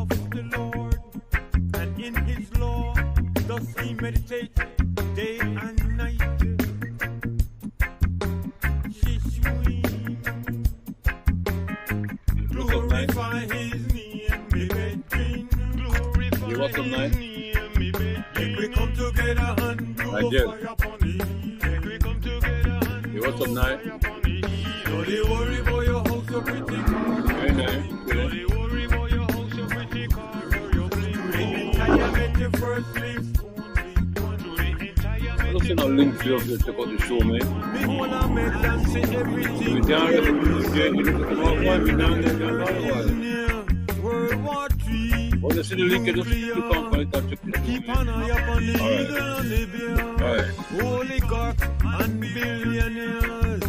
of the Lord, and in his law doth he meditate day and night. Glorify his name, me brethren. Glorify his name, me brethren. We come together and do a fire upon it. We come together and do a fire upon it. Don't they worry about your house, your pretty car. Don't they worry about your house, your pretty car, or your bling bling. The entire the first place only one. The entire I don't see no link to you to go to show, man. me wanna make them say everything. We down there, you look at the wrong one, we down there, the other one. World War III. Well, you see the link, you just click on it and check it. Keep an eye upon the eagle and the bear. Oligarchs and billionaires.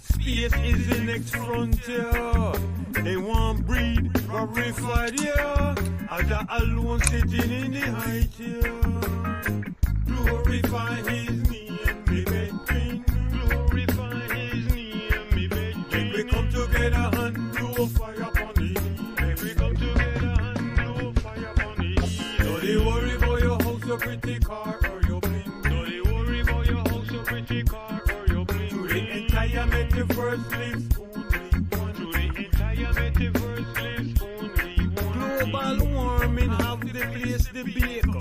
Space is the next frontier. They want breed glorified here. As a alone sitting in the high chair. Glorify his name, me brethren. Glorify his name, me brethren. We come together and do a fire upon it. We come together and do a fire upon it. Don't they worry about your house, your pretty car, or your bling. Don't they worry about your house, your pretty car, or your bling. To the entire metaverse list only one. To the entire metaverse list only one. Global warming have the place the bake.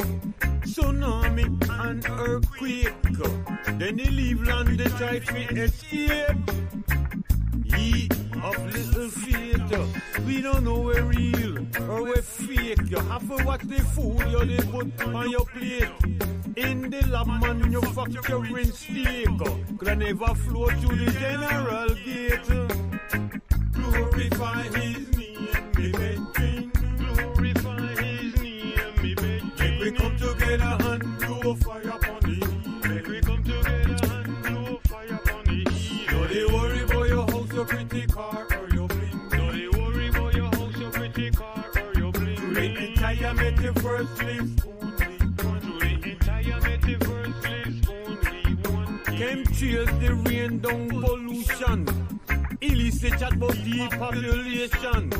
Tsunami and earthquake. Then they leave land, they try to escape. Ye of little faith, we don't know we're real or we're fake. You have to watch the food you they put on your plate. In the lab manufacturing steak, could never flow to the general gate. Glorify his name, me brethren. Glorify his name, me brethren. We come together and do a fire upon it. We come together and do a fire upon it. Don't they worry about your house, your pretty car, or your bling. Don't they worry about your house, your pretty car, or your bling. To the entire metaverse list only one. To the entire metaverse list only one. Chemtrails, the rain down pollution. Illicit chat about depopulation.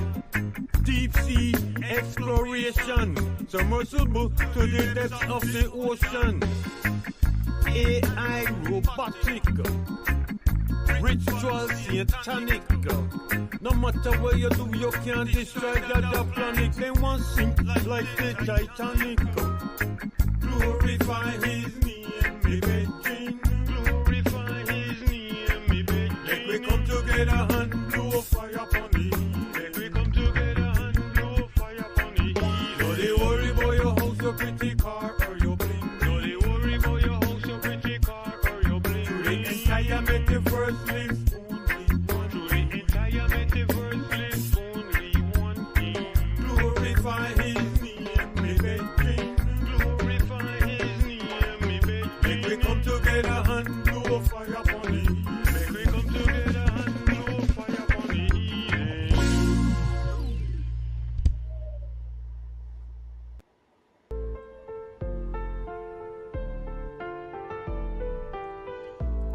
Deep sea exploration. Submersible to the depths of the ocean. AI robotic. Ritual satanic. No matter what you do, you can't destroy the other planet. They want sink like the Titanic. Glorify his name, me brethren. Glorify his name, me brethren. We come together and do a fire upon it. We come together and do a fire upon it. Don't they worry about your house, your pretty car, or your bling. Don't they worry about your house, your pretty car, or your bling. To the entire metaverse list only one. To the entire metaverse list only one thing. Glorify his name, me brethren. Glorify his name, me brethren. We come together and do a fire upon it. We come together and do a fire upon it.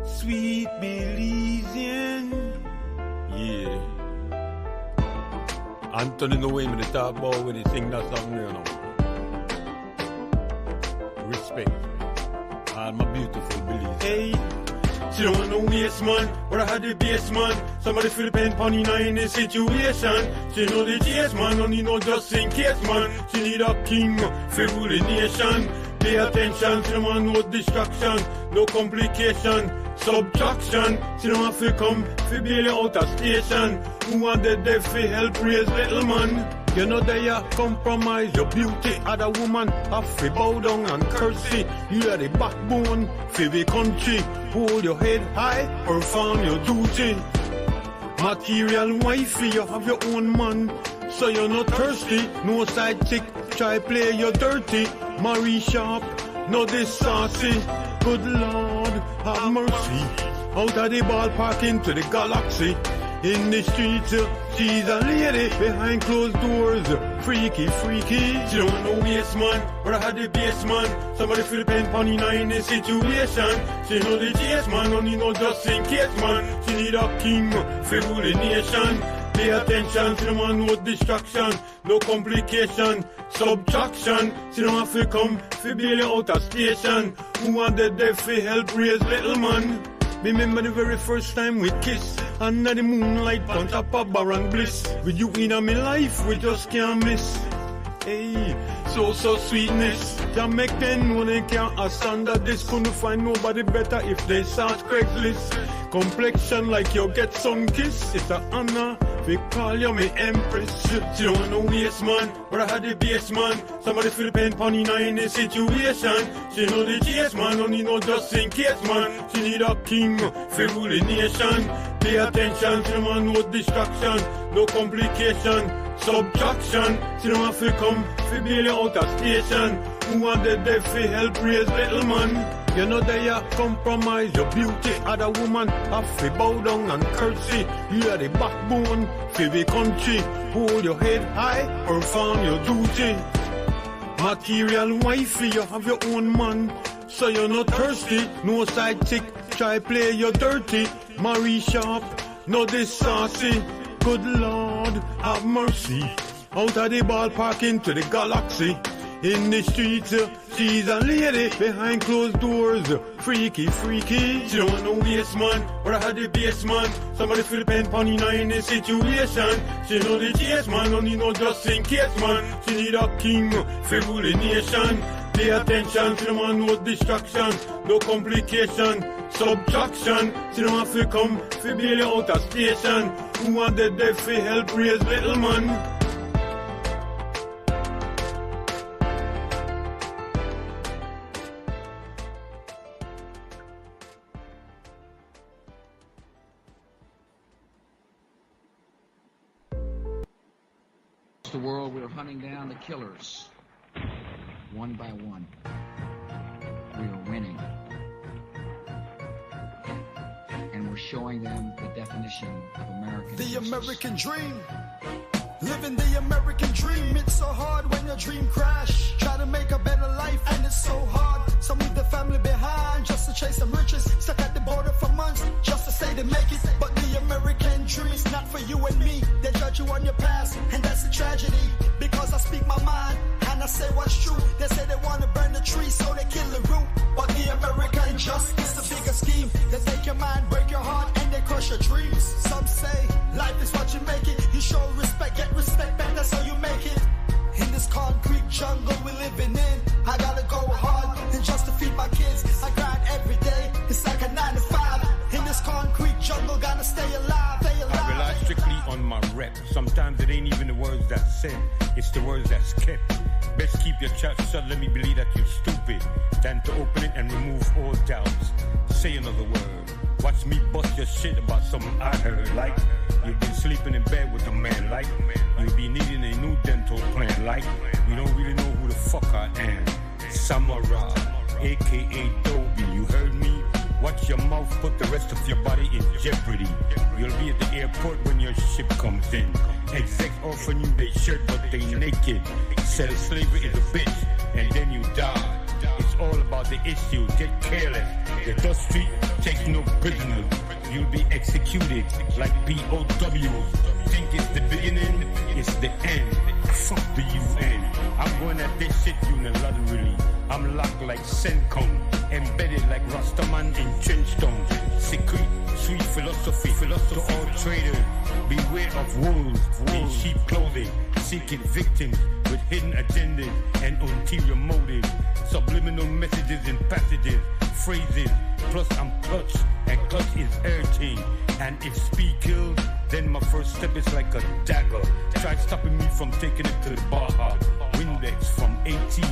Sweet Belizean. Yeah. Anthony the way me to talk about when he sing that song, you know. Respect. All my beautiful Belize. Hey. She don't want no waste man, but I had the base man. Somebody feel the pain pony in the situation. She know the chase man, don't need no just in case man. She need a king for rule the nation. Pay attention, see them on no distraction, no complication, subtraction. See them have to come, fi bail you out of station. Who want the deaf fi help raise little man? You know they are compromise your beauty. Other woman have to bow down and curse it. You are the backbone for the country. Hold your head high, perform your duty. Material wifey, you have your own man, so you're not thirsty. No side chick, try play you dirty. Marry sharp, no this saucy. Good Lord, have mercy. Out of the ballpark into the galaxy. In the streets, she's a lady behind closed doors. Freaky, freaky. She don't know waste man, but I had the base man. Somebody feel the pain pony now in the situation. She know the chase man, only know just in case man. She need a king for rule the nation. Pay attention, she don't want no distraction, no complication, subtraction. She don't have to come for bail you out of station. Who want the deaf to help raise little man? Remember the very first time we kissed under the moonlight on top of Barang Bliss. With you in my life, we just can't miss. Hey, so sweetness. Jamaican know they can't stand that this. Couldn't find nobody better if they search Craigslist. Complexion like you get some kiss. It's an honor. We call you me empress. She don't want no waste man, but I had the base man. Somebody feel the pain pony now in the situation. She know the chase man, only know just in case man. She need a king for rule the nation. Pay attention, she don't want no distraction, no complication, subtraction. She don't have to come for bail you out of station. Who want the deaf to help raise little man? You know they are compromise your beauty. Other woman have to bow down and curtsy. You are the backbone for the country. Hold your head high, perform your duty. Material wifey, you have your own man, so you're not thirsty. No side chick, try play you dirty. Marry sharp, no this saucy. Good Lord, have mercy. Out of the ballpark into the galaxy. In the streets, she's a lady behind closed doors. Freaky, freaky. She don't want no waste man, but I had the base man. Somebody feel the pain pony now in the situation. She know the chase man, only know just in case man. She need a king for rule the nation. Pay attention, she don't want no distraction, no complication, subtraction. She don't have to come for bail you out of station. Who want the deaf to help raise little man? The world, we're hunting down the killers one by one. We are winning, and we're showing them the definition of American The justice. American dream, living the American dream. It's so hard when your dream crash. Try to make a better life and it's so hard. Some leave their family behind just to chase some riches. Stuck at the border for months just to say they make it. But the American dream is not for you and me. They judge you on your past, and that's a tragedy. Because I speak my mind and I say what's true. They say they want to burn the tree, so they kill the root. But the American justice is the bigger scheme. They take your mind, break your heart, and they crush your dreams. Some say life is what you make it. You show respect, get respect back, that's how you make it. In this concrete jungle we living in, I gotta go hard and just to feed my kids. I grind every day, it's like a 9 to 5. In this concrete jungle, gotta stay alive, stay alive. I rely strictly on my rep. Sometimes it ain't even the words that's said, it's the words that's kept. Best keep your chat shut, let me believe that you're stupid, than to open it and remove all doubts. Say another word, watch me bust your shit about something I heard. Like, you've been sleeping in bed with a man. Like, you'll be needing a new dental plan. Like, you don't really know who the fuck I am. Samurai, aka Dobie, you heard me? Watch your mouth, put the rest of your body in jeopardy. You'll be at the airport when your ship comes in. Execs offering you their shirt, but they naked. Sell slavery is a bitch, and then you die. It's all about the issue, get careless. The dust street takes no prisoners. You'll be executed like POWs. Think it's the beginning, it's the end. Fuck the UN. I'm going at this shit unilaterally. I'm locked like CENTCOM. embedded like Rastaman in trenchtown. Secret, sweet philosophy to all traders. Beware of wolves in sheep clothing, seeking victims with hidden agendas and ulterior motives. Subliminal messages in passages, phrases. Plus I'm clutch, and clutch is everything. And if speed kills, then my first step is like a dagger. Try stopping me from taking it to the Baja. Windex from 18.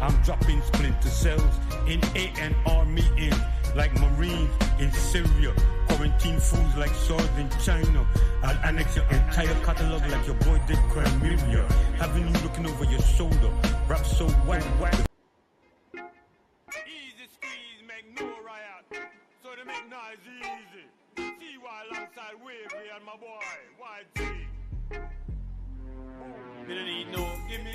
I'm dropping splinter cells in A&R meetings like Marines in Syria. Quarantine fools like swords in China. I'll annex your entire catalog like your boy did Crimiria. Having you looking over your shoulder. Rap so whack. Easy squeeze, make no riot. So they make noise easy. CY alongside Wavy and my boy, YG. Me don't need no, give me